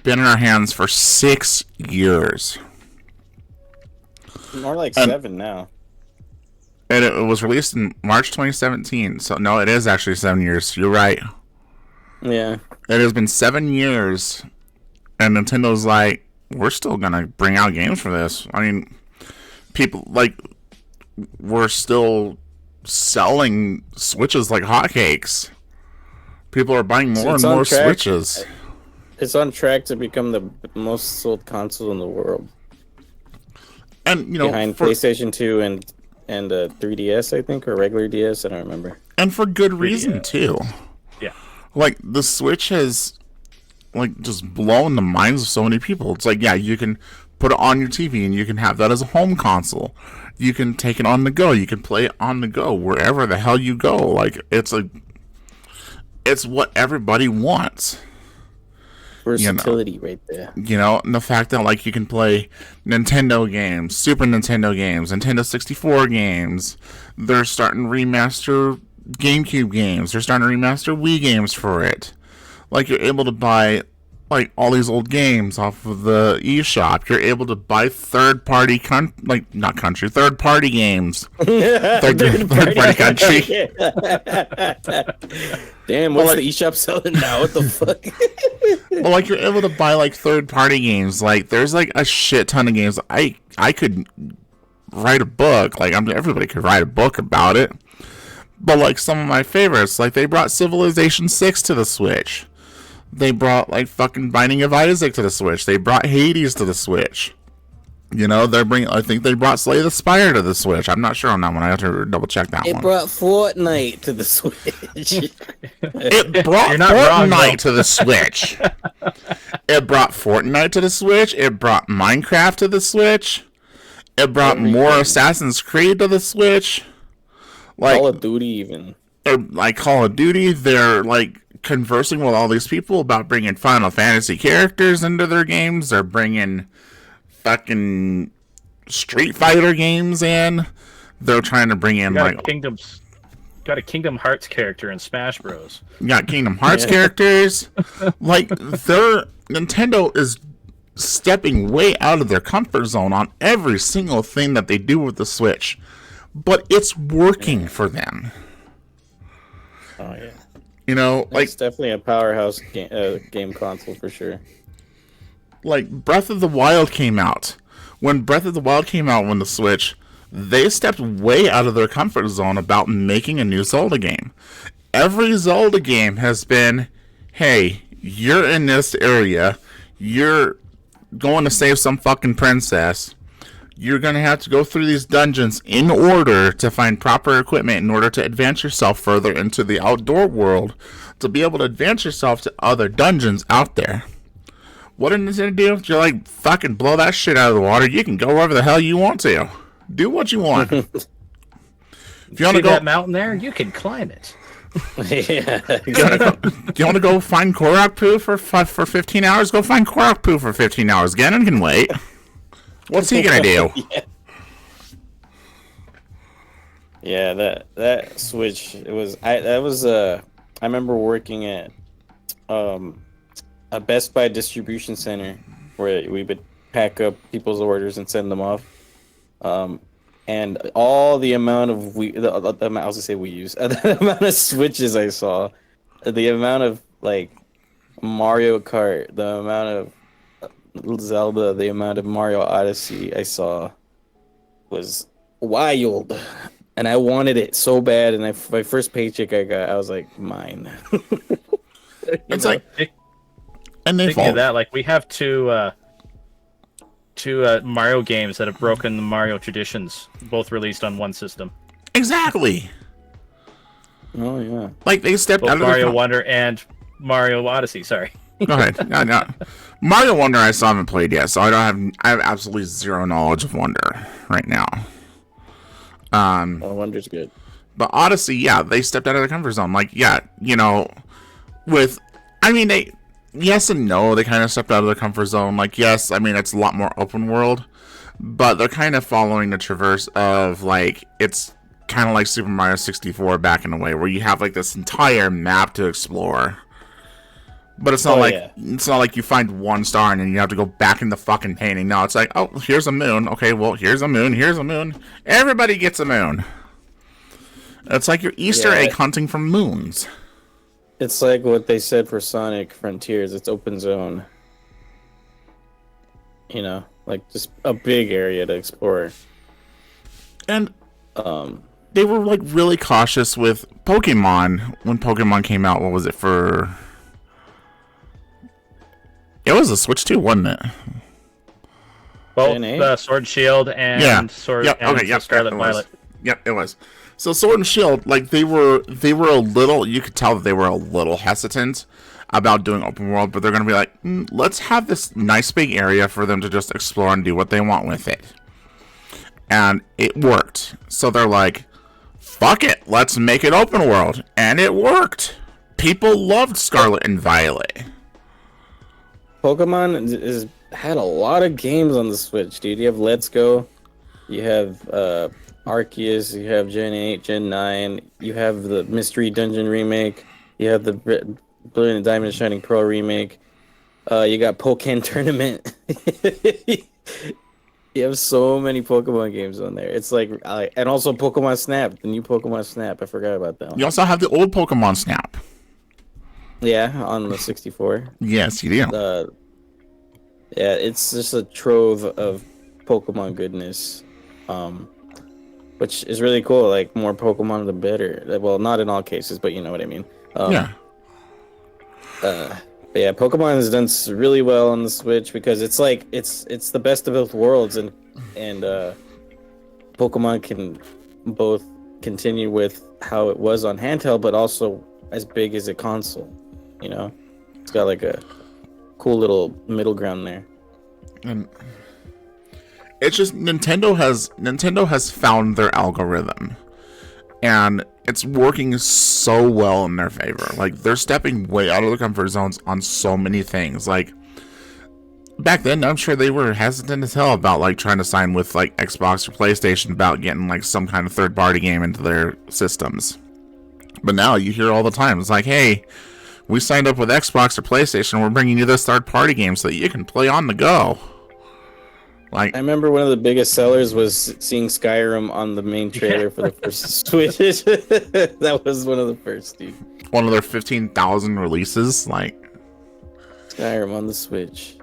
been in our hands for 6 years. More like 7 now. And it was released in March 2017. So no, it is actually 7 years. You're right. Yeah. It has been 7 years, and Nintendo's like, we're still gonna bring out games for this. I mean, people like we're still selling Switches like hotcakes. People are buying more and more Switches. It's on track to become the most sold console in the world. And you know, behind PlayStation 2 and 3DS, I think, or regular DS, I don't remember. And for good reason too. Yeah. Like the Switch has like just blown the minds of so many people. It's like, yeah, you can put it on your TV and you can have that as a home console. You can take it on the go. You can play it on the go wherever the hell you go. Like it's what everybody wants. Versatility, right there. You know, and the fact that like you can play Nintendo games, Super Nintendo games, Nintendo 64 games. They're starting to remaster GameCube games. They're starting to remaster Wii games for it. Like you're able to buy like all these old games off of the eShop. You're able to buy third-party third-party games. third-party country. Damn, what's the eShop selling now? What the fuck? Well, like you're able to buy like third-party games. Like there's like a shit ton of games. I could write a book. Like everybody could write a book about it. But like some of my favorites, like they brought Civilization 6 to the Switch. They brought like fucking Binding of Isaac to the Switch. They brought Hades to the Switch. You know, I think they brought Slay the Spire to the Switch. I'm not sure on that one. I have to double check that one. It brought Fortnite to the Switch. It brought Fortnite to the Switch. It brought Fortnite to the Switch. It brought Minecraft to the Switch. It brought more Assassin's Creed to the Switch. Like Call of Duty even. Like Call of Duty, they're like conversing with all these people about bringing Final Fantasy characters into their games. They're bringing fucking Street Fighter games in. They're trying to bring in like got a Kingdom Hearts character in Smash Bros. You got Kingdom Hearts characters. Like Nintendo is stepping way out of their comfort zone on every single thing that they do with the Switch. But it's working for them. Oh yeah. You know, like it's definitely a powerhouse game console for sure. Like Breath of the Wild came out. When Breath of the Wild came out on the Switch, they stepped way out of their comfort zone about making a new Zelda game. Every Zelda game has been, hey, you're in this area, you're going to save some fucking princess. You're going to have to go through these dungeons in order to find proper equipment in order to advance yourself further into the outdoor world, to be able to advance yourself to other dungeons out there. What did Nintendo do? You're like, fucking blow that shit out of the water. You can go wherever the hell you want to. Do what you want. If you want to go that mountain there, you can climb it. Yeah. Do you want to go find Korok Poo for 15 hours? Go find Korok Poo for 15 hours. Ganon can wait. What's he gonna do? Yeah, that Switch. I remember working at a Best Buy distribution center where we would pack up people's orders and send them off. And all the amount of the amount of Switches I saw, the amount of like Mario Kart, the amount of Zelda, the amount of Mario Odyssey I saw was wild, and I wanted it so bad. And my first paycheck I was like, mine. It's like, and they thinking of that, like we have two Mario games that have broken the Mario traditions, both released on one system. Exactly. Oh yeah. Like they stepped both out of Mario Wonder and Mario Odyssey. Sorry. Go ahead. No. Mario Wonder I still haven't played yet, so I have absolutely zero knowledge of Wonder right now. Wonder's good. But Odyssey, yeah, they stepped out of their comfort zone. Like, yeah, you know, they yes and no, they kind of stepped out of their comfort zone. Like, yes, I mean it's a lot more open world, but they're kind of following the traverse of like it's kind of like Super Mario 64 back in a way where you have like this entire map to explore. But it's not it's not like you find one star and then you have to go back in the fucking painting. No, it's like, oh, here's a moon. Okay, well, here's a moon. Here's a moon. Everybody gets a moon. It's like you're Easter egg hunting for moons. It's like what they said for Sonic Frontiers. It's open zone. You know, like just a big area to explore. And they were like really cautious with Pokemon when Pokemon came out. What was it for? It was a Switch too, wasn't it? Both Sword and Shield and Scarlet Violet. Yep, it was. So Sword and Shield, like they were a little. You could tell that they were a little hesitant about doing open world, but they're gonna be like, let's have this nice big area for them to just explore and do what they want with it. And it worked. So they're like, fuck it, let's make it open world, and it worked. People loved Scarlet and Violet. Pokemon had a lot of games on the Switch, dude. You have Let's Go, you have Arceus, you have Gen 8, Gen 9, you have the Mystery Dungeon remake, you have the Brilliant Diamond Shining Pearl remake. You got Pokken Tournament. You have so many Pokemon games on there. It's like, and also Pokemon Snap, the new Pokemon Snap. I forgot about that one. You also have the old Pokemon Snap. Yeah, on the 64. Yes, you do. Yeah, it's just a trove of Pokemon goodness, which is really cool. Like, more Pokemon, the better. Well, not in all cases, but you know what I mean. Yeah. But yeah, Pokemon has done really well on the Switch because it's like it's the best of both worlds, and Pokemon can both continue with how it was on handheld, but also as big as a console. You know, it's got like a cool little middle ground there. And it's just Nintendo has found their algorithm, and it's working so well in their favor. Like, they're stepping way out of their comfort zones on so many things. Like, back then, I'm sure they were hesitant as hell about like trying to sign with like Xbox or PlayStation about getting like some kind of third-party game into their systems. But now you hear all the time, it's like, hey, we signed up with Xbox or PlayStation, we're bringing you this third-party game so that you can play on the go. Like, I remember one of the biggest sellers was seeing Skyrim on the main trailer for the first Switch. That was one of the first, dude. One of their 15,000 releases, like Skyrim on the Switch.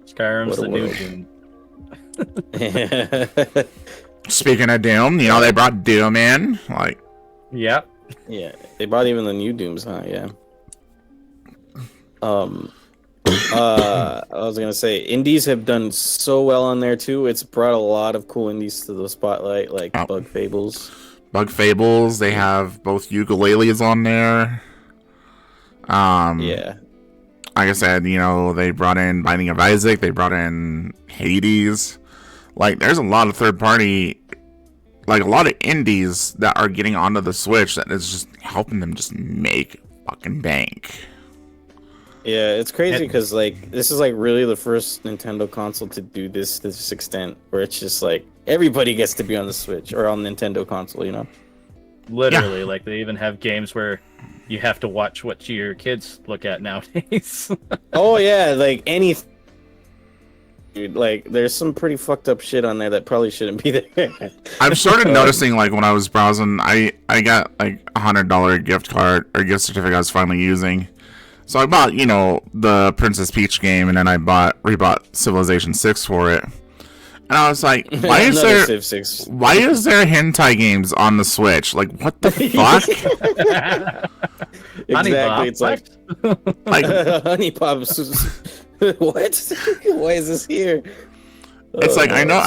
Skyrim's the new Doom. Speaking of Doom, you know, they brought Doom in, like, Yep. Yeah, they brought even the new Dooms, huh? Yeah. I was gonna say, indies have done so well on there too. It's brought a lot of cool indies to the spotlight, like Bug Fables. Bug Fables. They have both ukuleles on there. Yeah. Like I said, you know, they brought in Binding of Isaac. They brought in Hades. Like, there's a lot of third party, like a lot of indies that are getting onto the Switch that is just helping them just make fucking bank. Yeah, it's crazy because like this is like really the first Nintendo console to do this to this extent, where it's just like everybody gets to be on the Switch or on Nintendo console, you know? Literally, Yeah. like they even have games where you have to watch what your kids look at nowadays. Oh yeah, like anything. Dude, like there's some pretty fucked up shit on there that probably shouldn't be there. I've started noticing, like, when I was browsing, I got like $100 gift card or gift certificate I was finally using. So I bought, you know, the Princess Peach game, and then I rebought Civilization 6 for it. And I was like, why is there hentai games on the Switch? Like, what the fuck? Exactly. It's like Honey Pops. What? Why is this here? It's like, I know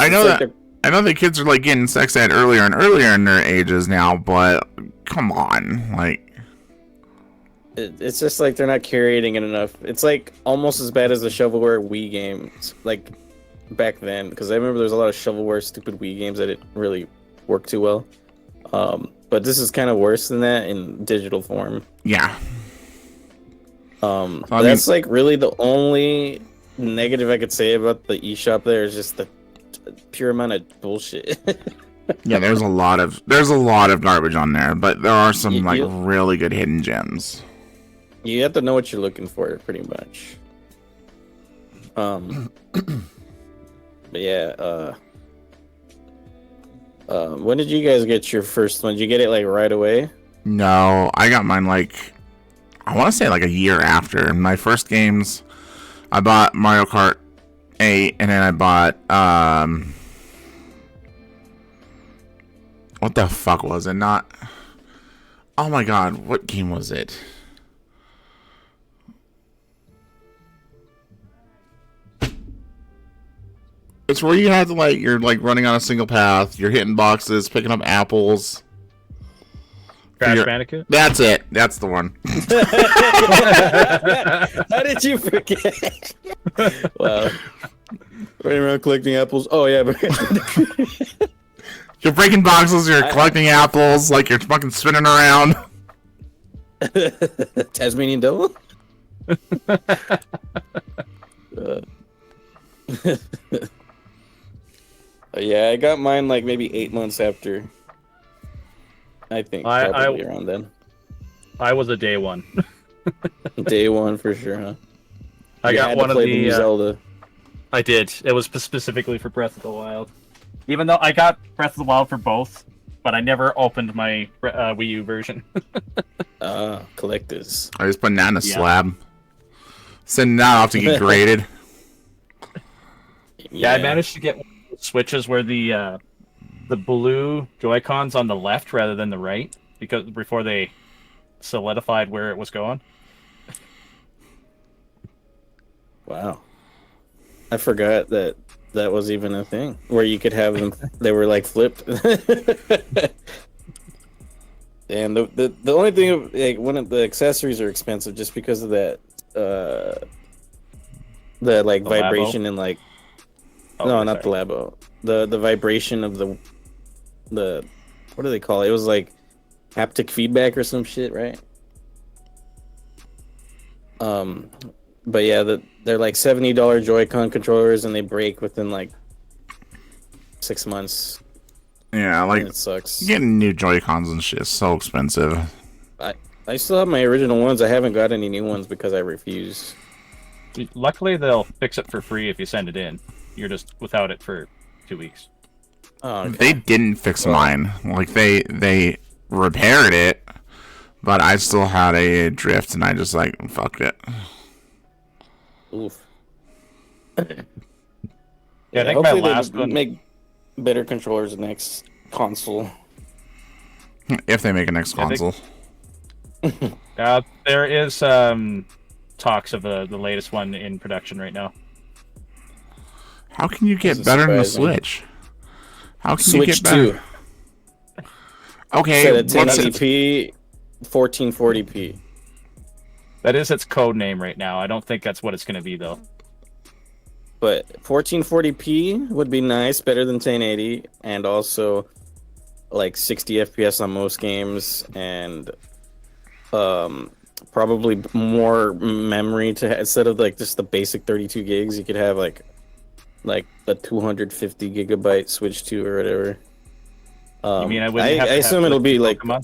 that kids are like getting sex ed earlier and earlier in their ages now, but come on, like. It's just like they're not curating it enough. It's like almost as bad as the shovelware Wii games, like back then. Because I remember there's a lot of shovelware stupid Wii games that didn't really work too well. But this is kind of worse than that in digital form. Yeah. That's like really the only negative I could say about the eShop. There is just the pure amount of bullshit. Yeah, there's a lot of garbage on there, but there are some like really good hidden gems. You have to know what you're looking for, pretty much. But yeah, when did you guys get your first one? Did you get it like right away? No, I got mine like, I want to say like a year after. My first games, I bought Mario Kart 8, and then I bought, what the fuck was it? Not, oh my god, what game was it? It's where you have to, like, you're like running on a single path, you're hitting boxes, picking up apples. Crash Bandicoot? That's it. That's the one. How did you forget? Wow. Running around collecting apples. Oh, yeah. You're breaking boxes, you're collecting apples, like you're fucking spinning around. Tasmanian Devil? Yeah, I got mine like maybe 8 months after. I think probably around then. I was a day one. Day one for sure, huh? I got one of the Zelda. I did. It was specifically for Breath of the Wild. Even though I got Breath of the Wild for both, but I never opened my Wii U version. Collectors. I just banana slab. Sending that off to get graded. Yeah, I managed to get switches where the blue Joy-Cons on the left rather than the right, because before they solidified where it was going. Wow. I forgot that was even a thing where you could have them. They were like flipped. And the only thing, like, one of the accessories are expensive just because of that the like the vibration labo? And like not the labo, the vibration of the what do they call it? It was like haptic feedback or some shit, right? But yeah, they're like $70 Joy-Con controllers, and they break within like 6 months. Yeah, like, and it sucks. Getting new Joy-Cons and shit is so expensive. I still have my original ones. I haven't got any new ones because I refuse. Luckily, they'll fix it for free if you send it in. You're just without it for 2 weeks. Oh, okay. They didn't fix mine. Like, they repaired it, but I still had a drift, and I just, like, fucked it. Oof. Yeah, I think my last one make better controllers next console. If they make a next console. There is talks of the latest one in production right now. How can you get better than the Switch? How can Switch you get better? 2. Okay, what's 1080p, 1440p. That is its code name right now. I don't think that's what it's going to be, though. But 1440p would be nice, better than 1080, and also like 60 FPS on most games, and probably more memory to instead of like just the basic 32 gigs, you could have like a 250 gigabyte Switch 2 or whatever. You mean I assume it'll be like Pokemon?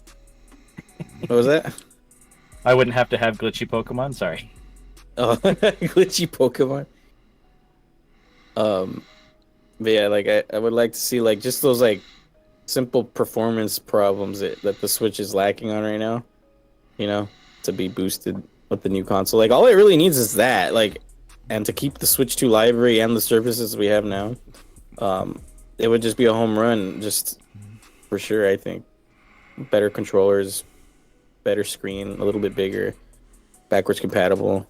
What was that? I wouldn't have to have glitchy Pokemon. Sorry. Oh, glitchy Pokemon. But yeah, like I would like to see like just those like simple performance problems that the Switch is lacking on right now, you know, to be boosted with the new console. Like all it really needs is that, like, and to keep the Switch 2 library and the services we have now, it would just be a home run, just for sure. I think better controllers, better screen, a little bit bigger, backwards compatible.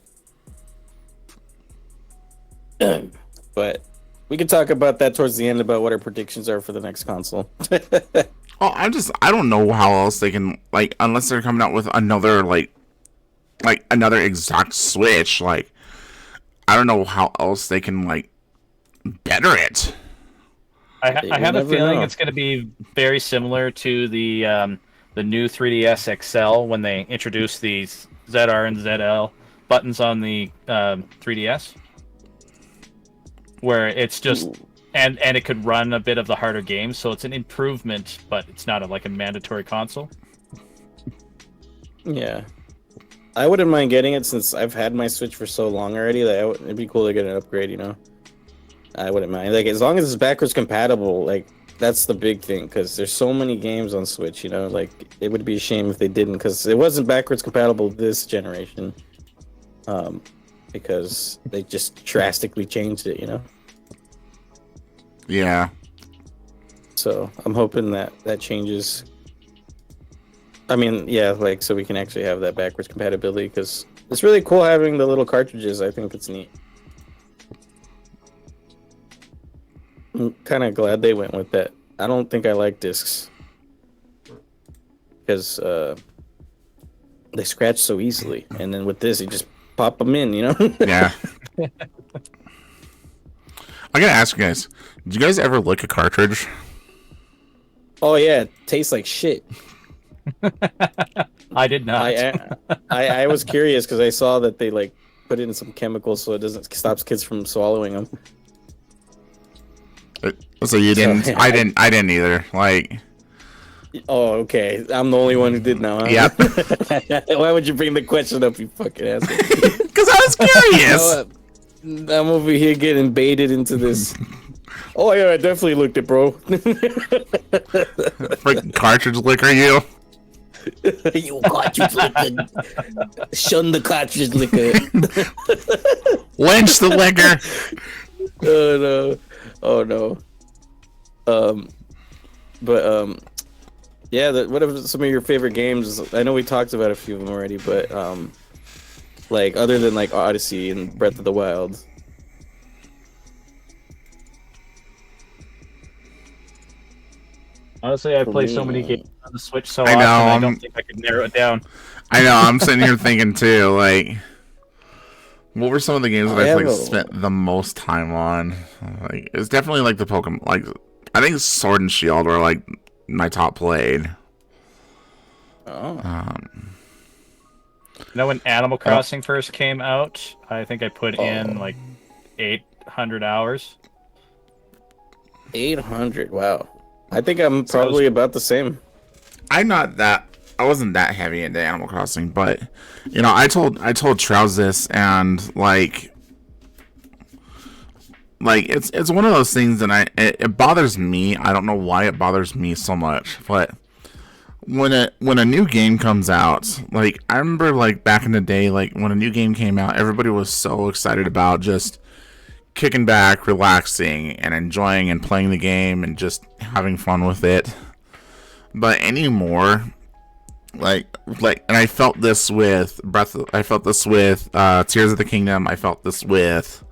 But we can talk about that towards the end about what our predictions are for the next console. Well, I don't know how else they can, like, unless they're coming out with another like another exact Switch. Like, I don't know how else they can like better it. I have a feeling it's going to be very similar to the new 3DS XL when they introduced these ZR and ZL buttons on the 3DS. Where it's just and it could run a bit of the harder games, so it's an improvement, but it's not like a mandatory console. Yeah, I wouldn't mind getting it since I've had my Switch for so long already. That it'd be cool to get an upgrade, you know. I wouldn't mind, like, as long as it's backwards compatible. Like, that's the big thing, because there's so many games on Switch, you know. Like, it would be a shame if they didn't, because it wasn't backwards compatible this generation. Because they just drastically changed it, you know? Yeah. So I'm hoping that changes. I mean, yeah, like, so we can actually have that backwards compatibility, because it's really cool having the little cartridges. I think it's neat. I'm kind of glad they went with that. I don't think I like discs, because they scratch so easily, and then with this, you just pop them in, you know? Yeah. I gotta ask you guys, did you guys ever lick a cartridge? Oh yeah, it tastes like shit. I did not. I was curious because I saw that they like put in some chemicals so it doesn't stops kids from swallowing them. So you didn't? I didn't either. Like. Oh, okay. I'm the only one who did now. Huh? Yep. Why would you bring the question up, you fucking asshole? Because I was curious. I'm over here getting baited into this. Oh yeah, I definitely looked it, bro. Freaking cartridge licker, you. You cartridge liquor. Shun the cartridge liquor. Lynch the liquor. Oh no. Oh no. Yeah. What are some of your favorite games? I know we talked about a few of them already, but like other than like Odyssey and Breath of the Wild. Honestly, I play so many games on the Switch so I know, often, I don't think I could narrow it down. I know, I'm sitting here thinking too, like, what were some of the games that I like spent the most time on? Like, it's definitely like the Pokemon. Like, I think Sword and Shield were like my top played. Oh. You know, when Animal Crossing first came out, I think I put in like 800 hours. 800. Wow. I think I'm probably about the same. I wasn't that heavy into Animal Crossing, but you know, I told Trouz this, and like it's one of those things that it bothers me. I don't know why it bothers me so much, but when a new game comes out, like I remember like back in the day, like when a new game came out, everybody was so excited about just kicking back, relaxing, and enjoying and playing the game and just having fun with it. But anymore, like, and I felt this with I felt this with Tears of the Kingdom. I felt this with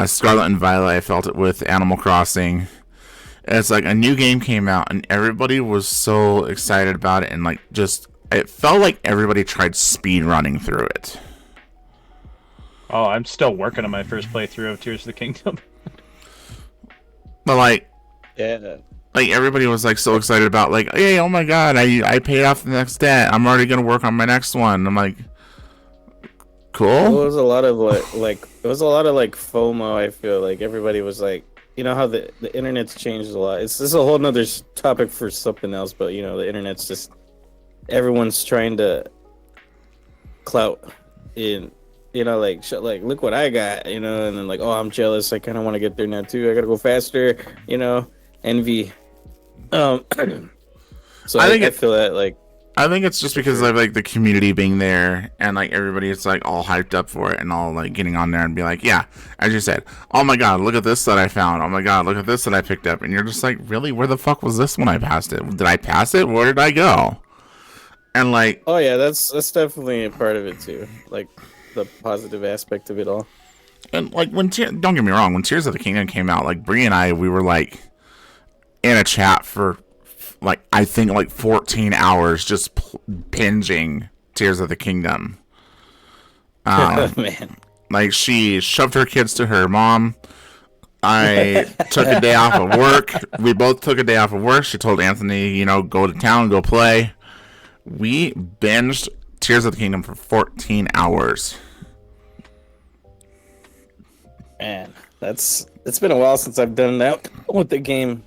Scarlet and Violet. I felt it with Animal Crossing. It's like a new game came out and everybody was so excited about it, and like just it felt like everybody tried speed running through it. Oh, I'm still working on my first playthrough of Tears of the Kingdom. But like, yeah, like everybody was like so excited about like, hey, oh my god, I paid off the next debt. I'm already gonna work on my next one. I'm like, cool. It was a lot of FOMO. I feel like everybody was like, you know how the internet's changed a lot. This is a whole nother topic for something else, but you know the internet's just everyone's trying to clout in. You know, like look what I got, you know, and then like, oh, I'm jealous. I kind of want to get there now too. I gotta go faster, you know, envy. So I feel that like. I think it's just because of like the community being there and like everybody is like all hyped up for it and all like getting on there and be like, yeah, as you said, oh my god, look at this that I found. Oh my god, look at this that I picked up. And you're just like, really, where the fuck was this when I passed it? Did I pass it? Where did I go? And like, oh yeah, that's definitely a part of it too. Like. The positive aspect of it all. And like don't get me wrong, when Tears of the Kingdom came out, like Bree and I, we were like in a chat for like I think like 14 hours just binging Tears of the Kingdom. Man, like she shoved her kids to her mom. I took a day off of work. We both took a day off of work. She told Anthony, you know, go to town, go play. We binged Tears of the Kingdom for 14 hours. Man, it's been a while since I've done that with the game.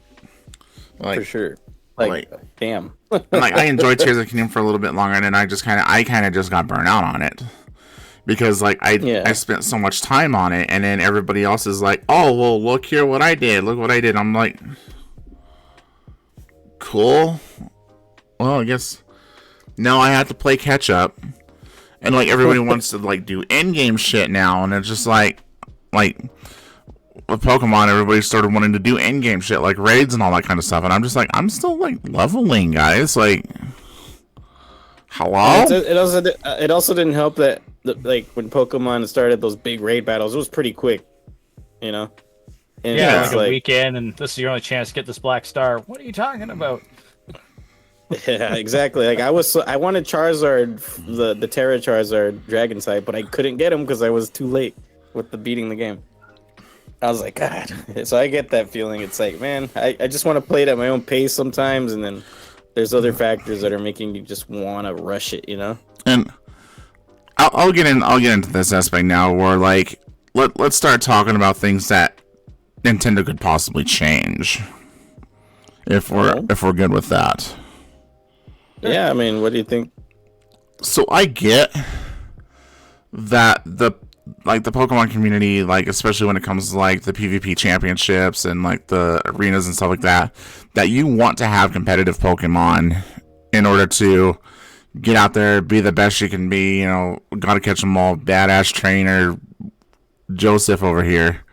Like, for sure. Like damn. And like I enjoyed Tears of the Kingdom for a little bit longer, and then I kind of just got burnt out on it. Because like I spent so much time on it, and then everybody else is like, oh well, look here what I did. Look what I did. I'm like, cool. Well, I guess now I have to play catch up, and like everybody wants to like do end game shit now, and it's just like with Pokemon, everybody started wanting to do end game shit like raids and all that kind of stuff, and I'm just like, I'm still like leveling, guys. Like, hello. It also didn't help that like when Pokemon started those big raid battles, it was pretty quick, you know. And yeah, like a weekend, and this is your only chance to get this Black Star. What are you talking about? Yeah, exactly. Like I wanted Charizard, the Terra Charizard Dragon type, but I couldn't get him because I was too late with the beating the game. I was like, God. So I get that feeling. It's like, man, I just want to play it at my own pace sometimes, and then there's other factors that are making you just want to rush it, you know. And I'll get into this aspect now, where like let's start talking about things that Nintendo could possibly change, if we're good with that. Yeah, I mean, what do you think? So I get that like the Pokemon community, like especially when it comes to like the PvP championships and like the arenas and stuff like that, that you want to have competitive Pokemon in order to get out there, be the best you can be. You know, gotta catch them all. Badass trainer Joseph over here.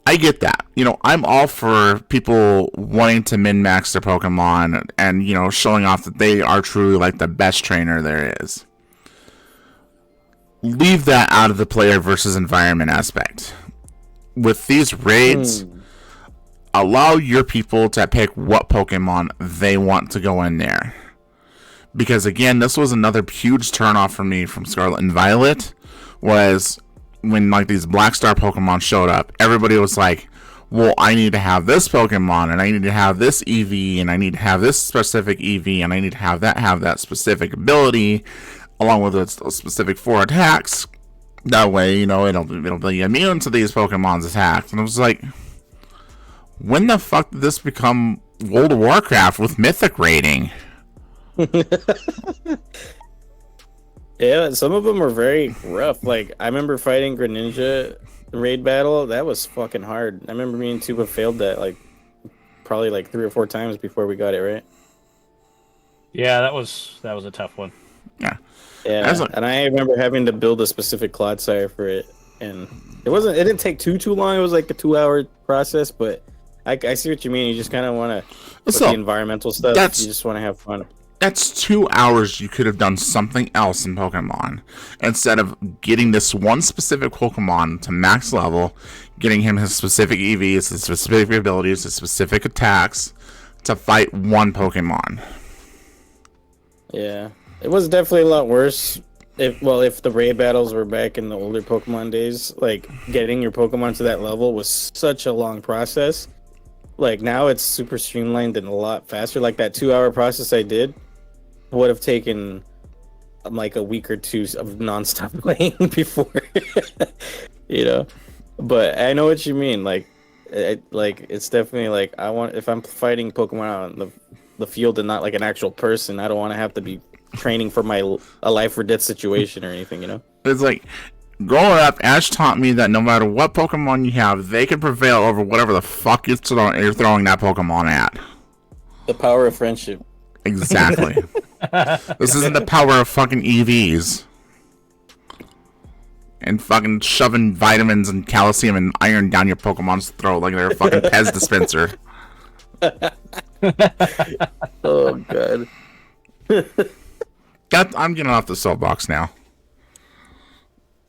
I get that. You know, I'm all for people wanting to min-max their Pokemon and, you know, showing off that they are truly like the best trainer there is. Leave that out of the player versus environment aspect. With these raids, allow your people to pick what Pokemon they want to go in there. Because again, this was another huge turnoff for me from Scarlet and Violet, was when like these Black Star Pokemon showed up, everybody was like, well, I need to have this Pokemon, and I need to have this EV, and I need to have this specific EV, and I need to have that specific ability, along with its specific 4 attacks. That way, you know, it'll be immune to these Pokemon's attacks. And I was like, when the fuck did this become World of Warcraft with Mythic rating? Yeah, some of them were very rough. Like, I remember fighting Greninja raid battle. That was fucking hard. I remember me and Tuba failed that, like, probably like 3 or 4 times before we got it right. Yeah, that was a tough one. Yeah. Yeah, and I remember having to build a specific Clodsire for it, and it didn't take too long. It was like a 2-hour process, but I see what you mean. You just kind of want to, with the environmental stuff, you just want to have fun. That's 2 hours you could have done something else in Pokemon. Instead of getting this one specific Pokemon to max level, getting him his specific EVs, his specific abilities, his specific attacks, to fight one Pokemon. Yeah. It was definitely a lot worse if the raid battles were back in the older Pokemon days. Like, getting your Pokemon to that level was such a long process. Like, now it's super streamlined and a lot faster. Like, that 2-hour process I did would have taken like a week or 2 of nonstop playing before, you know. But I know what you mean. Like, it's definitely like, if I'm fighting Pokemon out in the field and not like an actual person, I don't want to have to be training for a life or death situation or anything, you know. It's like, growing up, Ash taught me that no matter what Pokemon you have, they can prevail over whatever the fuck you're throwing that Pokemon at. The power of friendship. Exactly. This isn't the power of fucking EVs. And fucking shoving vitamins and calcium and iron down your Pokemon's throat like they're a fucking Pez dispenser. Oh, God. I'm getting off the soapbox now.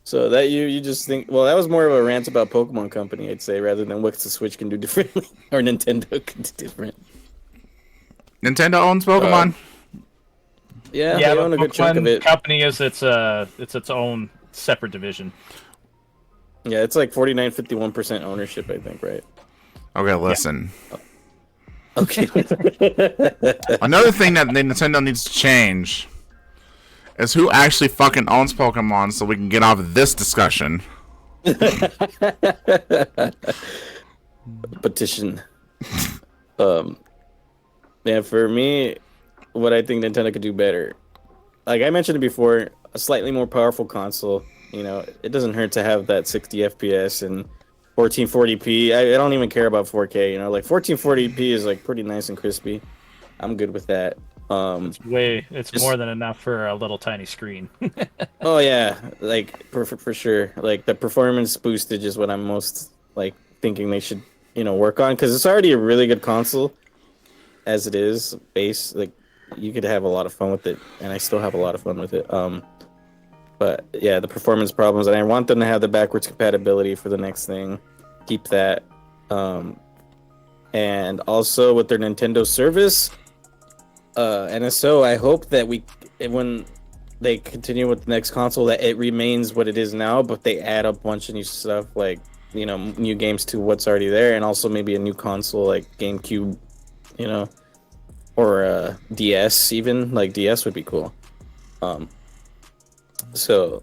So that you just think, well, that was more of a rant about Pokemon Company, I'd say, rather than what the Switch can do differently or Nintendo can do different. Nintendo owns Pokemon. Yeah, they own a good chunk of it. Company is its own separate division. Yeah, it's like 49-51% ownership, I think, right? Okay, listen. Yeah. Okay. Another thing that Nintendo needs to change is who actually fucking owns Pokemon, so we can get off of this discussion. Petition. Yeah, for me, what I think Nintendo could do better, like I mentioned it before, a slightly more powerful console. You know, it doesn't hurt to have that 60 FPS and 1440p. I don't even care about 4K. You know, like 1440p is like pretty nice and crispy. I'm good with that. It's more than enough for a little tiny screen. Oh yeah, like for sure. Like the performance boostage is what I'm most like thinking they should, you know, work on, because it's already a really good console as it is base. Like you could have a lot of fun with it, and I still have a lot of fun with it. But yeah, the performance problems, and I want them to have the backwards compatibility for the next thing. Keep that. And also with their Nintendo service, NSO, I hope that when they continue with the next console, that it remains what it is now, but they add a bunch of new stuff, like, you know, new games to what's already there, and also maybe a new console like GameCube, you know, or DS even. Like DS would be cool. So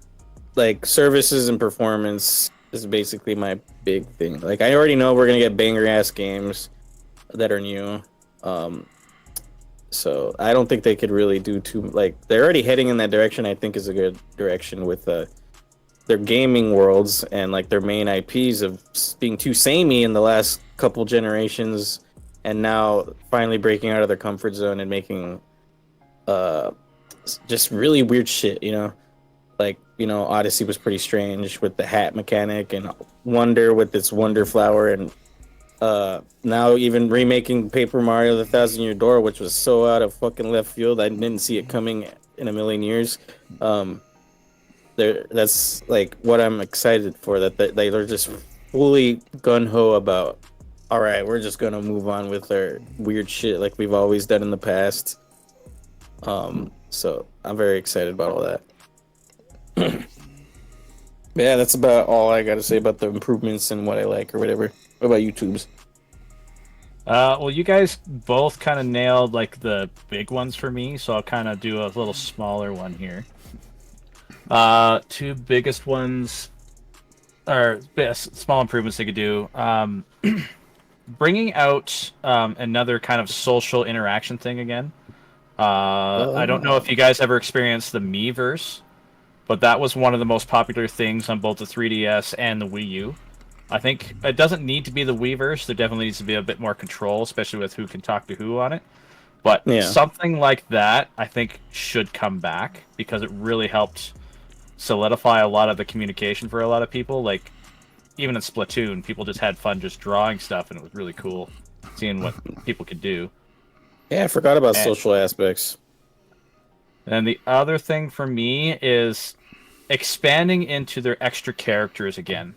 like services and performance is basically my big thing. Like I already know we're gonna get banger ass games that are new. So I don't think they could really do too like they're already heading in that direction. I think is a good direction with their gaming worlds and like their main IPs of being too samey in the last couple generations, and now finally breaking out of their comfort zone and making uh just really weird shit. Like Odyssey was pretty strange with the hat mechanic, and Wonder with its Wonder Flower, and now even remaking Paper Mario: The Thousand Year Door, which was so out of fucking left field, I didn't see it coming in a million years. That's like what I'm excited for. That they're just fully gun ho about. All right, we're just gonna move on with our weird shit like we've always done in the past. So I'm very excited about all that. Yeah, that's about all I got to say about the improvements and what I like or whatever. What about YouTube's? Well, you guys both kind of nailed like the big ones for me, so I'll kind of do a little smaller one here. Two biggest ones are small improvements they could do. Bringing out another kind of social interaction thing again. I don't know if you guys ever experienced the Miiverse, but that was one of the most popular things on both the 3DS and the Wii U. I think it doesn't need to be the Weverse. There definitely needs to be a bit more control, especially with who can talk to who on it. But something like that, I think, should come back because it really helped solidify a lot of the communication for a lot of people. Like, even in Splatoon, people just had fun just drawing stuff, and it was really cool seeing what people could do. Yeah, I forgot about social aspects. And the other thing for me is expanding into their extra characters again.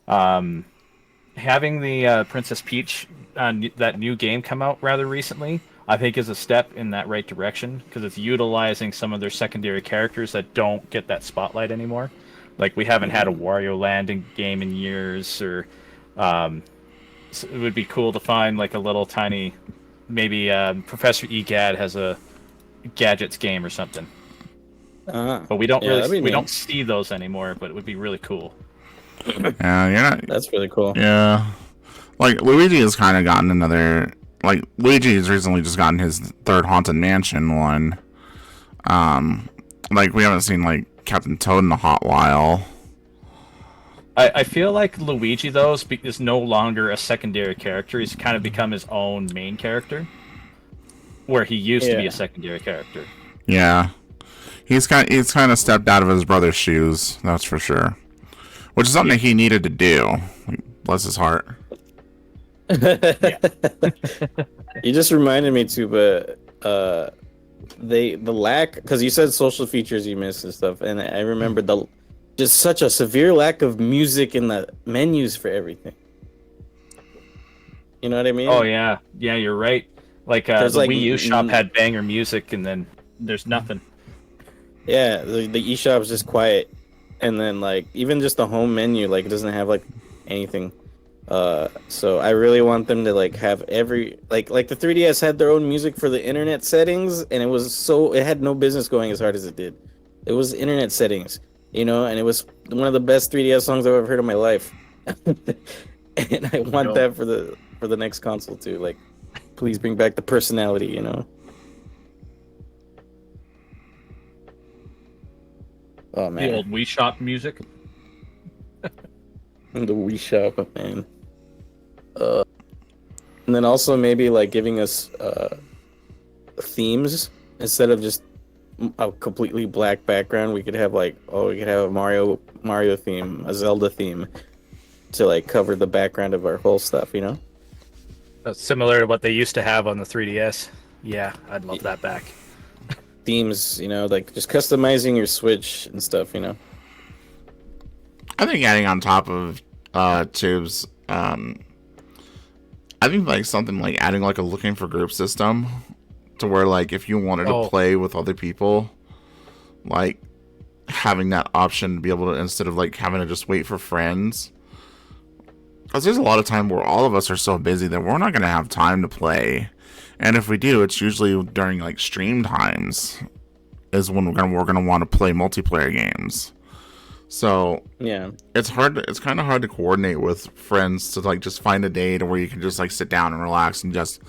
Having the Princess Peach that new game come out rather recently, I think is a step in that right direction because it's utilizing some of their secondary characters that don't get that spotlight anymore. Like we haven't had a Wario Land game in years, or so it would be cool to find like a little tiny, maybe Professor Egad has a Gadgets game or something. But we don't don't see those anymore. But it would be really cool. Yeah, that's really cool. Yeah, like Luigi has kind of gotten another. Like Luigi has recently just gotten his third Haunted Mansion one. Like we haven't seen like Captain Toad in a hot while. I feel like Luigi though is no longer a secondary character. He's kind of become his own main character, where he used to be a secondary character. Yeah, he's kind of stepped out of his brother's shoes. That's for sure. Which is something he needed to do. Bless his heart. You just reminded me too, but the lack, because you said social features you missed and stuff, and I remember just such a severe lack of music in the menus for everything. You know what I mean? Oh yeah, you're right. Like the Wii U shop had banger music, and then there's nothing. Yeah, the eShop is just quiet. And then like even just the home menu, like it doesn't have like anything. So I really want them to like have every like the 3DS had their own music for the internet settings, and it had no business going as hard as it did. It was internet settings, and it was one of the best 3DS songs I've ever heard in my life. And I want that for the next console too. Like, please bring back the personality, Oh man, the old Wii Shop music. The Wii Shop, man. And then also maybe like giving us themes instead of just a completely black background. We could have a Mario theme, a Zelda theme, to like cover the background of our whole stuff. That's similar to what they used to have on the 3DS. Yeah, I'd love that back. Themes, like just customizing your Switch and stuff, I think adding on top of Tubes, I think like something like adding like a looking for group system to where like if you wanted to play with other people, like having that option to be able to, instead of like having to just wait for friends. Because there's a lot of time where all of us are so busy that we're not going to have time to play. And if we do, it's usually during like stream times is when we're gonna want to play multiplayer games. So yeah, it's kind of hard to coordinate with friends to like just find a day to where you can just like sit down and relax and just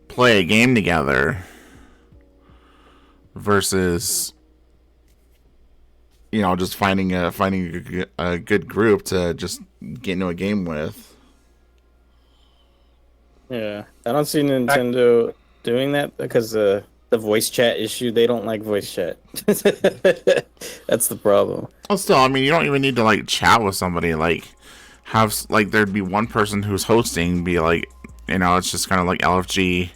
play a game together versus, you know, just finding a good group to just get into a game with. Yeah, I don't see Nintendo doing that because the voice chat issue. They don't like voice chat. That's the problem. Well, still, I mean, you don't even need to like chat with somebody. Like, have like there'd be one person who's hosting, be like, you know, it's just kind of like LFG,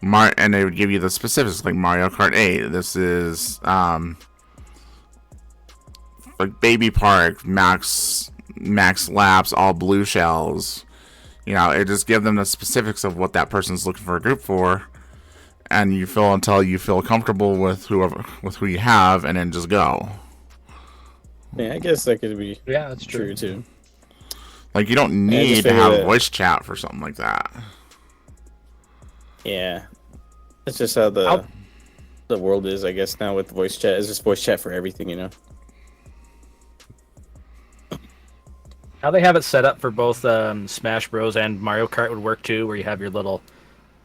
and they would give you the specifics, like Mario Kart 8. This is like Baby Park, Max Laps, all blue shells. You know, it just give them the specifics of what that person's looking for a group for, and you fill until you feel comfortable with who you have, and then just go. Yeah, I guess that could be. Yeah, that's true too. Like, you don't need to have voice chat for something like that. Yeah, that's just how the world is, I guess. Now with voice chat, it's just voice chat for everything, you know. How they have it set up for both Smash Bros. And Mario Kart would work too, where you have your little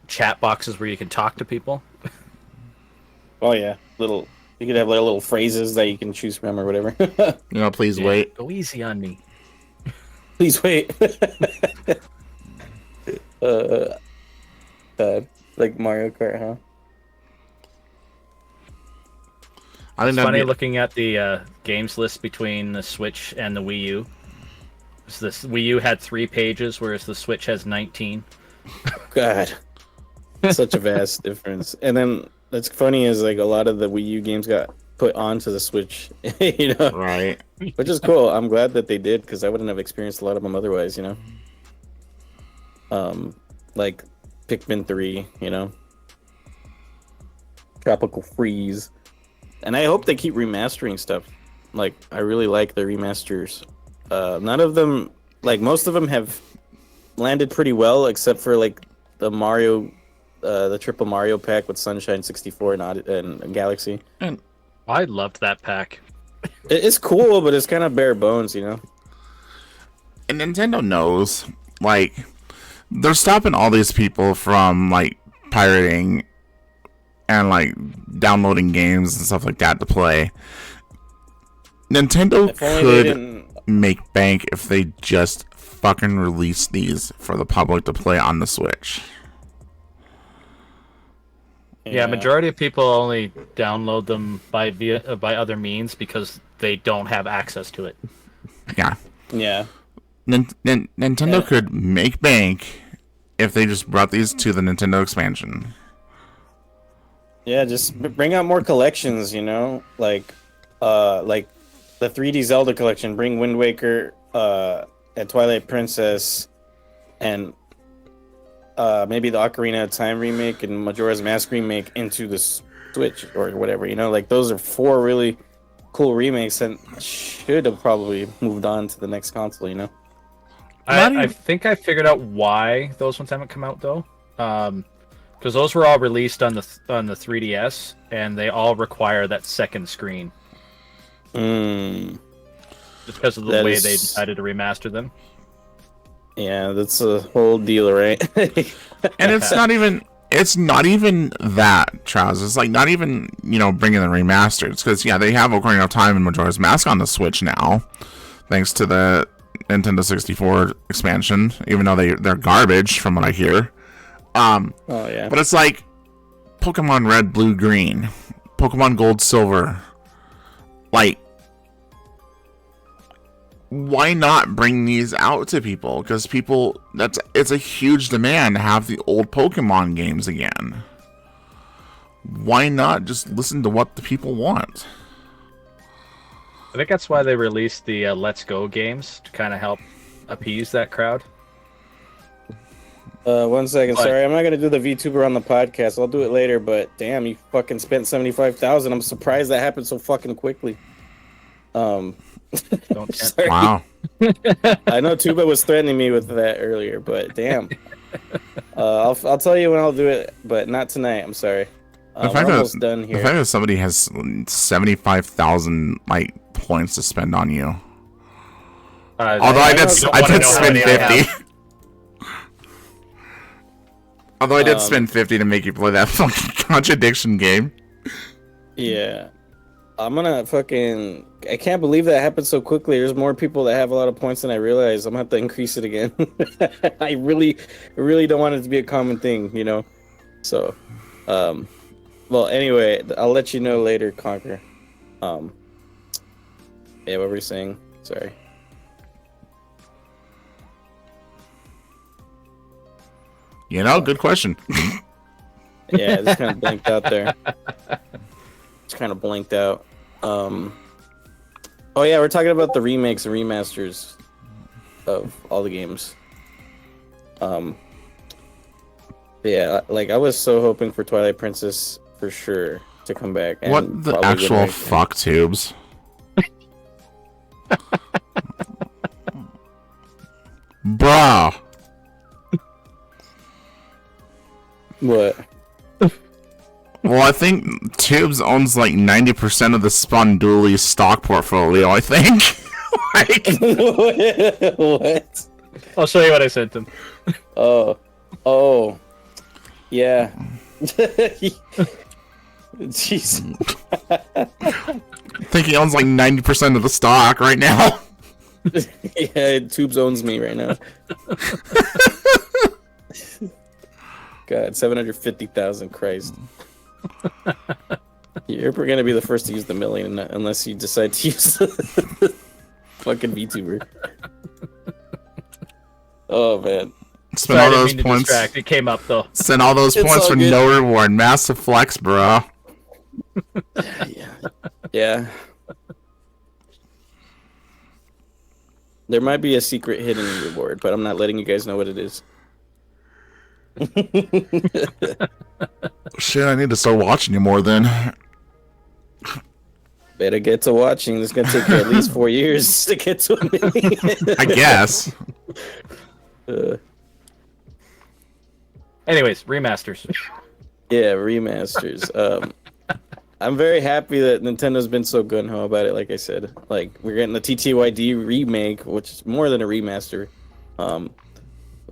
chat boxes where you can talk to people. Oh yeah, you could have like little phrases that you can choose from or whatever. You know, please wait. Go easy on me. Please wait. Like Mario Kart, huh? I think it's funny looking at the games list between the Switch and the Wii U. So this Wii U had 3 pages, whereas the Switch has 19. God, such a vast difference. And then that's funny is like a lot of the Wii U games got put onto the Switch, you know, right? Which is cool. I'm glad that they did because I wouldn't have experienced a lot of them otherwise, you know. Like Pikmin 3, you know, Tropical Freeze, and I hope they keep remastering stuff. Like I really like the remasters. None of them, like most of them, have landed pretty well, except for like the Mario, the Triple Mario pack with Sunshine 64 and Galaxy. And I loved that pack. It's cool, but it's kind of bare bones, you know. And Nintendo knows, like, they're stopping all these people from like pirating and like downloading games and stuff like that to play. Nintendo could make bank if they just fucking release these for the public to play on the Switch. Yeah, majority of people only download them by other means because they don't have access to it. Yeah. Yeah. Nintendo could make bank if they just brought these to the Nintendo expansion. Yeah, just bring out more collections, you know, like the 3D Zelda collection. Bring Wind Waker, and Twilight Princess, and maybe the Ocarina of Time remake and Majora's Mask remake into the Switch or whatever. You know, like those are 4 really cool remakes and should have probably moved on to the next console. You know. I think I figured out why those ones haven't come out though, because those were all released on the 3DS, and they all require that second screen. Just because of the way they decided to remaster them. Yeah, that's a whole deal, right? And it's not even that, Charles. It's like not even, you know, bringing the remasters, because they have Ocarina of Time and Majora's Mask on the Switch now, thanks to the Nintendo 64 expansion, even though they're garbage from what I hear. Oh yeah. But it's like Pokemon Red, Blue, Green, Pokemon Gold, Silver. Like, why not bring these out to people? Because it's a huge demand to have the old Pokemon games again. Why not just listen to what the people want? I think that's why they released the Let's Go games, to kind of help appease that crowd. 1 second, sorry, I'm not gonna do the VTuber on the podcast. I'll do it later. But damn, you fucking spent $75,000. I'm surprised that happened so fucking quickly. Sorry. Wow. I know Tuba was threatening me with that earlier, but damn. I'll tell you when I'll do it, but not tonight. I'm sorry. We're almost done here. The fact that somebody has 75,000 like points to spend on you. Although I did spend 50. Although I did spend 50 to make you play that fucking contradiction game. Yeah. I'm gonna fucking... I can't believe that happened so quickly. There's more people that have a lot of points than I realized. I'm gonna have to increase it again. I really don't want it to be a common thing, you know? So, well, anyway, I'll let you know later, Conquer. Yeah, what were you saying? Sorry. You know, good question. Yeah, just kind of blanked out there. Just kind of blanked out. Oh yeah, we're talking about the remakes and remasters of all the games. Yeah, like I was so hoping for Twilight Princess for sure to come back. And what the actual fuck tubes? Bruh. What? Well, I think Tubes owns like 90% of the Sponduli stock portfolio, I think. Like... What? I'll show you what I sent him. Oh. Yeah. Jeez. I think he owns like 90% of the stock right now. Yeah, Tubes owns me right now. God, 750,000, Christ. You're gonna be the first to use the million unless you decide to use the fucking VTuber. Oh man. Spend all those points. It came up though. Send all those points for good. No reward. Massive flex, bro. Yeah. There might be a secret hidden reward, but I'm not letting you guys know what it is. Shit, I need to start watching you more then. Better get to watching. It's gonna take you at least 4 years to get to a million. I guess. Anyways, remasters. Yeah, remasters. I'm very happy that Nintendo's been so gung-ho about it, like I said. Like, we're getting the TTYD remake, which is more than a remaster.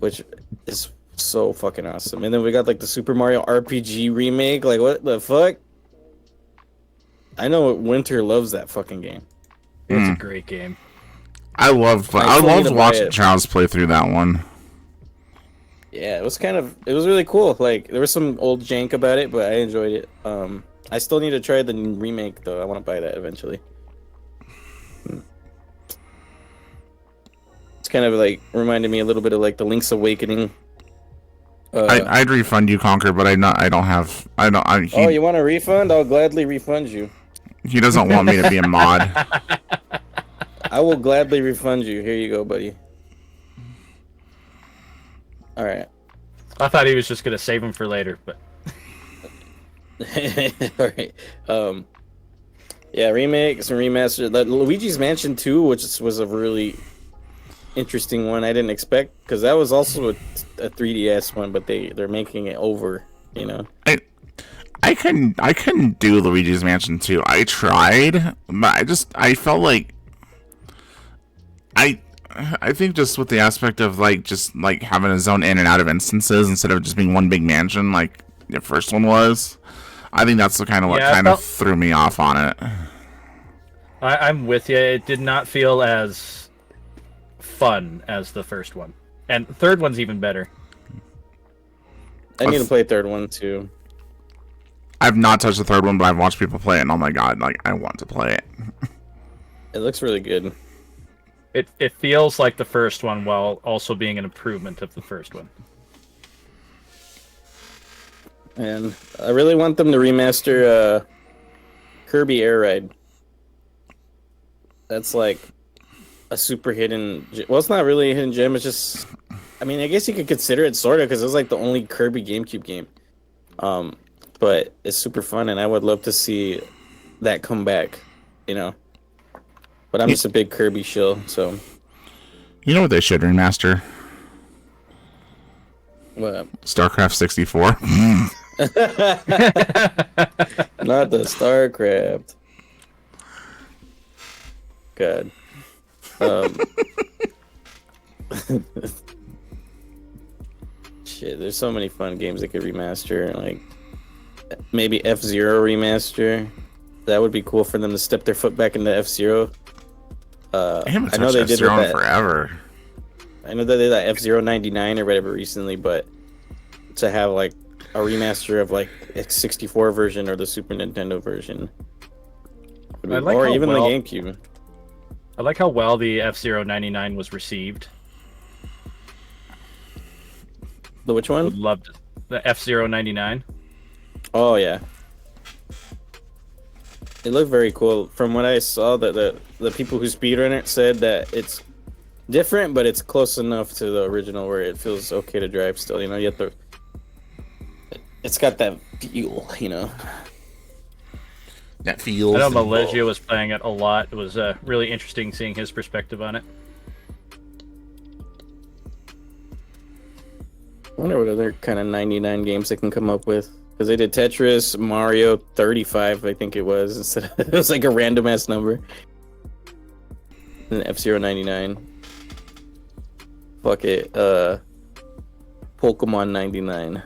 Which is so fucking awesome. And then we got, like, the Super Mario RPG remake. Like, what the fuck? I know Winter loves that fucking game. It's a great game. I loved watching Charles play through that one. Yeah, it was really cool. Like, there was some old jank about it, but I enjoyed it. I still need to try the remake, though. I want to buy that eventually. It's kind of like reminded me a little bit of like the Link's Awakening. I'd refund you, Conquer, but you want a refund? I'll gladly refund you. He doesn't want me to be a mod. I will gladly refund you. Here you go, buddy. All right. I thought he was just gonna save him for later, but. All right. Yeah, remakes and remaster. Luigi's Mansion 2, which was a really interesting one. I didn't expect because that was also a 3DS one, but they're making it over. You know. I couldn't do Luigi's Mansion 2. I tried, but I felt like I think just with the aspect of just having a zone in and out of instances instead of just being one big mansion like the first one was. I think that's what kind of threw me off on it. I'm with you. It did not feel as fun as the first one, and the third one's even better. I need to play third one too. I've not touched the third one, but I've watched people play it, and oh my god, I want to play it. It looks really good. It feels like the first one while also being an improvement of the first one. And I really want them to remaster Kirby Air Ride. That's like a super hidden... Well, it's not really a hidden gem. It's just... I mean, I guess you could consider it sort of because it's like the only Kirby GameCube game. But it's super fun, and I would love to see that come back, you know? But I'm just a big Kirby shill, so... You know what they should remaster? What? StarCraft 64. Not the StarCraft. God. Shit, there's so many fun games they could remaster. Like maybe F-Zero remaster. That would be cool for them to step their foot back into F-Zero. I haven't I know touched they did F-Zero with in that. forever. I know that they did that F-Zero 99 or whatever recently, but to have like a remaster of like a 64 version or the Super Nintendo version, or even the GameCube. I like how well the F-Zero 99 was received. The which one? Loved it. The F-Zero 99. Oh yeah, it looked very cool. From what I saw, that the people who speedrun it said that it's different, but it's close enough to the original where it feels okay to drive still. You know, you have to. It's got that feel, you know. That feels. I know Malaysia was playing it a lot. It was really interesting seeing his perspective on it. I wonder what other kind of 99 games they can come up with. Because they did Tetris, Mario 35, I think it was. Instead of, it was like a random ass number. And F-Zero 99. Fuck it. Pokemon 99.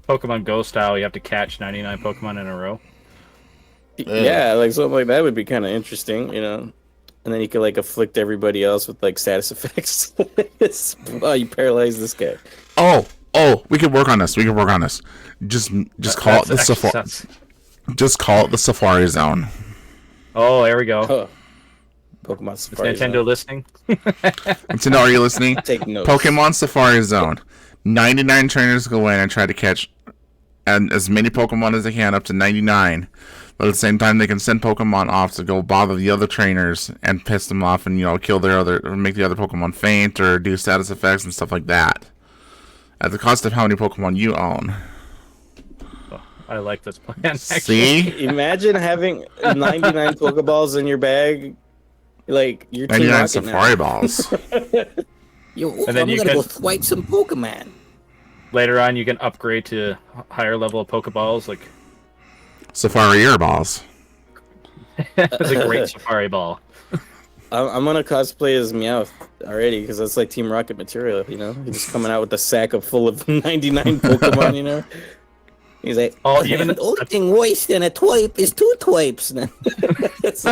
Pokemon Go style, you have to catch 99 Pokemon in a row. Yeah, like something like that would be kind of interesting, you know. And then you could like afflict everybody else with like status effects. Oh, you paralyze this guy. Oh, we could work on this. Just call it the Safari. Just call it the Safari Zone. Oh, there we go. Oh. Pokemon Safari Is Nintendo Zone. listening? Nintendo, are you listening? Take notes. Pokemon Safari Zone. 99 trainers go in and try to catch as many Pokemon as they can, up to 99. But at the same time, they can send Pokemon off to go bother the other trainers and piss them off, and kill or make the other Pokemon faint or do status effects and stuff like that. At the cost of how many Pokemon you own. Oh, I like this plan. Actually. See? Imagine having 99 Pokeballs in your bag. Like, you're 99 Safari Balls. Yo, And then I'm you gonna go can- swipe some Pokemon. Later on, you can upgrade to higher level of Pokeballs. Like, Safari Air Balls. it's a great Safari Ball. I'm gonna cosplay as Meowth already because that's like Team Rocket material, you know. He's just coming out with a sack full of 99 Pokemon, you know. He's like, Oh, even the only thing worse than a twipe is two twipes. It's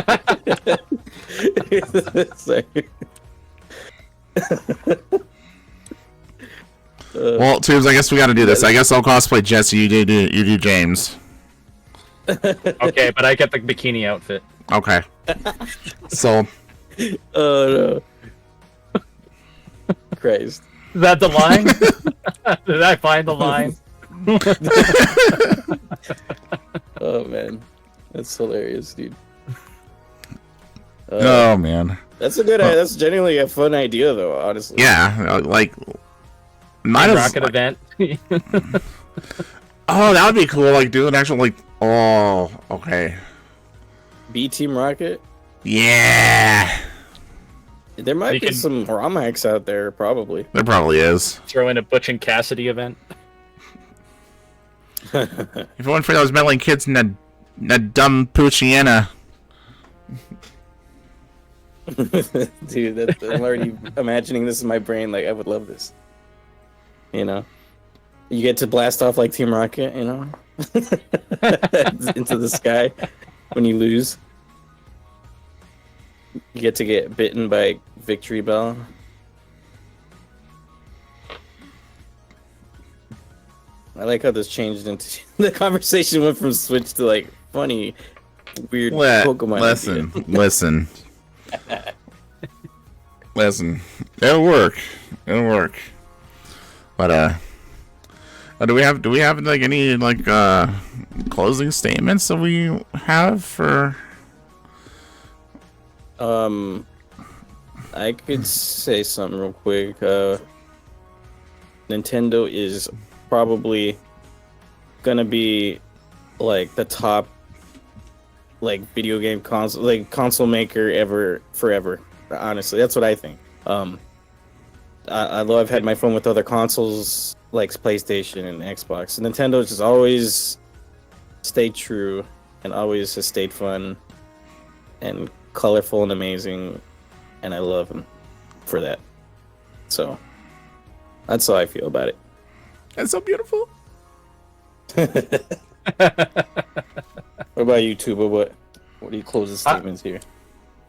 like- Well, Tubes, I guess we got to do this. I guess I'll cosplay Jesse. You do James. Okay, but I get the bikini outfit. Okay. So. Oh no! Christ! Is that the line? Did I find the line? Oh man, that's hilarious, dude. Oh man. That's a good. That's genuinely a fun idea, though. Honestly. Yeah, like. Not as Rocket event. Oh, that would be cool. Like, do an actual like. Oh, okay. B Team Rocket. Yeah. There might You be can- some ROM hacks out there, probably. There probably is. Throw in a Butch and Cassidy event. If it weren't for those meddling kids in that dumb Poochiana. Dude, I'm already imagining this in my brain. Like, I would love this. You know, you get to blast off like Team Rocket. You know, into the sky when you lose. You get to get bitten by Victory Bell. I like how this changed into the conversation went from Switch to like funny, weird Pokemon. Listen. It'll work. But do we have like any like closing statements that we have for? I could say something real quick. Nintendo is probably gonna be like the top like video game console maker ever forever. Honestly, that's what I think. Although I've had my fun with other consoles like PlayStation and Xbox, Nintendo's just always stayed true and always has stayed fun and colorful and amazing, and I love them for that. So that's how I feel about it. It's so beautiful. What about you, Tuba? What do you close the statements here?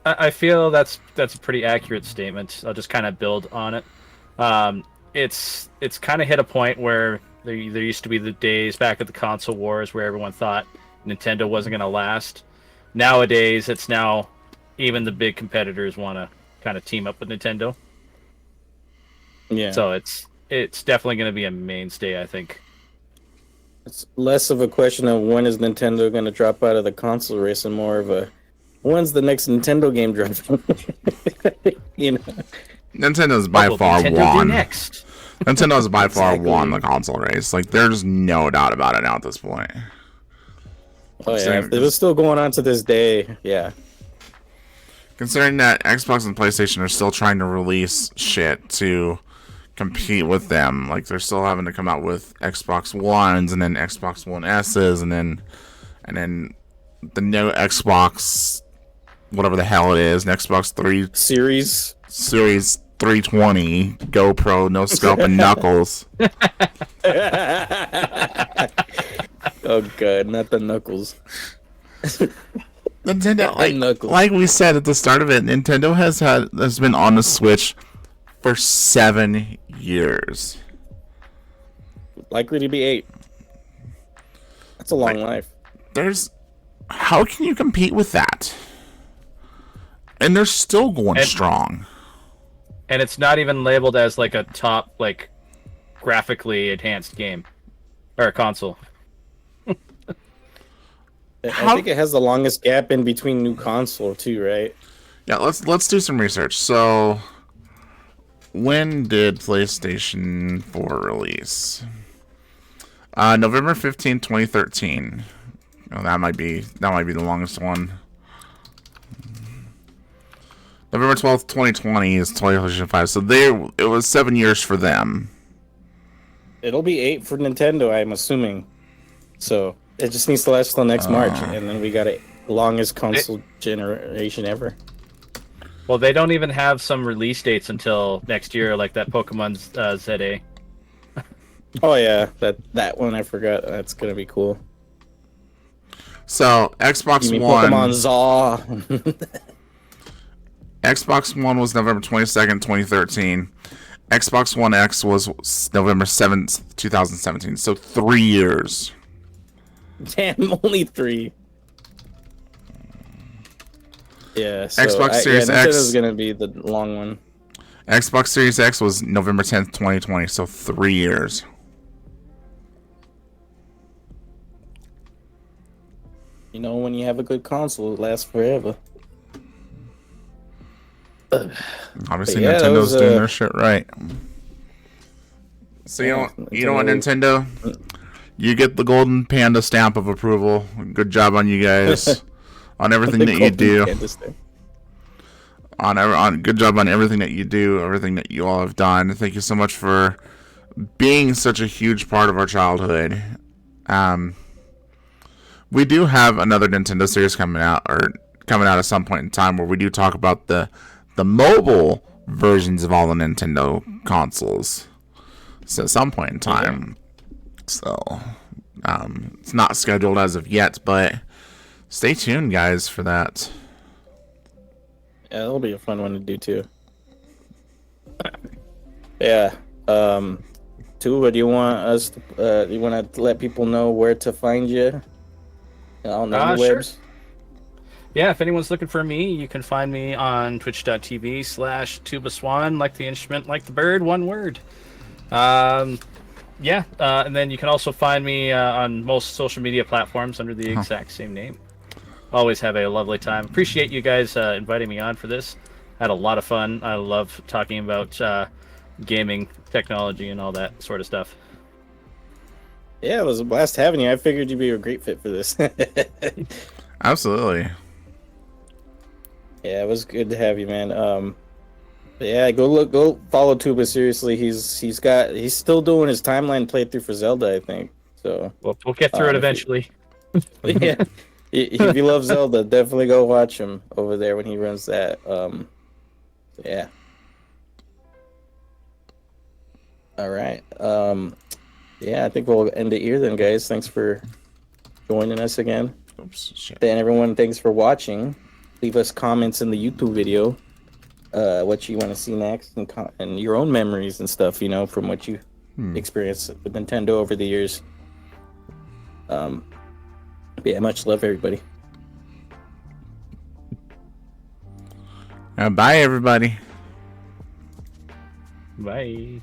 I feel that's a pretty accurate statement. I'll just kind of build on it. It's kind of hit a point where there used to be the days back at the console wars where everyone thought Nintendo wasn't going to last. Nowadays, it's now even the big competitors want to kind of team up with Nintendo. Yeah. So it's definitely going to be a mainstay, I think. It's less of a question of when is Nintendo going to drop out of the console race and more of a when's the next Nintendo game dropping? You know, Nintendo's by far Nintendo won. Next. Nintendo's by far won the console race. Like, there's no doubt about it now at this point. Oh yeah, if it was still going on to this day, yeah. Considering that Xbox and PlayStation are still trying to release shit to compete with them, like they're still having to come out with Xbox Ones and then Xbox One S's and then the new Xbox, whatever the hell it is, an Xbox 3 Series 320 GoPro, no scope and knuckles. Oh god, not the knuckles. Nintendo, Knuckles. like we said at the start of it, Nintendo has been on the Switch for 7 years. Likely to be 8. That's a long life. How can you compete with that? And they're still going strong. And it's not even labeled as like a top, like, graphically enhanced game or a console. I think it has the longest gap in between new console too, right? Yeah, let's do some research. So, when did PlayStation 4 release? November 15, 2013. Oh, that might be the longest one. November 12th, 2020 is PlayStation 5. So it was 7 years for them. It'll be 8 for Nintendo, I'm assuming. So it just needs to last till next March, and then we got a longest console generation ever. Well, they don't even have some release dates until next year, like that Pokemon ZA. Oh yeah, that one I forgot. That's gonna be cool. So Xbox You mean One. Pokemon Zaw? Xbox One was November 22nd, 2013. Xbox One X was November 7th, 2017. So 3 years. Damn, only 3. Yeah, so Xbox Series X is gonna be the long one. Xbox Series X was November 10th, 2020. So 3 years. You know, when you have a good console, it lasts forever. Obviously, yeah, Nintendo's doing their shit right. So you know what, Nintendo? You get the golden panda stamp of approval. Good job on you guys on everything that you do. Good job on everything that you do, everything that you all have done. Thank you so much for being such a huge part of our childhood. We do have another Nintendo series coming out at some point in time where we do talk about the mobile versions of all the Nintendo consoles. So at some point in time. So it's not scheduled as of yet, but stay tuned, guys, for that. Yeah, that'll be a fun one to do too. Yeah. Tuba, do you want you want to let people know where to find you on the Sure. webs? Yeah, if anyone's looking for me, you can find me on twitch.tv/tubaswan, like the instrument, like the bird, one word. And then you can also find me on most social media platforms under the exact same name. Always have a lovely time. Appreciate you guys inviting me on for this. Had a lot of fun. I love talking about gaming, technology, and all that sort of stuff. Yeah, it was a blast having you. I figured you'd be a great fit for this. Absolutely. Yeah, it was good to have you, man. Yeah, go follow Tuba seriously. He's still doing his timeline playthrough for Zelda, I think. So We'll get through it eventually. Yeah, if you love Zelda, definitely go watch him over there when he runs that. Yeah. All right. Yeah, I think we'll end it here then, guys. Thanks for joining us again. Oops, shit. And everyone, thanks for watching. Leave us comments in the YouTube video, what you want to see next, and your own memories and stuff, you know, from what you experienced with Nintendo over the years. Yeah, much love, everybody. Bye, everybody. Bye.